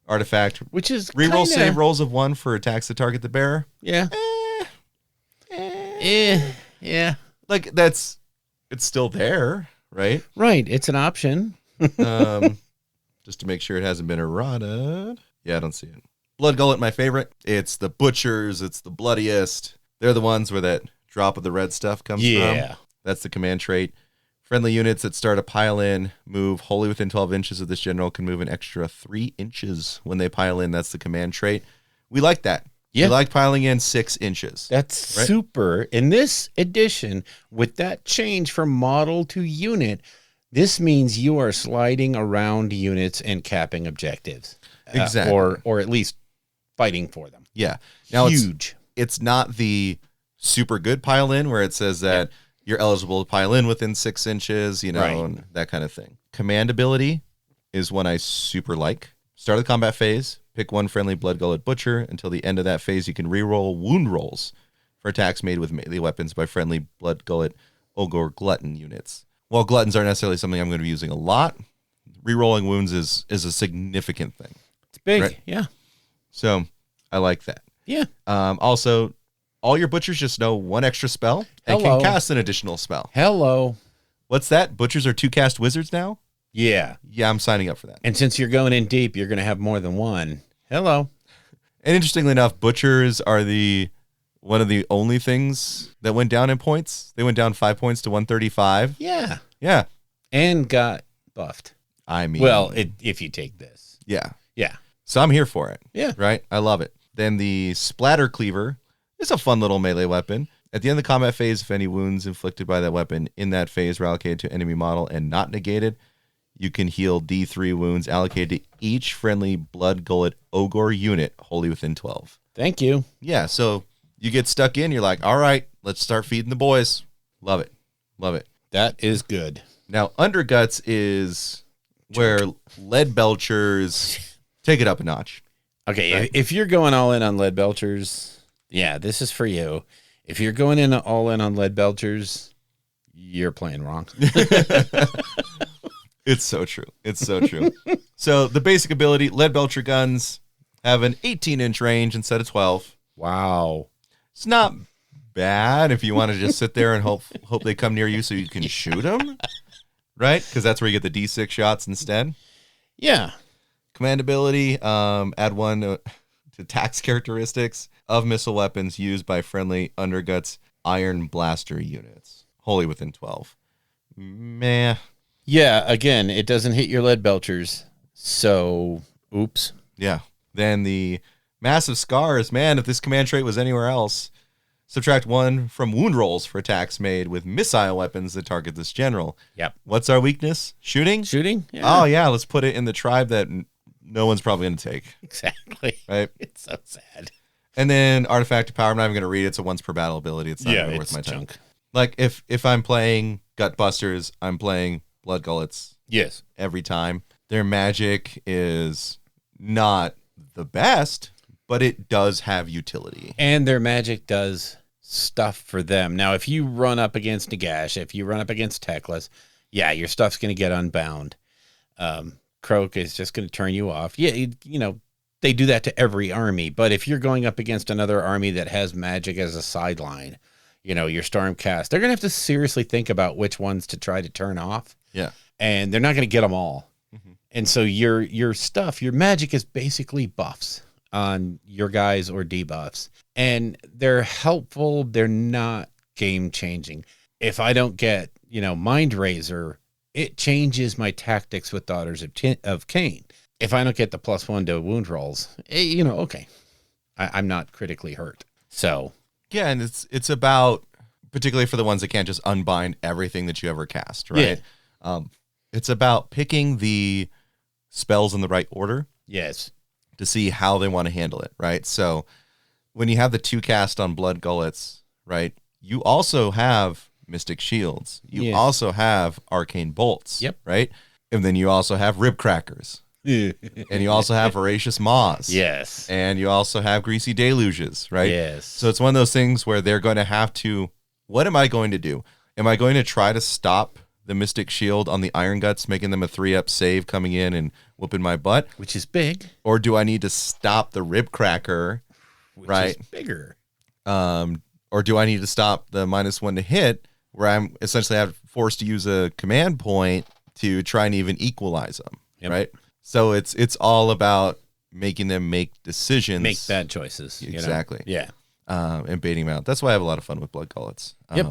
Artifact. Which is reroll save rolls of 1 for attacks that target the bearer. Yeah. Yeah. It's still there, right? Right. It's an option. Just to make sure it hasn't been errated. Yeah, I don't see it. Blood Gullet, my favorite. It's the butchers. It's the bloodiest. They're the ones where that drop of the red stuff comes from. That's the command trait. Friendly units that start a pile in move wholly within 12 inches of this general can move an extra 3 inches when they pile in. That's the command trait. We like that. Yeah. We like piling in 6 inches. That's right? Super. In this edition, with that change from model to unit, This means you are sliding around units and capping objectives. Exactly. Or at least fighting for them. Yeah. Now Huge. It's not the super good pile in where it says that you're eligible to pile in within 6 inches, you know, Right. and that kind of thing. Command ability is one I super like. Start of the combat phase, pick one friendly Blood Gullet Butcher. Until the end of that phase, you can reroll wound rolls for attacks made with melee weapons by friendly Blood Gullet Ogor Glutton units. While Gluttons aren't necessarily something I'm going to be using a lot, rerolling wounds is a significant thing. It's big. Right. Yeah. So I like that. Yeah. Also, all your butchers just know one extra spell and Hello. can cast an additional spell. Hello. What's that? Butchers are 2 cast wizards now? Yeah. Yeah, I'm signing up for that. And since you're going in deep, you're going to have more than one. Hello. And interestingly enough, butchers are one of the only things that went down in points. They went down 5 points to 135. Yeah. Yeah. And got buffed. I mean, Well, if you take this. yeah. Yeah. So I'm here for it. Yeah. Right? I love it. Then the Splatter Cleaver is a fun little melee weapon. At the end of the combat phase, if any wounds inflicted by that weapon in that phase are allocated to enemy model and not negated, you can heal D3 wounds allocated to each friendly Blood Gullet Ogor unit wholly within 12. Thank you. Yeah, so you get stuck in, you're like, all right, let's start feeding the boys. Love it. Love it. That is good. Now, Underguts is where lead belchers take it up a notch. Okay, Right. if you're going all in on lead belchers, yeah, this is for you. If you're going in all in on lead belchers, you're playing wrong. It's so true. It's so true. So the basic ability, lead belcher guns have an 18-inch range instead of 12. Wow. It's not bad if you want to just sit there and hope they come near you so you can shoot them, right? Because that's where you get the D6 shots instead. Yeah. Command ability, add one to tax characteristics of missile weapons used by friendly Underguts Iron Blaster units, wholly within 12. Meh. Yeah, again, it doesn't hit your lead belchers. So, oops. Yeah. Then the massive scars, man, if this command trait was anywhere else, subtract 1 from wound rolls for attacks made with missile weapons that target this general. Yep. What's our weakness? Shooting? Shooting? Yeah. Oh, yeah. Let's put it in the tribe that no one's probably going to take. Exactly. Right. It's so sad. And then Artifact of Power, I'm not even going to read it. It's a once per battle ability. It's not really worth my time. junk. Like, if I'm playing Gutbusters, I'm playing Blood Gullets Yes. every time. Their magic is not the best, but it does have utility. And their magic does stuff for them. Now, if you run up against Nagash, if you run up against Teclis, yeah, your stuff's going to get unbound. Croak is just going to turn you off. Yeah, they do that to every army. But if you're going up against another army that has magic as a sideline, your Stormcast, they're going to have to seriously think about which ones to try to turn off. Yeah. And they're not going to get them all. Mm-hmm. And so your stuff, your magic is basically buffs on your guys or debuffs. And they're helpful. They're not game changing. If I don't get, Mind Razor, it changes my tactics with Daughters of Cain. If I don't get the +1 to wound rolls, okay, I'm not critically hurt. So Yeah, and it's about, particularly for the ones that can't just unbind everything that you ever cast, right? Yeah. It's about picking the spells in the right order yes, to see how they want to handle it, right? So when you have the 2 cast on Blood Gullets, right, you also have Mystic Shields. You Yes. also have Arcane Bolts, Yep. right? And then you also have Rib Crackers. And you also have Voracious Maws. yes, And you also have Greasy Deluges, right? yes. So it's one of those things where they're going to have to, what am I going to do? Am I going to try to stop the Mystic Shield on the Iron Guts, making them a 3-up save coming in and whooping my butt? Which is big, Or do I need to stop the Rib Cracker, which right? is bigger. Or do I need to stop the -1 to hit, where I'm essentially forced to use a command point to try and even equalize them, Yep. right? So it's all about making them make decisions. Make bad choices. Exactly. Yeah. And baiting them out. That's why I have a lot of fun with Blood Gullets. Yep.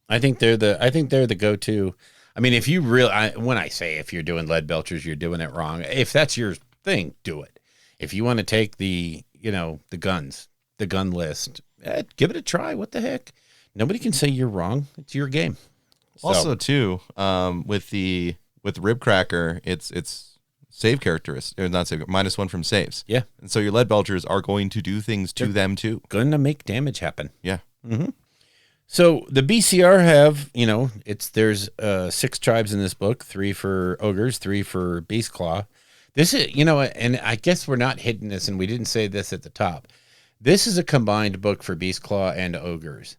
I think they're the go-to. I mean, if you when I say if you're doing lead belchers, you're doing it wrong. If that's your thing, do it. If you want to take the guns, the gun list, give it a try. What the heck? Nobody can say you're wrong. It's your game. Also, too, with the with Ribcracker, it's save characteristic, or not save, -1 from saves. Yeah. And so your lead belchers are going to do things to them too. Going to make damage happen. Yeah. So the BCR have, there's 6 tribes in this book, 3 for ogres, 3 for beast claw. This is, and I guess we're not hitting this, and we didn't say this at the top. This is a combined book for beast claw and ogres.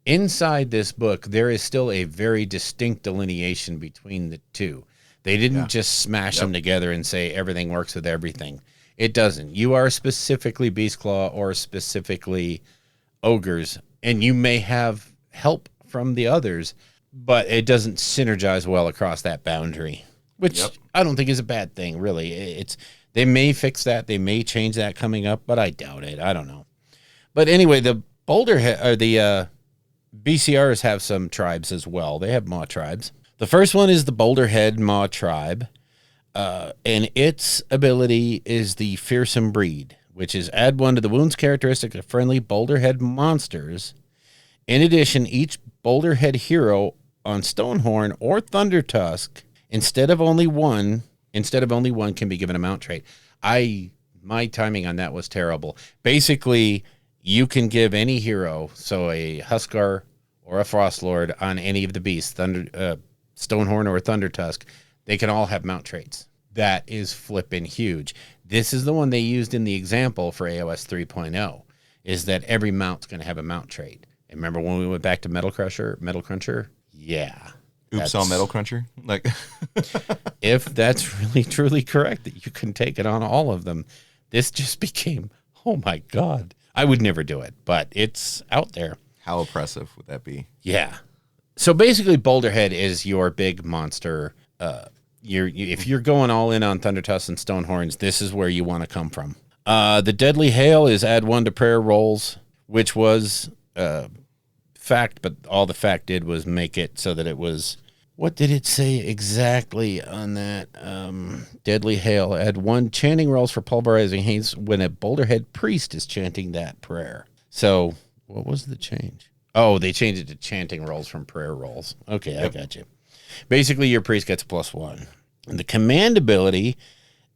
Inside this book, there is still a very distinct delineation between the two. They didn't just smash them together and say everything works with everything. It doesn't. You are specifically beast claw or specifically ogres, and you may have help from the others, but it doesn't synergize well across that boundary, which I don't think is a bad thing, really. They may fix that. They may change that coming up, but I doubt it. I don't know. But anyway, the BCRs have some tribes as well. They have Mawtribes. The first one is the Boulderhead Mawtribe, and its ability is the Fearsome Breed, which is add 1 to the wounds characteristic of friendly Boulderhead monsters. In addition, each Boulderhead hero on Stonehorn or Thundertusk, instead of only one, can be given a mount trait. My timing on that was terrible. Basically, you can give any hero, so a Huskar or a Frostlord on any of the beasts, Stonehorn or Thundertusk, they can all have mount traits. That is flippin' huge. This is the one they used in the example for AOS 3.0, is that every mount's going to have a mount trait. And remember when we went back to Metal Cruncher? Yeah. Oops, all Metal Cruncher? Like, if that's really truly correct, that you can take it on all of them, this just became, oh my God. I would never do it, but it's out there. how oppressive would that be? Yeah. So basically, Boulderhead is your big monster. If you're going all in on Thundertusk and Stonehorns, this is where you want to come from. The Deadly Hail is add 1 to prayer rolls, which was fact, but all the fact did was make it so that it was... What did it say exactly on that? Deadly Hail. Add 1 chanting rolls for pulverizing haze when a Boulderhead priest is chanting that prayer. So, what was the change? Oh, they changed it to chanting rolls from prayer rolls. Okay, I got you. Basically, your priest gets +1. And the command ability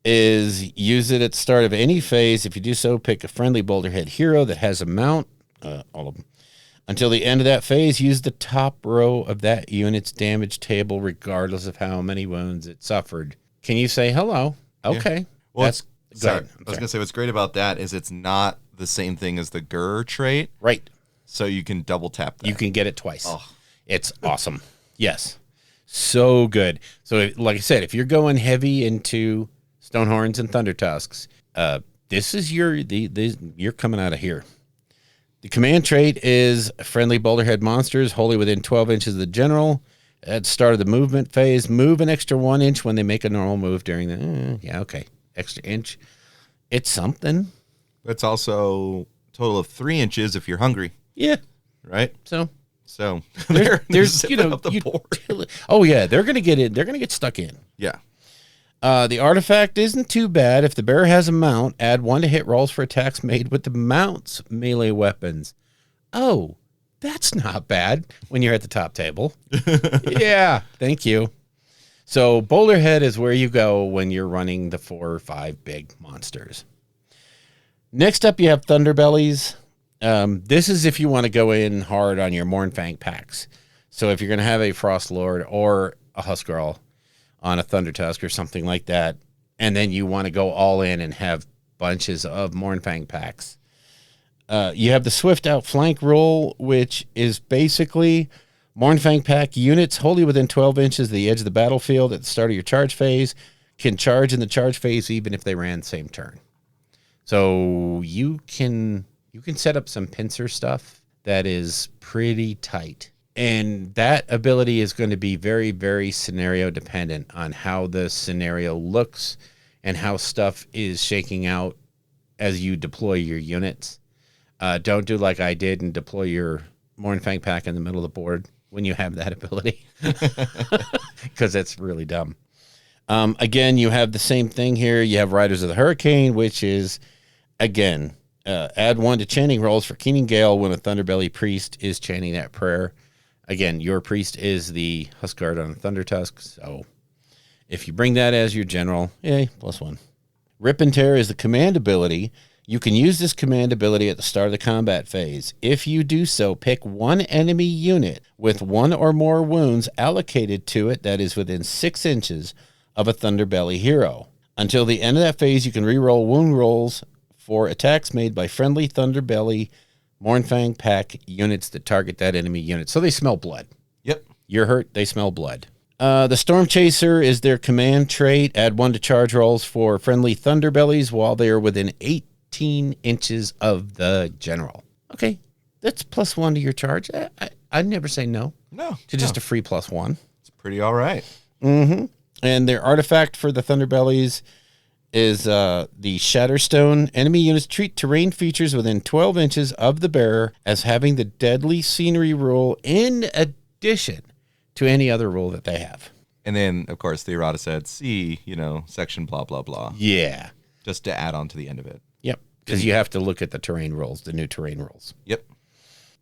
is use it at the start of any phase. If you do so, pick a friendly Boulderhead hero that has a mount. All of them. Until the end of that phase, use the top row of that unit's damage table, regardless of how many wounds it suffered. Can you say hello? Okay. Yeah. Well, that's good. I was going to say what's great about that is it's not the same thing as the Gur trait. Right. So you can double tap that. You can get it twice. Oh. It's awesome. Yes. So good. So, like I said, if you're going heavy into Stonehorns and Thundertusks, this is you're coming out of here. The command trait is friendly Boulderhead monsters wholly within 12 inches of the general. At the start of the movement phase, move an extra 1 inch when they make a normal move during the... extra inch. It's something. It's also a total of 3 inches if you're hungry. Yeah. Right? So there's up the board. Oh, yeah. They're going to get in. They're going to get stuck in. Yeah. The artifact isn't too bad. If the bearer has a mount, add 1 to hit rolls for attacks made with the mount's melee weapons. Oh, that's not bad when you're at the top table. Yeah, thank you. So Boulderhead is where you go when you're running the 4 or 5 big monsters. Next up, you have Thunderbellies. This is if you want to go in hard on your Mournfang packs. So if you're going to have a Frostlord or a Huskarl on a Thundertusk or something like that, and then you want to go all in and have bunches of Mournfang packs. You have the Swift Outflank rule, which is basically Mournfang pack units wholly within 12 inches of the edge of the battlefield at the start of your charge phase can charge in the charge phase even if they ran the same turn. So you can set up some pincer stuff that is pretty tight. And that ability is going to be very, very scenario dependent on how the scenario looks and how stuff is shaking out as you deploy your units. Don't do like I did and deploy your Mournfang pack in the middle of the board when you have that ability, because that's really dumb. Again, you have the same thing here. You have Riders of the Hurricane, which is, again, add 1 to chanting rolls for Keening Gale when a Thunderbelly priest is chanting that prayer. Again, your priest is the Huskard on a Thundertusk, so If you bring that as your general, yay, +1. Rip and Tear is the command ability. You can use this command ability at the start of the combat phase. If you do so, pick one enemy unit with one or more wounds allocated to it that is within 6 inches of a Thunderbelly hero. Until the end of that phase, you can reroll wound rolls for attacks made by friendly Thunderbelly Mornfang pack units that target that enemy unit. So they smell blood. Yep. You're hurt, they smell blood. The Storm Chaser is their command trait. Add 1 to charge rolls for friendly Thunderbellies while they are within 18 inches of the general. Okay, that's +1 to your charge. I'd never say no. No. To just a free +1. It's pretty all right. Mm-hmm. And their artifact for the Thunderbellies is the Shatterstone. Enemy units treat terrain features within 12 inches of the bearer as having the deadly scenery rule in addition to any other rule that they have. And then, of course, the errata said, see, section blah, blah, blah. Yeah. Just to add on to the end of it. Yep. Because you have to look at the terrain rules, the new terrain rules. Yep.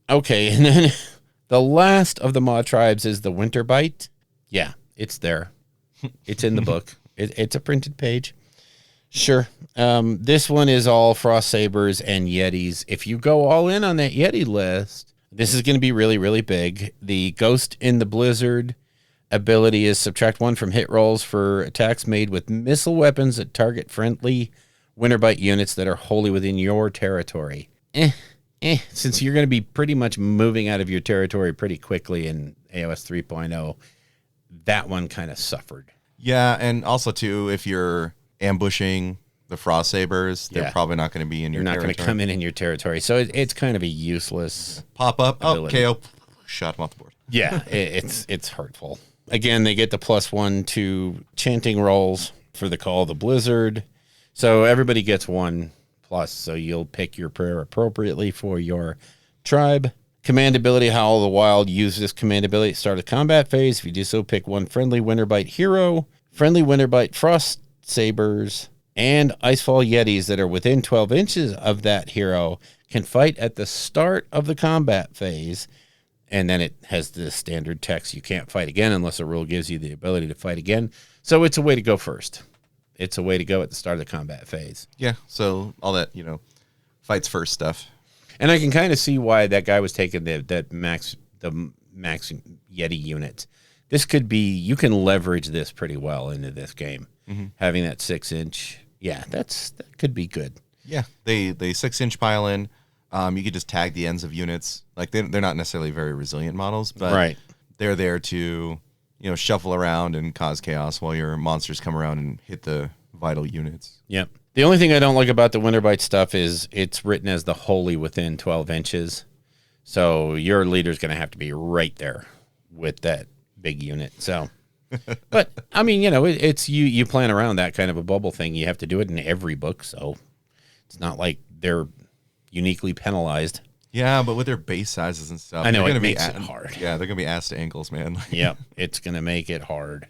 Okay, and then the last of the Mawtribes is the Winter Bite. Yeah, it's there. It's in the book. It's a printed page. Sure. This one is all Frost Sabers and Yetis. If you go all in on that Yeti list, this is going to be really, really big. The Ghost in the Blizzard ability is subtract 1 from hit rolls for attacks made with missile weapons that target friendly Winterbite units that are wholly within your territory. Since you're going to be pretty much moving out of your territory pretty quickly in AOS 3.0, that one kind of suffered. Yeah, and also, too, if you're ambushing the Frost Sabers, they're probably not going to be in your territory. They're not going to come in your territory, so it's kind of a useless pop up. ability. Oh, KO. Shot them off the board. Yeah, it's hurtful. Again, they get the +1 to chanting rolls for the Call of the Blizzard. So everybody gets 1+, so you'll pick your prayer appropriately for your tribe. Command ability, Howl of the Wild. Use this command ability at the start of the combat phase. If you do so, pick 1 friendly Winterbite hero, friendly Winterbite Frost Sabers, and Icefall Yetis that are within 12 inches of that hero can fight at the start of the combat phase. And then it has the standard text, you can't fight again unless a rule gives you the ability to fight again. So it's a way to go first. It's a way to go at the start of the combat phase. Yeah, so all that, fights first stuff. And I can kind of see why that guy was taking the max Yeti units. This could be, you can leverage this pretty well into this game. Mm-hmm. Having that 6-inch, that could be good. Yeah, they 6-inch pile in. You could just tag the ends of units. Like they're not necessarily very resilient models, but they're there to shuffle around and cause chaos while your monsters come around and hit the vital units. Yep. The only thing I don't like about the Winterbite stuff is it's written as the wholly within 12 inches. So your leader's going to have to be right there with that big unit. So, but I mean, it's you plan around that kind of a bubble thing. You have to do it in every book. So it's not like they're uniquely penalized. Yeah, but with their base sizes and stuff, I know it makes it hard. Yeah, they're going to be ass to ankles, man. Yep, it's going to make it hard.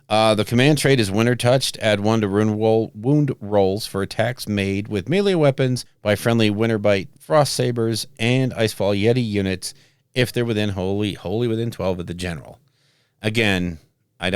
The command trait is Winter Touched. Add 1 to wound rolls for attacks made with melee weapons by friendly Winterbite Frost Sabers and Icefall Yeti units if they're within wholly within 12 of the general. Again, I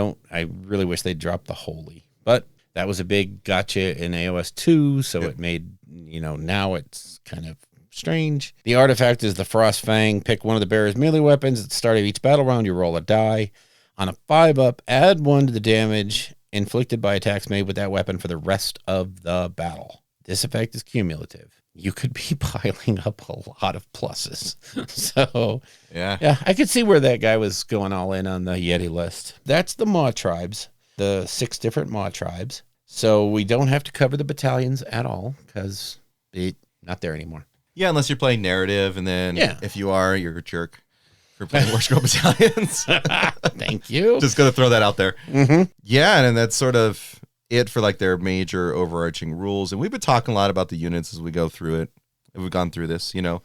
really wish they'd drop the wholly, but that was a big gotcha in AOS 2, so it made, now it's kind of strange. The artifact is the Frost Fang. Pick 1 of the bearer's melee weapons at the start of each battle round. You roll a die. On a 5-up, add 1 to the damage inflicted by attacks made with that weapon for the rest of the battle. This effect is cumulative. You could be piling up a lot of pluses. So, yeah, I could see where that guy was going all in on the Yeti list. That's the Mawtribes, the 6 different Mawtribes. So we don't have to cover the battalions at all because they're not there anymore. Yeah, unless you're playing narrative, and then if you are, you're a jerk for playing War Scroll battalions. Thank you. Just going to throw that out there. Mm-hmm. Yeah, and that's sort of it for like their major overarching rules. And we've been talking a lot about the units as we go through it. If we've gone through this, I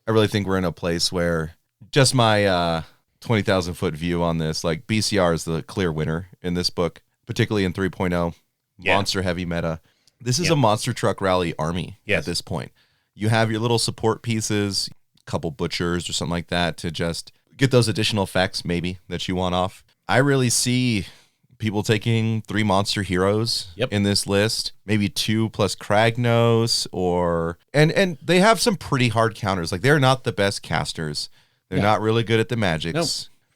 really think we're in a place where just my 20,000 foot view on this, like BCR is the clear winner in this book, particularly in 3.0, monster heavy meta. This is a monster truck rally army at this point. You have your little support pieces, a couple butchers or something like that to just get those additional effects maybe that you want off. I really see people taking 3 monster heroes Yep. in this list, maybe 2 plus Kragnos, or and they have some pretty hard counters. Like, they're not the best casters. They're not really good at the magics. Nope.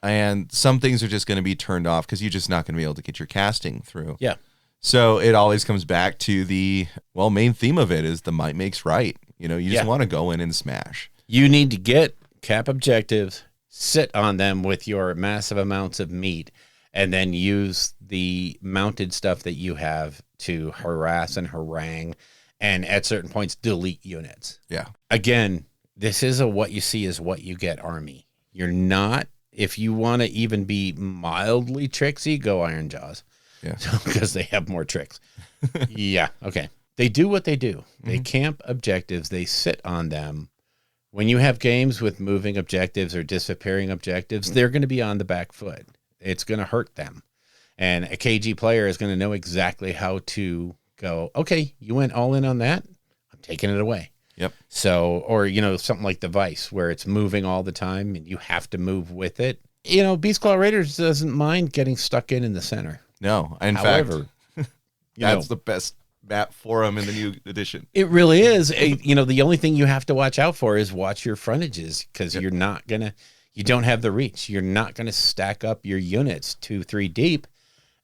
And some things are just going to be turned off because you're just not going to be able to get your casting through. Yeah. So it always comes back to the, main theme of it is the might makes right. You know, you just want to go in and smash. You need to get cap objectives, sit on them with your massive amounts of meat, and then use the mounted stuff that you have to harass and harangue, and at certain points, delete units. Yeah. Again, this is a what you see is what you get army. You're not, if you want to even be mildly tricksy, go Iron Jaws. Yeah. Because they have more tricks. Yeah. Okay. They do what they do. They camp objectives. They sit on them. When you have games with moving objectives or disappearing objectives, they're going to be on the back foot. It's going to hurt them. And a KG player is going to know exactly how to go, okay, you went all in on that. I'm taking it away. Yep. So, or, something like the Vice where it's moving all the time and you have to move with it. Beast Claw Raiders doesn't mind getting stuck in the center. No. In However, fact, that's the best map for them in the new edition. It really is. The only thing you have to watch out for is watch your frontages, because you don't have the reach. You're not going to stack up your units 2-3 deep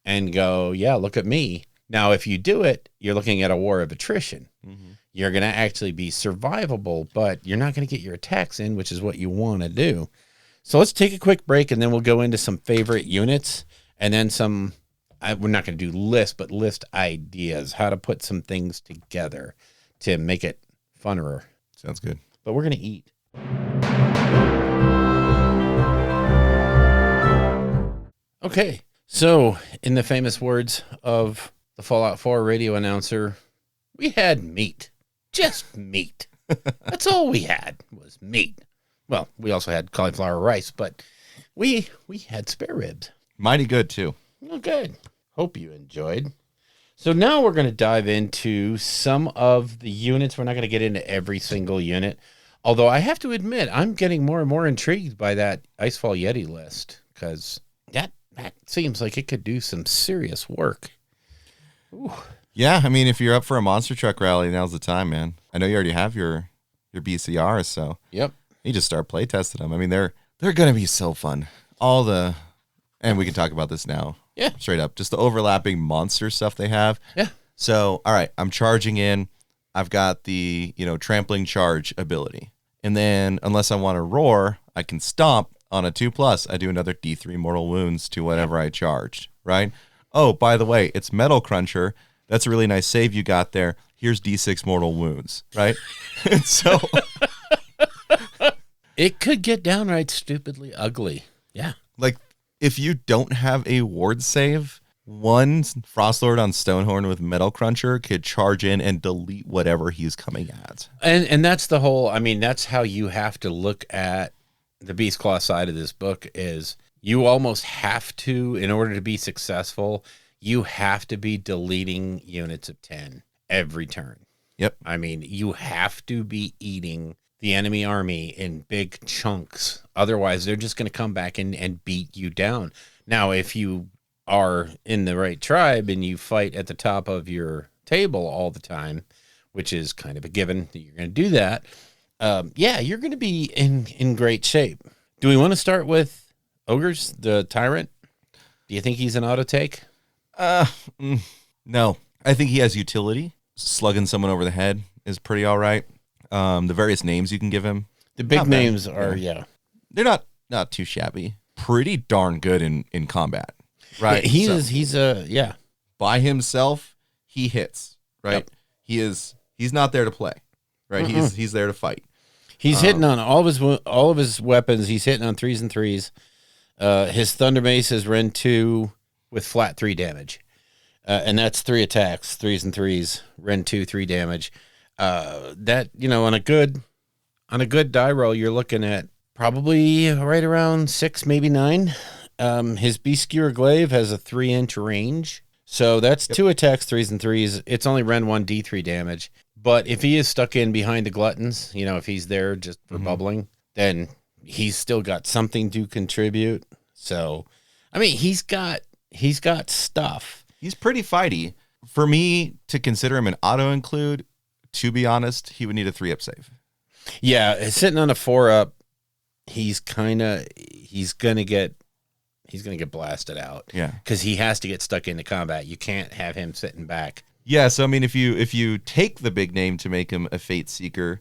and go, yeah, look at me. Now, if you do it, you're looking at a war of attrition. Mm-hmm. You're going to actually be survivable, but you're not going to get your attacks in, which is what you want to do. So let's take a quick break, and then we'll go into some favorite units, and then some, we're not going to do lists, but list ideas, how to put some things together to make it funner. Sounds good. But we're going to eat. Okay, so in the famous words of the Fallout 4 radio announcer, we had meat. Just meat. That's all we had was meat. Well, we also had cauliflower rice, but we had spare ribs. Mighty good, too. Oh, good. Hope you enjoyed. So now we're going to dive into some of the units. We're not going to get into every single unit, although I have to admit, I'm getting more and more intrigued by that Icefall Yeti list, because that seems like it could do some serious work. Ooh. Yeah, I mean, if you're up for a monster truck rally, now's the time, man. I know you already have your BCRs, so yep, you just start play testing them. I mean, they're going to be so fun. And we can talk about this now. Yeah, straight up, just the overlapping monster stuff they have. Yeah. So, all right, I'm charging in. I've got the trampling charge ability, and then unless I want to roar, I can stomp on a 2+. I do another D3 mortal wounds to whatever I charged. Right. Oh, by the way, it's Metal Cruncher. That's a really nice save you got there. Here's D6 mortal wounds, right? And so it could get downright stupidly ugly. Yeah. Like, if you don't have a ward save, one Frostlord on Stonehorn with Metal Cruncher could charge in and delete whatever he's coming at. And that's the whole, that's how you have to look at the Beast Claw side of this book, is you almost have to, in order to be successful, you have to be deleting units of 10 every turn. Yep. You have to be eating the enemy army in big chunks. Otherwise, they're just going to come back and beat you down. Now, if you are in the right tribe and you fight at the top of your table all the time, which is kind of a given that you're going to do that, you're going to be in great shape. Do we want to start with Ogres, the Tyrant? Do you think he's an auto take? No. I think he has utility. Slugging someone over the head is pretty all right. The various names you can give him. The big names are, They're not too shabby. Pretty darn good in combat. Right. He's by himself, he hits. Right. Yep. He's not there to play. Right. Mm-hmm. He's there to fight. He's hitting on all of his weapons. He's hitting on 3s and 3s. His Thunder Mace is Ren 2 with flat 3 damage. And that's 3 attacks, 3s and 3s, Ren 2, 3 damage. That, on a good die roll, you're looking at probably right around 6, maybe 9. His Beast Skewer Glaive has a 3-inch range. So that's 2 attacks, 3s and 3s. It's only Ren 1, D3 damage. But if he is stuck in behind the Gluttons, if he's there just for bubbling, then he's still got something to contribute. So, he's got he's got stuff. He's pretty fighty. For me to consider him an auto-include, to be honest, he would need a 3-up save. Yeah, sitting on a 4-up, he's gonna get blasted out. Yeah. Because he has to get stuck into combat. You can't have him sitting back. Yeah, so I mean, if you take the big name to make him a Fate Seeker,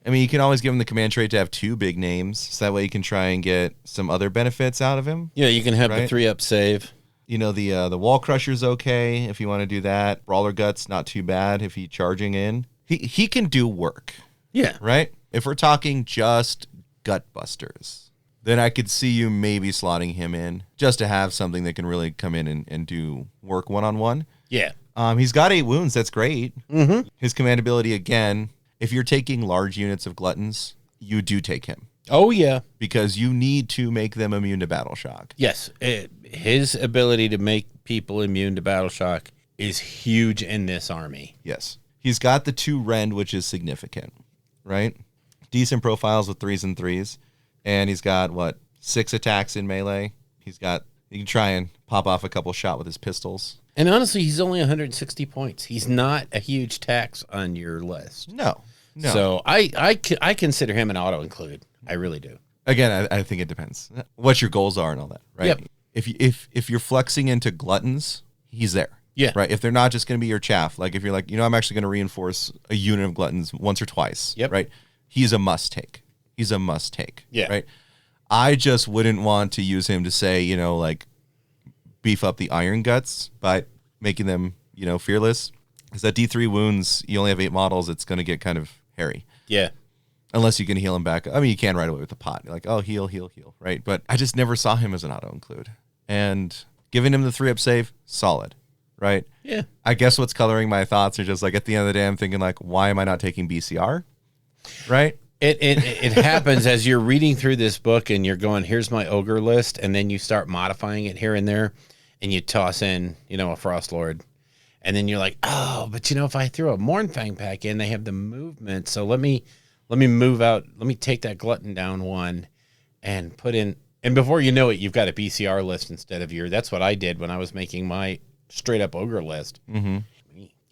I mean, you can always give him the command trait to have 2 big names, so that way you can try and get some other benefits out of him. Yeah, you can have right? the 3-up save. You know, the Wall Crusher's okay if you want to do that. Brawler Gut's not too bad if he's charging in. He can do work. Yeah. Right? If we're talking just gut busters, then I could see you maybe slotting him in just to have something that can really come in and do work one-on-one. Yeah. He's got 8 wounds. That's great. Mm-hmm. His command ability, again, if you're taking large units of gluttons, you do take him. Oh, yeah. Because you need to make them immune to battle shock. Yes. His ability to make people immune to battle shock is huge in this army. Yes. He's got the 2 rend, which is significant, right? Decent profiles with 3s and 3s. And he's got, 6 attacks in melee. He can try and pop off a couple shot with his pistols. And honestly, he's only 160 points. He's not a huge tax on your list. No. So I consider him an auto-include. I really do. Again, I think it depends what your goals are and all that, right? Yep. If you're flexing into gluttons, he's there. Yeah. Right. If they're not just going to be your chaff, like if you're like, I'm actually going to reinforce a unit of gluttons once or twice. Yep. Right. He's a must take. Yeah. Right. I just wouldn't want to use him to say, like beef up the iron guts by making them, fearless. Because that D3 wounds, you only have 8 models. It's going to get kind of hairy. Yeah. Unless you can heal him back. I mean, you can right away with the pot. You're like, oh, heal, right? But I just never saw him as an auto-include. And giving him the 3-up save, solid, right? Yeah. I guess what's coloring my thoughts are just like at the end of the day, I'm thinking like, why am I not taking BCR? Right? It happens as you're reading through this book and you're going, here's my ogre list, and then you start modifying it here and there, and you toss in, a Frost Lord. And then you're like, oh, but if I throw a Mournfang pack in, they have the movement. So let me move out. Let me take that glutton down 1 and put in. And before you know it, you've got a BCR list instead of that's what I did when I was making my straight up ogre list. Mm-hmm.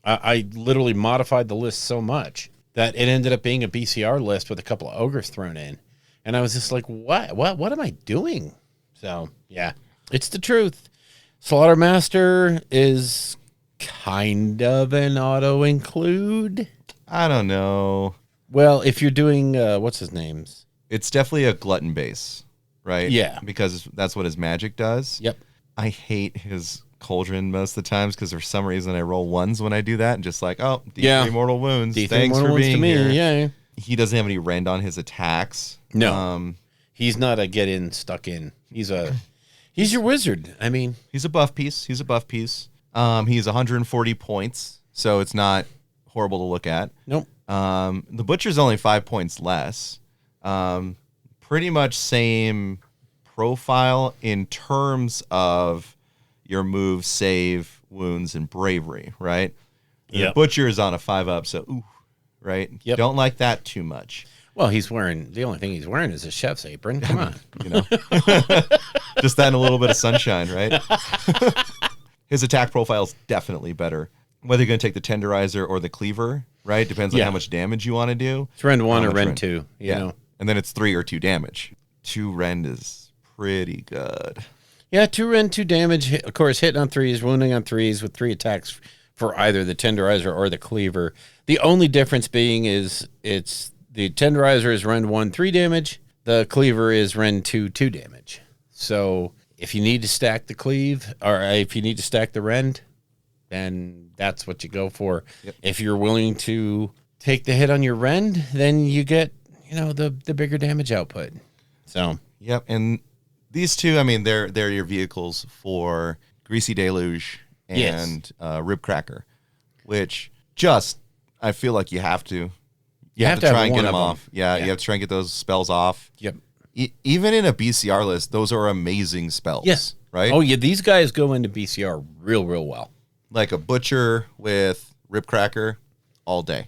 I literally modified the list so much that it ended up being a BCR list with a couple of ogres thrown in. And I was just like, what am I doing? So yeah, it's the truth. Slaughtermaster is kind of an auto-include. I don't know. Well, if you're doing, what's his name's? It's definitely a glutton base, right? Yeah. Because that's what his magic does. Yep. I hate his cauldron most of the times because for some reason I roll 1s when I do that and just like, oh, D3 mortal wounds. D3 Thanks mortal for wounds being to me. here. Yeah. He doesn't have any rend on his attacks. No. He's not a get in, stuck in. He's your wizard. I mean, he's a buff piece. He's 140 points, so it's not horrible to look at. Nope. The butcher's only 5 points less. Pretty much same profile in terms of your move, save, wounds, and bravery, right? Yep. The butcher is on a 5-up, so ooh, right? Yep. Don't like that too much. Well, the only thing he's wearing is a chef's apron. Come on. Just that and a little bit of sunshine, right? His attack profile is definitely better. Whether you're going to take the tenderizer or the cleaver, right? Depends on how much damage you want to do. It's rend 1 or rend 2, you know. And then it's 3 or 2 damage. 2 rend is pretty good. Yeah, 2 rend, 2 damage. Of course, hitting on 3s, wounding on 3s with 3 attacks for either the tenderizer or the cleaver. The only difference being is the tenderizer is rend 1, 3 damage. The cleaver is rend 2, 2 damage. So if you need to stack the cleave, or if you need to stack the rend, then that's what you go for. Yep. If you're willing to take the hit on your rend, then you get, the bigger damage output. So yep, and these two, I mean, they're your vehicles for Greasy Deluge and Rib Cracker, which I feel like you have to. You have to try and get them off. Yeah, you have to try and get those spells off. Yep. Even in a BCR list, those are amazing spells. Yes. Right? Oh, yeah, these guys go into BCR real, real well. Like a Butcher with Rib Cracker all day.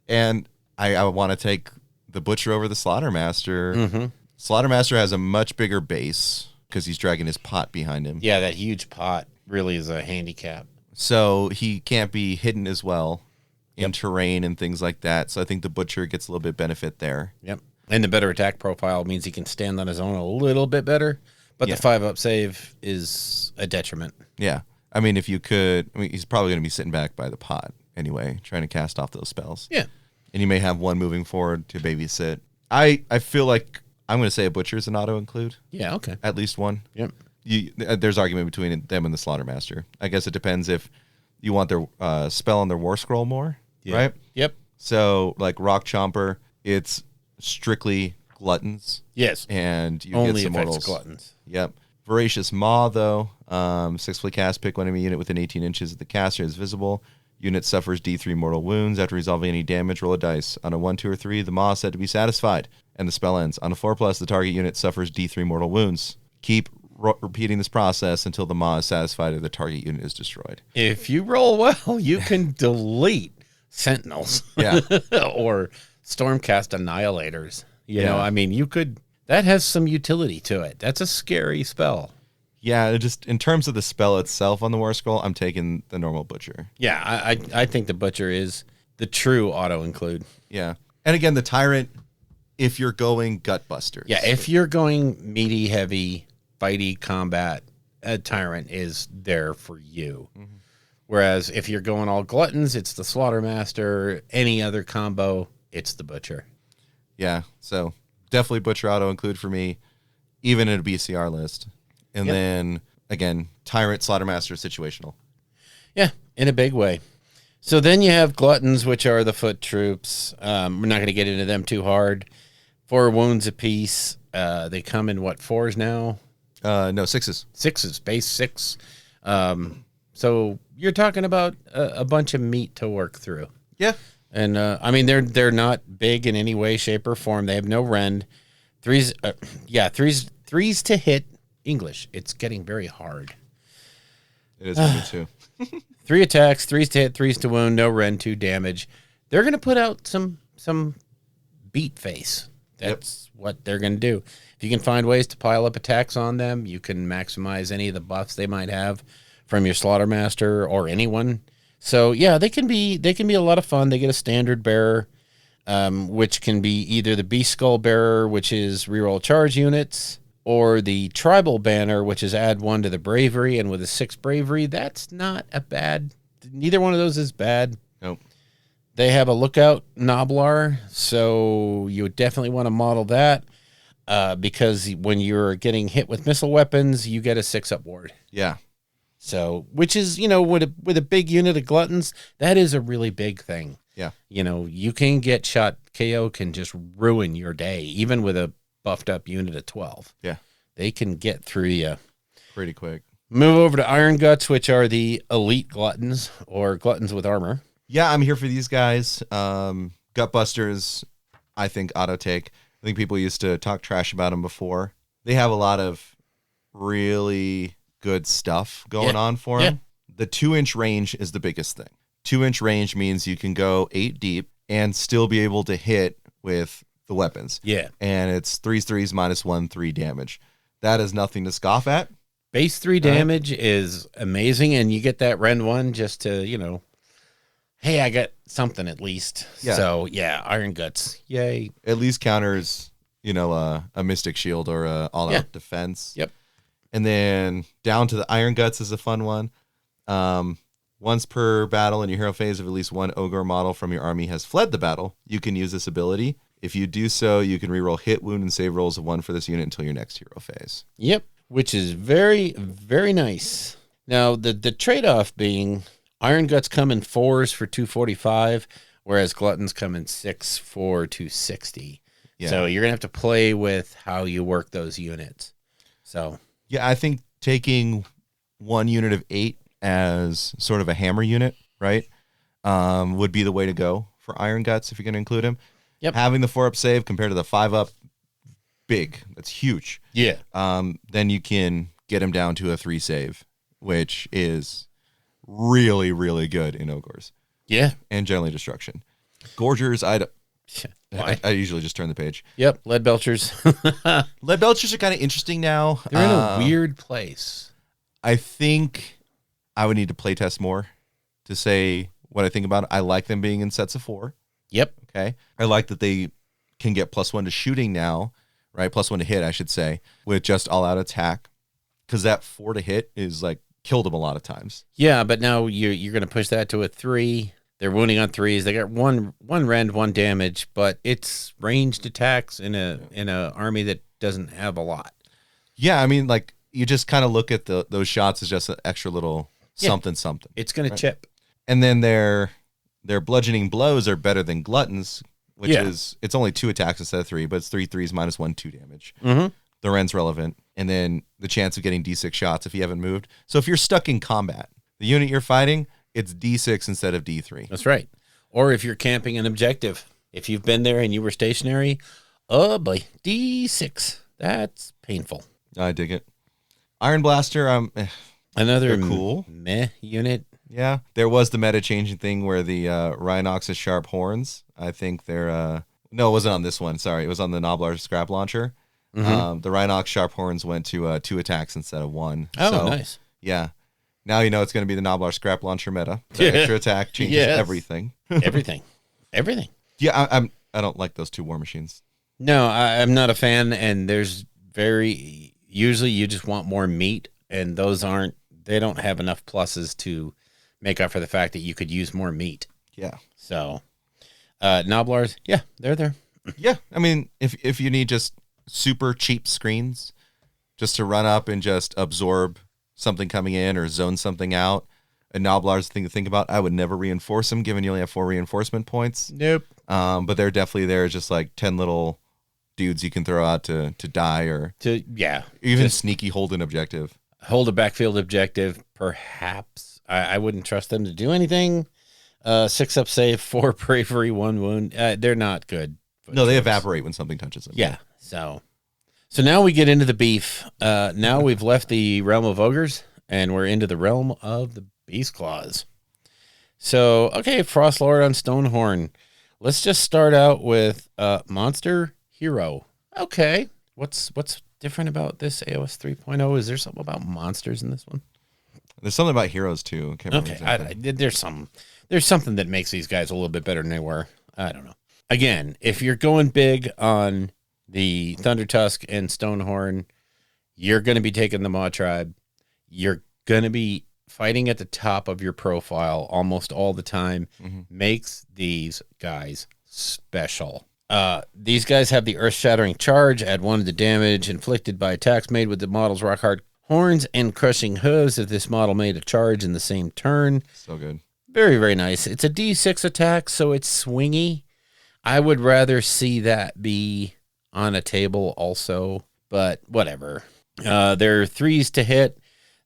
And I want to take the Butcher over the Slaughtermaster. Mm-hmm. Slaughtermaster has a much bigger base because he's dragging his pot behind him. Yeah, that huge pot. really is a handicap. So he can't be hidden as well in terrain and things like that. So I think the Butcher gets a little bit benefit there. Yep. And the better attack profile means he can stand on his own a little bit better, but the 5-up save is a detriment. Yeah. I mean, if you could, he's probably going to be sitting back by the pot anyway, trying to cast off those spells. Yeah. And you may have one moving forward to babysit. I feel like I'm going to say a Butcher's an auto include. Yeah, okay. At least one. Yep. There's argument between them and the Slaughtermaster. I guess it depends if you want their spell on their War Scroll more, right? Yep. So, like Rock Chomper, it's strictly gluttons. Yes. And you only get some affects mortals. gluttons. Yep. Voracious Maw, though, 6-flea cast, pick one enemy unit within 18 inches of the caster is visible. Unit suffers D3 mortal wounds. After resolving any damage, roll a dice. On a 1, 2, or 3, the Maw is said to be satisfied, and the spell ends. On a 4+, the target unit suffers D3 mortal wounds. Keep repeating this process until the Maw is satisfied or the target unit is destroyed. If you roll well, you can delete Sentinels. Yeah. Or Stormcast Annihilators. You know, Yeah. I mean, you could... That has some utility to it. That's a scary spell. Yeah, just in terms of the spell itself on the War Scroll, I'm taking the normal Butcher. Yeah, I think the Butcher is the true auto-include. Yeah. And again, the Tyrant, if you're going Gutbusters. Yeah, if you're going meaty, heavy, fighty combat, a Tyrant is there for you. Mm-hmm. Whereas if you're going all Gluttons, it's the Slaughtermaster. Any other combo, it's the Butcher. Yeah, so definitely Butcher auto-include for me, even in a BCR list. And then, again, Tyrant, Slaughtermaster, situational. Yeah, in a big way. So then you have Gluttons, which are the foot troops. We're not going to get into them too hard. 4 wounds apiece. They come in, what, 4s now? No, 6s. 6s, base 6. So you're talking about a bunch of meat to work through. Yeah. And, I mean, they're not big in any way, shape, or form. They have no rend. Threes to hit. English. It's getting very hard. It is for me too. 3 attacks, 3s to hit, 3s to wound, no rend, 2 damage. They're going to put out some beat face. That's what they're going to do. If you can find ways to pile up attacks on them, you can maximize any of the buffs they might have from your Slaughtermaster or anyone. So yeah, they can be a lot of fun. They get a standard bearer, which can be either the Beast Skull bearer, which is reroll charge units, or the tribal banner, which is add 1 to the bravery, and with a 6 bravery, that's not a bad. Neither one of those is bad. Nope. They have a lookout Noblar, so you would definitely want to model that because when you're getting hit with missile weapons, you get a 6-up ward. Yeah. So, which is, with a big unit of Gluttons, that is a really big thing. Yeah. You can get shot. KO can just ruin your day, even with a buffed up unit of 12. Yeah. They can get through you pretty quick. Move over to Iron Guts, which are the elite Gluttons or Gluttons with armor. Yeah, I'm here for these guys. Gutbusters, I think auto take. I think people used to talk trash about them before. They have a lot of really good stuff going on for them. The 2-inch range is the biggest thing. 2-inch range means you can go 8 deep and still be able to hit with the weapons. Yeah. And it's 3s, -1, 3 damage. That is nothing to scoff at. Base 3 damage is amazing, and you get that Rend 1 just to, hey, I got something at least. Yeah. So, yeah, Iron Guts. Yay. At least counters, a Mystic Shield or a all-out defense. Yep. And then down to the Iron Guts is a fun one. Once per battle in your hero phase, if at least one Ogor model from your army has fled the battle, you can use this ability. If you do so, you can reroll hit, wound, and save rolls of 1 for this unit until your next hero phase. Yep, which is very, very nice. Now, the trade-off being Iron Guts come in 4s for 245, whereas Gluttons come in 6 for 260. Yeah. So you're going to have to play with how you work those units. So yeah, I think taking one unit of 8 as sort of a hammer unit, right, would be the way to go for Iron Guts if you're going to include him. Yep. Having the 4-up save compared to the 5-up, big. That's huge. Yeah. Then you can get him down to a 3 save, which is really, really good in Ogors. Yeah. And generally destruction. Gorgers, Why? I usually just turn the page. Yep, Lead Belchers. Lead Belchers are kind of interesting now. They're in a weird place. I think I would need to play test more to say what I think about it. I like them being in sets of 4. Yep. Okay. I like that they can get +1 to shooting now, right? +1 to hit, I should say, with just all out attack. Because that 4 to hit is like killed them a lot of times. Yeah, but now you're going to push that to a 3. They're wounding on 3s. They got one rend, 1 damage, but it's ranged attacks in a army that doesn't have a lot. Yeah, I mean, like you just kind of look at those shots as just an extra little something. It's going to chip. And then their bludgeoning blows are better than Glutton's, which is it's only 2 attacks instead of 3, but it's 3 3s minus 1 2 damage. Mm-hmm. The rend's relevant, and then the chance of getting D6 shots if you haven't moved. So if you're stuck in combat, the unit you're fighting, it's D6 instead of D3. That's right. Or if you're camping an objective, if you've been there and you were stationary, oh boy, D6. That's painful. I dig it. Iron Blaster, Another they're cool. Meh unit. Yeah, there was the meta changing thing where the Rhinox's sharp horns. I think they're no, it wasn't on this one. Sorry, it was on the Noblar scrap launcher. Mm-hmm. The Rhinox sharp horns went to 2 attacks instead of 1. Oh, so, nice. Yeah, now you know it's going to be the Noblar scrap launcher meta. The extra attack changes everything. Everything. Yeah, I don't like those 2 war machines. No, I'm not a fan, and there's usually you just want more meat, and they don't have enough pluses to make up for the fact that you could use more meat. Yeah. So, Noblars, yeah, they're there. Yeah, I mean, if you need just super cheap screens just to run up and just absorb something coming in or zone something out, a Noblar's the thing to think about. I would never reinforce them, given you only have 4 reinforcement points. Nope. But they're definitely there as just like 10 little dudes you can throw out to die or even sneaky hold an objective. Hold a backfield objective, perhaps. I wouldn't trust them to do anything. 6 up save, 4 bravery, 1 wound. They're not good. No, they evaporate when something touches them. Yeah. So now we get into the beef. Now we've left the realm of ogres and we're into the realm of the beast claws. So, okay, Frostlord on Stonehorn. Let's just start out with monster hero. Okay. What's different about this AOS 3.0? Is there something about monsters in this one? There's something about heroes too. Can't remember exactly. There's something that makes these guys a little bit better than they were. I don't know. Again, if you're going big on the Thunder Tusk and Stonehorn, you're going to be taking the Mawtribe. You're going to be fighting at the top of your profile almost all the time. Mm-hmm. Makes these guys special. These guys have the earth-shattering charge, add 1 to the damage inflicted by attacks made with the model's rock-hard horns and crushing hooves if this model made a charge in the same turn. So good. Very, very nice. It's a D6 attack, so it's swingy. I would rather see that be on a table also, but whatever. They're 3s to hit.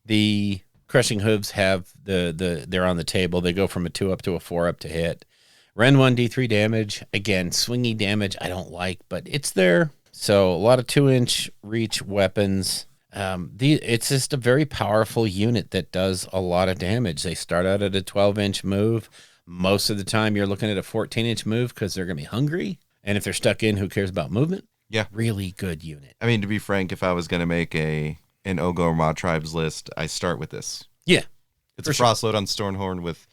The crushing hooves have they're on the table. They go from a 2 up to a 4 up to hit. Ren 1 D3 damage. Again, swingy damage I don't like, but it's there. So a lot of 2-inch reach weapons. It's just a very powerful unit that does a lot of damage. They start out at a 12-inch move. Most of the time you're looking at a 14-inch move because they're going to be hungry. And if they're stuck in, who cares about movement? Yeah. Really good unit. I mean, to be frank, if I was going to make an Ogor Mawtribes list, I start with this. Yeah. It's a Frostload on Stonehorn with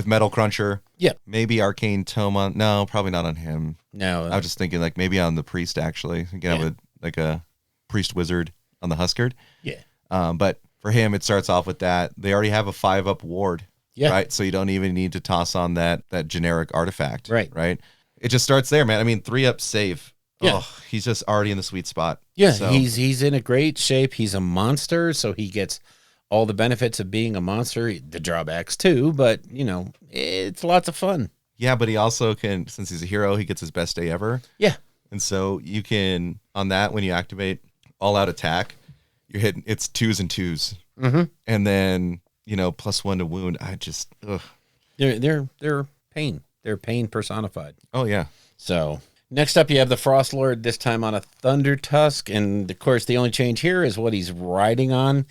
Metal Cruncher. Yeah. Maybe Arcane Tome on... No, probably not on him. No. I was just thinking like maybe on the Priest, actually. Again, I would like a Priest Wizard on the Huskard. Yeah. But for him, it starts off with that. They already have a 5-up ward. Yeah. Right. So you don't even need to toss on that generic artifact. Right. Right. It just starts there, man. I mean, 3-up save. Yeah. Oh, he's just already in the sweet spot. Yeah. So, He's in a great shape. He's a monster, so he gets all the benefits of being a monster, the drawbacks too, but it's lots of fun. yeah, but he also can, since he's a hero, he gets his best day ever. Yeah. And so you can, on that, when you activate all out attack, you're hitting, it's 2s and 2s. Mm-hmm. And then, +1 to wound. I just, ugh. They're pain. They're pain personified. Oh, yeah. So next up, you have the Frostlord, this time on a Thunder Tusk. And of course, the only change here is what he's riding on.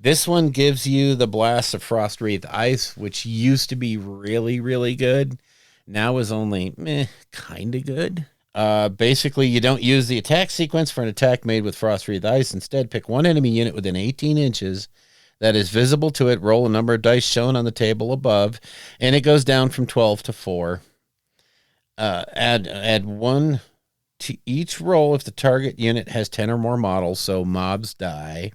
This one gives you the blast of Frost Wreath Ice, which used to be really, really good. Now is only kind of good. Basically, you don't use the attack sequence for an attack made with Frost Wreath Ice. Instead, pick one enemy unit within 18 inches that is visible to it. Roll a number of dice shown on the table above, and it goes down from 12 to 4. Add 1 to each roll if the target unit has 10 or more models, so mobs die.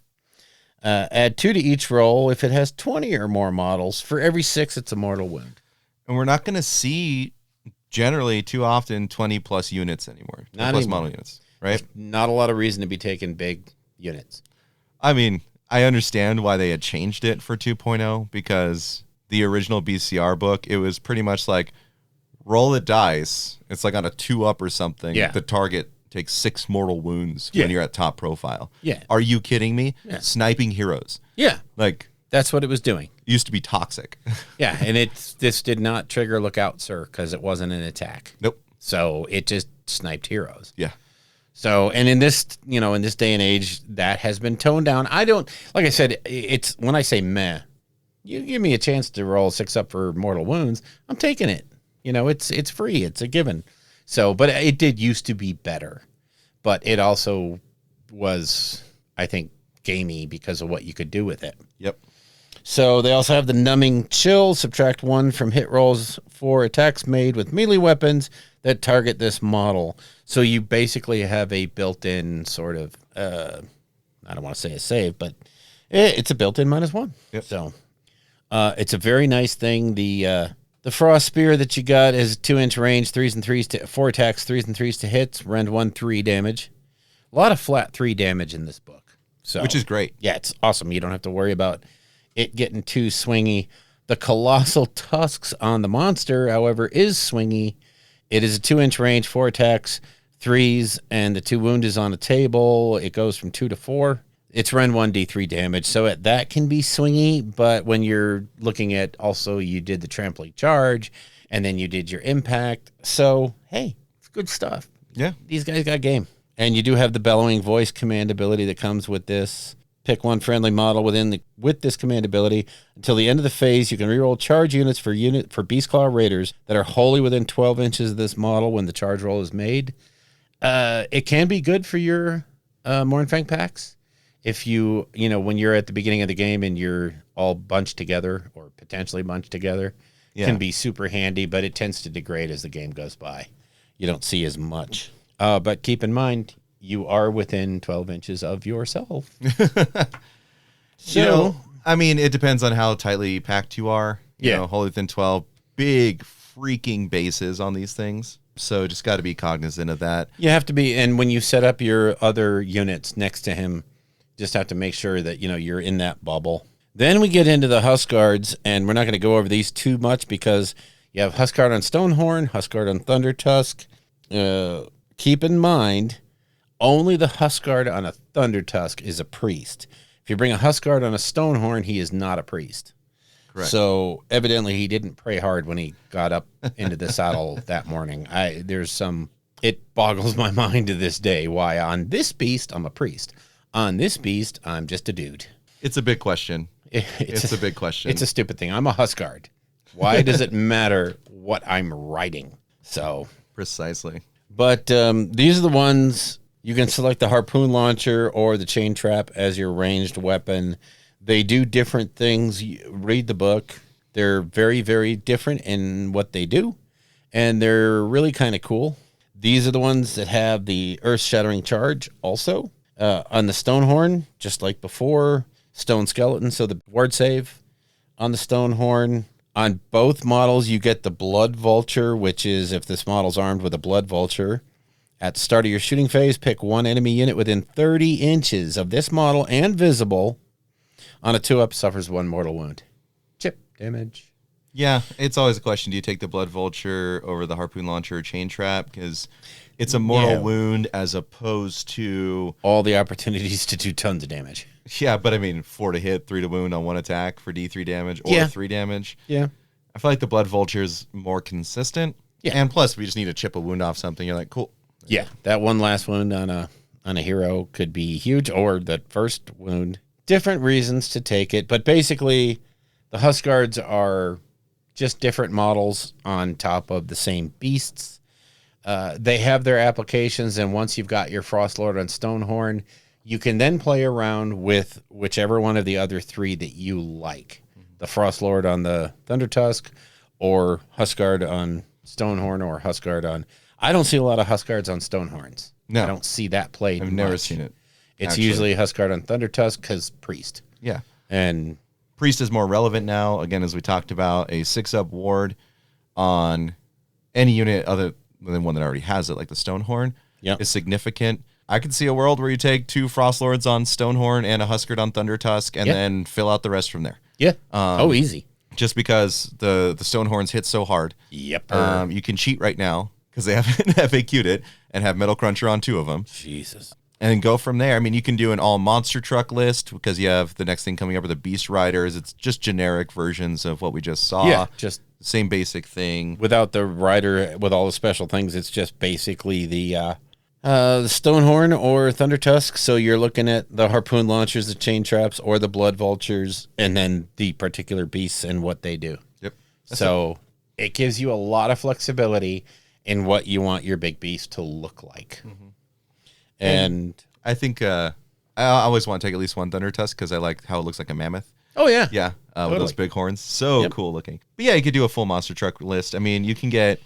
Add 2 to each roll if it has 20 or more models. For every 6, it's a mortal wound. And we're not going to see generally too often 20 plus units anymore. Not plus anymore. model units, right? There's not a lot of reason to be taking big units. I mean, I understand why they had changed it for 2.0 because the original BCR book, it was pretty much like roll the dice. It's like on a 2-up or something. Yeah. The target takes 6 mortal wounds Yeah. when you're at top profile. Yeah. Are you kidding me? Yeah. Sniping heroes. Yeah, Like, that's what it was doing. used to be toxic. Yeah, and this did not trigger look out, sir, because it wasn't an attack. Nope. So it just sniped heroes. Yeah. So, and in this day and age, that has been toned down. I don't, like I said, it's when I say meh, you give me a chance to roll 6 up for mortal wounds, I'm taking it. It's free. It's a given. So, but it did used to be better, but it also was, I think, gamey because of what you could do with it. Yep. So they also have the numbing chill, subtract 1 from hit rolls for attacks made with melee weapons that target this model. So you basically have a built-in sort of, I don't want to say a save, but it's a built-in -1. Yep. So it's a very nice thing. The frost spear that you got is 2-inch range, 3s and 3s to 4 attacks, 3s and 3s to hits, rend 1 3 damage. A lot of flat 3 damage in this book. So Which is great. yeah, it's awesome. You don't have to worry about it getting too swingy. The colossal tusks on the monster, however, is swingy. It is a 2-inch range, 4 attacks, 3s, and the 2 wound is on a table. It goes from 2 to 4. It's rend 1 d3 damage, so that can be swingy. But when you're looking at also, you did the trampling charge, and then you did your impact. So hey, it's good stuff. Yeah. These guys got game. And you do have the bellowing voice command ability that comes with this. Pick 1 friendly model with this command ability. Until the end of the phase, you can reroll charge units for Beastclaw Raiders that are wholly within 12 inches of this model when the charge roll is made. It can be good for your Mornfang packs. If when you're at the beginning of the game and you're all bunched together or potentially bunched together, Yeah. can be super handy, but it tends to degrade as the game goes by. You don't see as much. But keep in mind, you are within 12 inches of yourself. So, I mean, it depends on how tightly packed you are. You Yeah. know, wholly within 12. Big freaking bases on these things. So just got to be cognizant of that. you have to be, and when you set up your other units next to him, just have to make sure that, you're in that bubble. Then we get into the Huskguards, and we're not going to go over these too much because you have Huskguard on Stonehorn, Huskguard on Thundertusk. Keep in mind, only the Huskguard on a Thundertusk is a priest. If you bring a Huskguard on a Stonehorn, he is not a priest. Correct. So evidently he didn't pray hard when he got up into the saddle that morning. It boggles my mind to this day why on this beast I'm a priest. On this beast I'm just a dude. It's a big question. It's a big question. It's a stupid thing. I'm a Huskguard. Why does it matter what I'm riding? So, Precisely. but these are the ones you can select the harpoon launcher or the chain trap as your ranged weapon. They do different things. Read the book. They're very, very different in what they do, and they're really kind of cool. These are the ones that have the earth-shattering charge also. On the Stonehorn, just like before, stone skeleton, so the ward save on the Stonehorn. On both models, you get the Blood Vulture, which is if this model's armed with a Blood Vulture. At the start of your shooting phase, pick 1 enemy unit within 30 inches of this model and visible. On a 2-up, suffers 1 mortal wound. Chip damage. Yeah, it's always a question. Do you take the Blood Vulture over the Harpoon Launcher or Chain Trap? Because it's a mortal Yeah. wound as opposed to... All the opportunities to do tons of damage. Yeah, but I mean, 4 to hit, 3 to wound on 1 attack for D3 damage or Yeah. 3 damage. Yeah. I feel like the Blood Vulture is more consistent. Yeah. And plus, we just need to chip a wound off something. You're like, cool. Yeah, that one last wound on a hero could be huge, or that first wound. Different reasons to take it, but basically, the Huskguards are just different models on top of the same beasts. They have their applications, and once you've got your Frostlord on Stonehorn, You can then play around with whichever one of the other 3 that you like. The Frost Lord on the Thunder Tusk, or Huskard on Stonehorn, or Huskard on... I don't see a lot of Huskards on Stonehorns. No. I don't see that played I've never seen it. It's actually. usually Huskard on Thunder Tusk because Priest. Yeah. And Priest is more relevant now. Again, as we talked about, a 6-up ward on any unit other than one that already has it, like the Stonehorn, is significant. I could see a world where you take 2 Frost Lords on Stonehorn and a Huskard on Thunder Tusk, and then fill out the rest from there. Yeah. Easy. Just because the Stonehorns hit so hard. Yep. You can cheat right now because they haven't FAQ'd it and have Metal Cruncher on 2 of them. Jesus. And then go from there. I mean, you can do an all monster truck list because you have the next thing coming up with the Beast Riders. It's just generic versions of what we just saw. Yeah, just same basic thing. Without the rider, with all the special things, it's just basically the Stonehorn or Thunder Tusk. So you're looking at the harpoon launchers, the chain traps, or the blood vultures, and then the particular beasts and what they do. Yep. So it gives you a lot of flexibility in what you want your big beast to look like. Mm-hmm. And I think I always want to take at least one Thunder Tusk because I like how it looks like a mammoth. Oh, yeah. Yeah, Totally. with those big horns. So cool looking. But yeah, you could do a full monster truck list. I mean, you can get,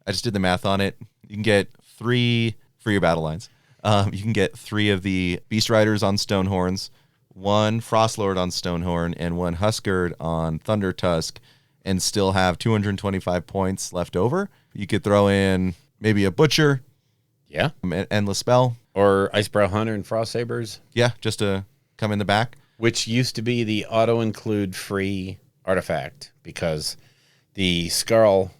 I just did the math on it. You can get 3 for your battle lines. You can get 3 of the Beast Riders on Stonehorns, 1 Frost Lord on Stonehorn, and 1 Huskard on Thunder Tusk, and still have 225 points left over. You could throw in maybe a Butcher. Yeah. An Endless Spell. Or Icebrow Hunter and Frost Sabers. Yeah, just to come in the back. Which used to be the auto-include free artifact because the Skarl,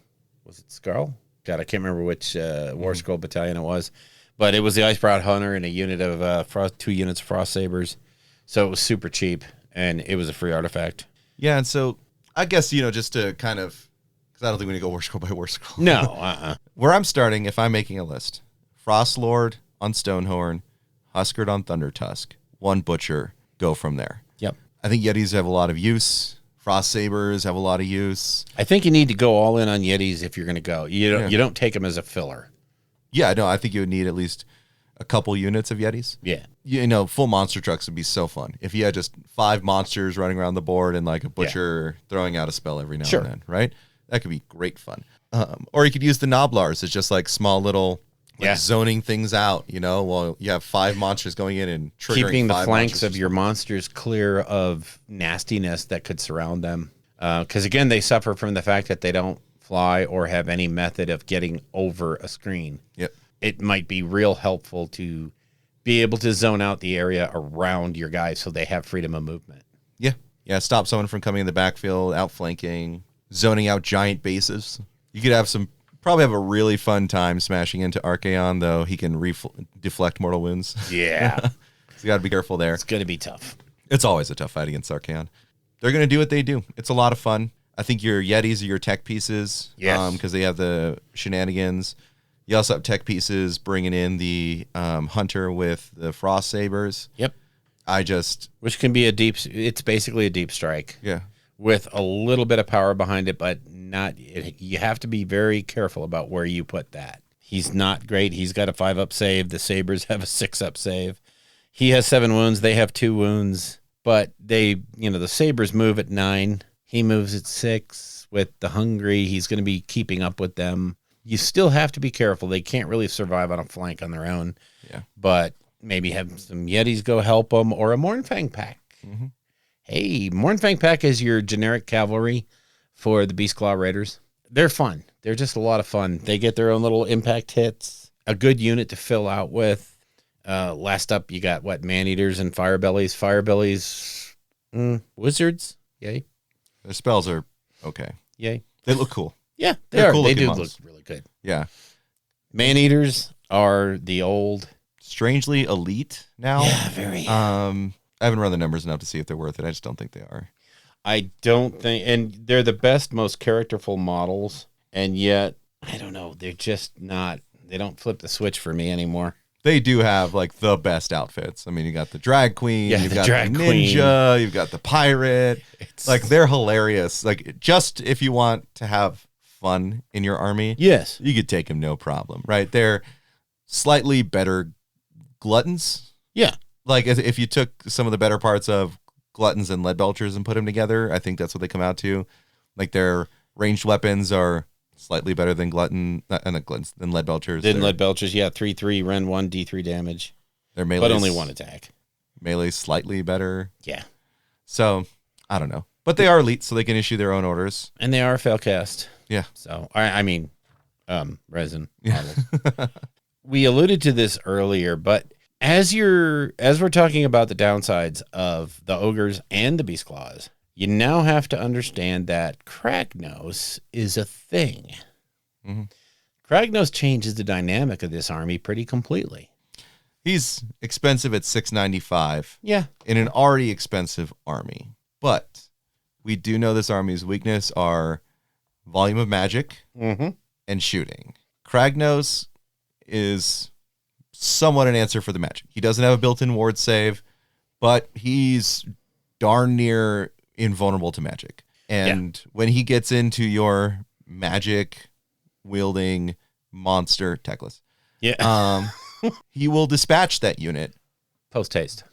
was it Skarl? God, I can't remember which War Scroll battalion it was, but it was the Icebrow Hunter and a unit of 2 units of Frost Sabers. So it was super cheap, and it was a free artifact. Yeah, and so I guess, just to kind of, because I don't think we need to go War Scroll by War Scroll. No, Where I'm starting, if I'm making a list, Frost Lord on Stonehorn, Huskard on Thunder Tusk, 1 Butcher, go from there. Yep. I think Yetis have a lot of use. Frost Sabers have a lot of use. I think you need to go all in on Yetis if you're going to go. You don't take them as a filler. Yeah, no, I think you would need at least a couple units of Yetis. Yeah. Full monster trucks would be so fun. If you had just 5 monsters running around the board and like a Butcher throwing out a spell every now and then, right? That could be great fun. Or you could use the Noblars as just like small little zoning things out, while you have 5 monsters going in and triggering keeping the 5 flanks monsters. of your monsters clear of nastiness that could surround them. Because, again, they suffer from the fact that they don't fly or have any method of getting over a screen. Yep. It might be real helpful to be able to zone out the area around your guys so they have freedom of movement. Yeah. Yeah, stop someone from coming in the backfield, outflanking, zoning out giant bases. You could have probably have a really fun time smashing into Archaon, though he can deflect mortal wounds. Yeah. So you got to be careful there. It's going to be tough. It's always a tough fight against Archaon. They're going to do what they do. It's a lot of fun. I think your Yetis are your tech pieces. Yes. Because they have the shenanigans. You also have tech pieces bringing in the Hunter with the Frost Sabers. Yep. Which can be it's basically a deep strike. Yeah. With a little bit of power behind it, but you have to be very careful about where you put that. He's not great. He's got a 5-up save. The Sabers have a 6-up save. He has 7 wounds. They have 2 wounds, but the Sabers move at 9. He moves at 6 with the Hungry. He's going to be keeping up with them. You still have to be careful. They can't really survive on a flank on their own. Yeah. But maybe have some Yetis go help them or a Mornfang pack. Mm-hmm. Hey, Mornfang pack is your generic cavalry for the Beastclaw Raiders. They're fun. They're just a lot of fun. They get their own little impact hits, a good unit to fill out with. Last up, you got Man-Eaters and Firebellies. Firebellies, wizards. Yay. Their spells are okay. Yay. They look cool. Yeah, They're they cool do looking look mobs. really good. Yeah. Man-Eaters are the old... Strangely elite now. Yeah, very. I haven't run the numbers enough to see if they're worth it. I just don't think they are. I don't think, and they're the best, most characterful models, and yet, I don't know, they're just not, they don't flip the switch for me anymore. They do have, like, the best outfits. I mean, you got the drag queen, Yeah, you've the got drag the queen. ninja, you've got the pirate. Like, they're hilarious. Like, just if you want to have fun in your army, Yes. you could take them no problem, right? They're slightly better gluttons. Yeah. like if you took some of the better parts of Gluttons and Lead Belchers and put them together, I think that's what they come out to. Like their ranged weapons are slightly better than Gluttons than Lead Belchers. Then Lead Belchers, yeah, 3/3, Ren 1, D3 damage. Their melee, but only one attack. Melee slightly better. Yeah. So I don't know, but they are elite, so they can issue their own orders. And they are failcast. Yeah. So I mean, resin. Yeah. We alluded to this earlier, but as we're talking about the downsides of the ogres and the beast claws, you now have to understand that Kragnos is a thing. Mm-hmm. Kragnos changes the dynamic of this army pretty completely. He's expensive at $695. Yeah. In an already expensive army. But we do know this army's weakness are volume of magic and shooting. Kragnos is somewhat an answer for the magic. He doesn't have a built-in ward save, but he's darn near invulnerable to magic. And when he gets into your magic wielding monster, Teclis, he will dispatch that unit post haste,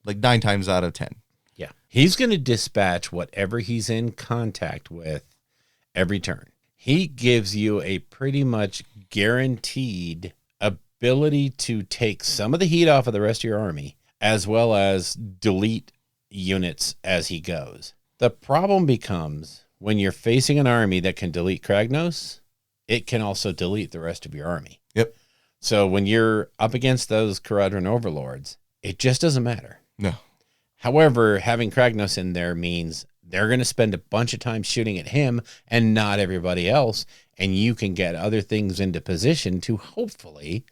like 9 times out of 10. Yeah, he's going to dispatch whatever he's in contact with every turn. He gives you a pretty much guaranteed ability to take some of the heat off of the rest of your army, as well as delete units as he goes. The problem becomes when you're facing an army that can delete Kragnos, it can also delete the rest of your army. Yep. So when you're up against those Caradhran overlords, it just doesn't matter. No. However, having Kragnos in there means they're going to spend a bunch of time shooting at him and not everybody else, and you can get other things into position to hopefully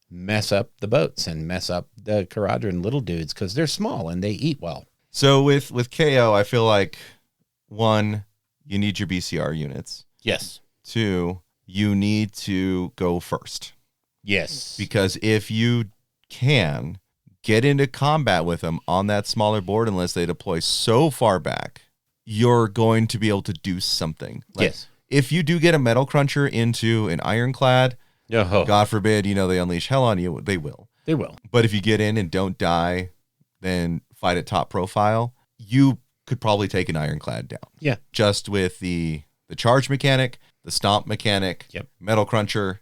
mess up the boats and mess up the Caradhran little dudes because they're small and they eat well. So with KO, I feel like 1, you need your BCR units. Yes. 2, you need to go first. Yes. Because if you can get into combat with them on that smaller board, unless they deploy so far back, you're going to be able to do something. Like, yes. If you do get a Metal Cruncher into an Ironclad, God forbid, they unleash hell on you, they will. They will. But if you get in and don't die, then fight at top profile, you could probably take an Ironclad down. Yeah. Just with the charge mechanic, the stomp mechanic, Metal Cruncher,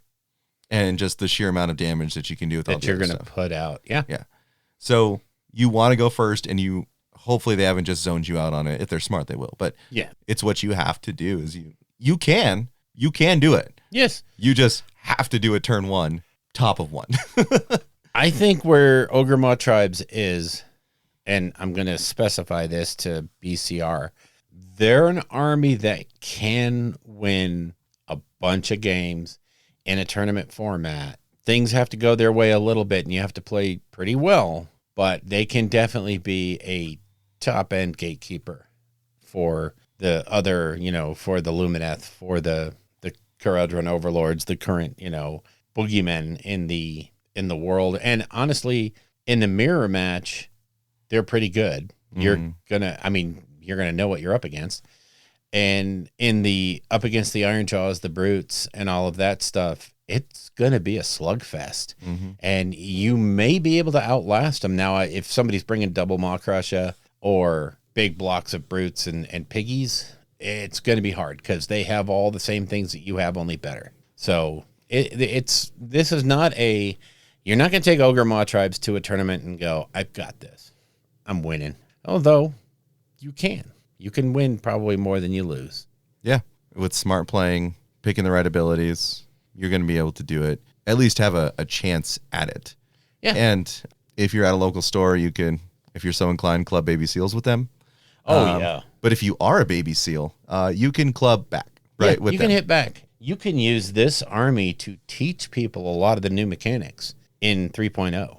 and just the sheer amount of damage that you can do with all that you're going to put out. Yeah. Yeah. So you want to go first, and hopefully they haven't just zoned you out on it. If they're smart, they will. But yeah, it's what you have to do is you can do it. Yes. You just have to do it turn 1, top of 1. I think where Ogor Mawtribes is, and I'm going to specify this to BCR, they're an army that can win a bunch of games in a tournament format. Things have to go their way a little bit, and you have to play pretty well, but they can definitely be a top-end gatekeeper for the other, for the Lumineth, for the Caradhran overlords, the current, boogeymen in the world. And honestly, in the mirror match, they're pretty good. You're gonna know what you're up against. And in the up against the Ironjaws, the Brutes, and all of that stuff, it's gonna be a slugfest. And you may be able to outlast them. Now, if somebody's bringing double Maw-Crusher or big blocks of Brutes and Piggies, it's going to be hard because they have all the same things that you have, only better. So this is not you're not going to take Ogor Mawtribes to a tournament and go, I've got this, I'm winning. Although you can win probably more than you lose. Yeah. With smart playing, picking the right abilities, you're going to be able to do it, at least have a chance at it. Yeah. And if you're at a local store, you can, if you're so inclined, club baby seals with them. Oh, yeah. But if you are a baby seal, you can club back, right? Yeah, you can hit back. You can use this army to teach people a lot of the new mechanics in 3.0.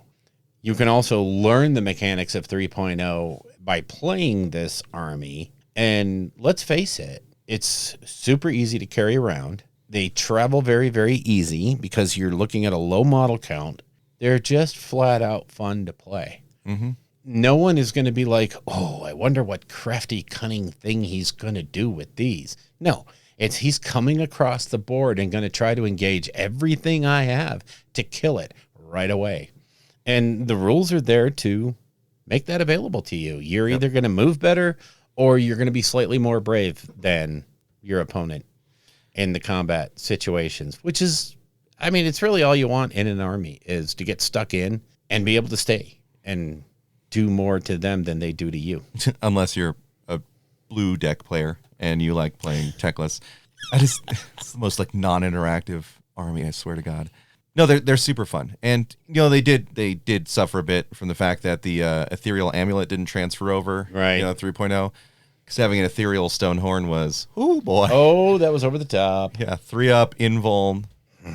You can also learn the mechanics of 3.0 by playing this army. And let's face it, it's super easy to carry around. They travel very, very easy because you're looking at a low model count. They're just flat out fun to play. No one is going to be like, oh, I wonder what crafty, cunning thing he's going to do with these. No, he's coming across the board and going to try to engage everything I have to kill it right away. And the rules are there to make that available to you. You're either going to move better or you're going to be slightly more brave than your opponent in the combat situations, which is, I mean, it's really all you want in an army is to get stuck in and be able to stay and do more to them than they do to you. Unless you're a blue deck player and you like playing Techless. It's the most like non-interactive army, I swear to God. No, they're super fun. And they did suffer a bit from the fact that the ethereal amulet didn't transfer over, right? 3.0. Because having an ethereal Stonehorn was, oh boy. Oh, that was over the top. Yeah, 3-up invuln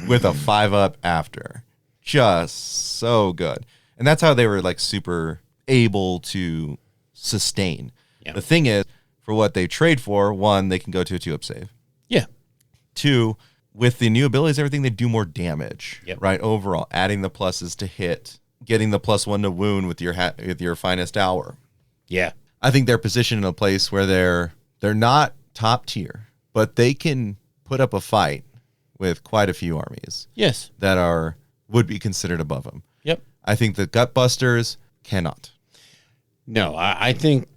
with a 5-up after. Just so good. And that's how they were like super able to sustain. Yeah. The thing is, for what they trade for, 1, they can go to a 2-up save. Yeah. 2, with the new abilities, everything, they do more damage. Yep. Right? Overall, adding the pluses to hit, getting the +1 to wound with your finest hour. Yeah. I think they're positioned in a place where they're not top tier, but they can put up a fight with quite a few armies. Yes. That would be considered above them. Yep. I think the Gutbusters cannot. No, I think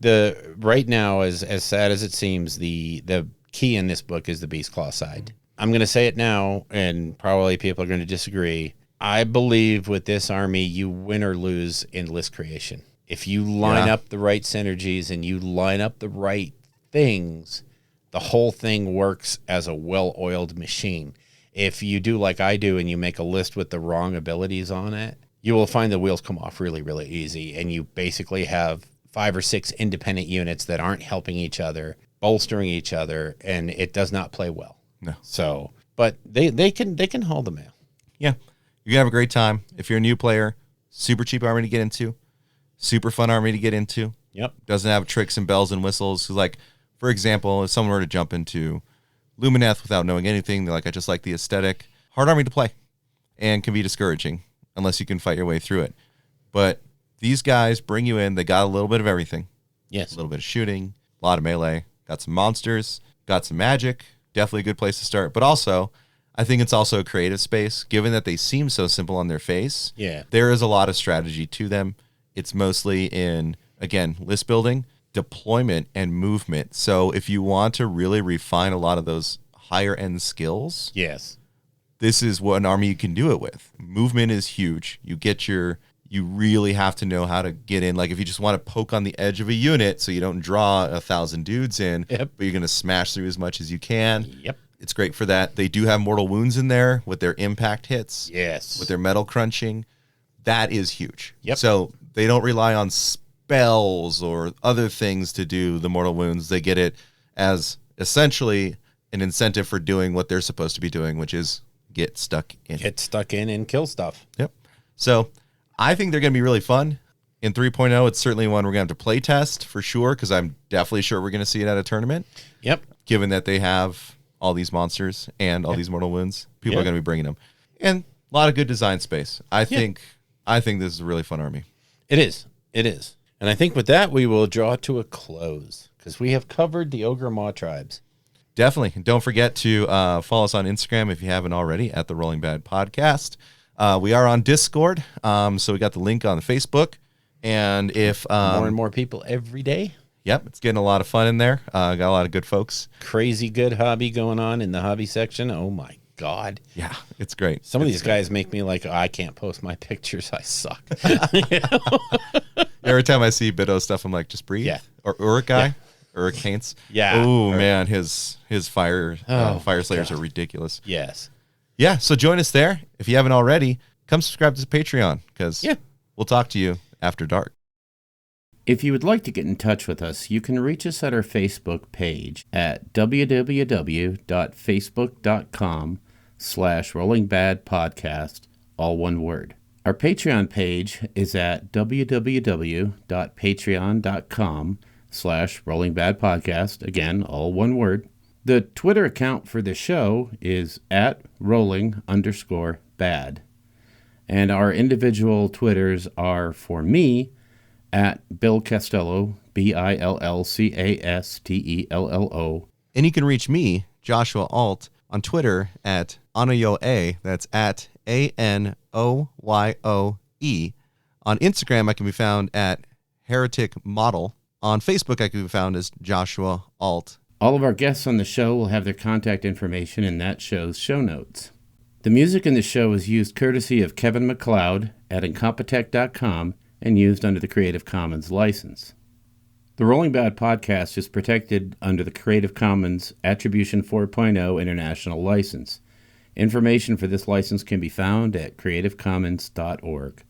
right now, as sad as it seems, the key in this book is the Beast Claw side. I'm going to say it now, and probably people are going to disagree. I believe with this army, you win or lose in list creation. If you line up the right synergies and you line up the right things, the whole thing works as a well-oiled machine. If you do like I do and you make a list with the wrong abilities on it, you will find the wheels come off really, really easy. And you basically have 5 or 6 independent units that aren't helping each other, bolstering each other, and it does not play well. No. So, but they can hold the mail. Yeah. You're going to have a great time. If you're a new player, super cheap army to get into. Super fun army to get into. Yep. Doesn't have tricks and bells and whistles. Like, for example, if someone were to jump into Lumineth without knowing anything, they're like, I just like the aesthetic. Hard army to play and can be discouraging unless you can fight your way through it. But these guys bring you in. They got a little bit of everything. Yes. A little bit of shooting, a lot of melee, got some monsters, got some magic. Definitely a good place to start. But also, I think it's also a creative space, given that they seem so simple on their face. Yeah. There is a lot of strategy to them. It's mostly in, again, list building, deployment, and movement. So if you want to really refine a lot of those higher end skills, Yes. this is what an army you can do it with. Movement is huge. You really have to know how to get in. Like if you just want to poke on the edge of a unit so you don't draw 1,000 dudes in, Yep. but you're going to smash through as much as you can. Yep. It's great for that. They do have mortal wounds in there with their impact hits. Yes. With their metal crunching. That is huge. Yep. So they don't rely on spells or other things to do the mortal wounds. They get it as essentially an incentive for doing what they're supposed to be doing, which is get stuck in. Get stuck in and kill stuff. Yep. So I think they're going to be really fun. In 3.0, it's certainly one we're going to have to play test for sure, because I'm definitely sure we're going to see it at a tournament. Yep. Given that they have all these monsters and all these mortal wounds, people are going to be bringing them. And a lot of good design space. I think this is a really fun army. It is. It is. And I think with that, we will draw to a close because we have covered the Ogre Mawtribes. Definitely. And don't forget to follow us on Instagram if you haven't already at the Rolling Bad Podcast. We are on Discord, so we got the link on Facebook. And if More and more people every day. Yep, it's getting a lot of fun in there. Got a lot of good folks. Crazy good hobby going on in the hobby section. Oh my God. Yeah, it's great. Some of these guys make me like, oh, I can't post my pictures. I suck. Every time I see Bido stuff, I'm like, just breathe. Yeah. Or Uruk guy, Uruk Haints. Yeah. Oh man, his fire slayers God. are ridiculous. Yes. Yeah, so join us there. If you haven't already, come subscribe to the Patreon, because we'll talk to you after dark. If you would like to get in touch with us, you can reach us at our Facebook page at www.facebook.com/rollingbadpodcast, all one word. Our Patreon page is at www.patreon.com/rollingbadpodcast, again, all one word. The Twitter account for the show is at rolling_bad. And our individual Twitters are, for me, at Bill Castello, BILLCASTELLO. And you can reach me, Joshua Alt, on Twitter at Anoyoe, that's at ANOYOE. On Instagram, I can be found at Heretic Model. On Facebook, I can be found as Joshua Alt. All of our guests on the show will have their contact information in that show's show notes. The music in the show is used courtesy of Kevin MacLeod at Incompetech.com and used under the Creative Commons license. The Rolling Bad podcast is protected under the Creative Commons Attribution 4.0 International License. Information for this license can be found at creativecommons.org.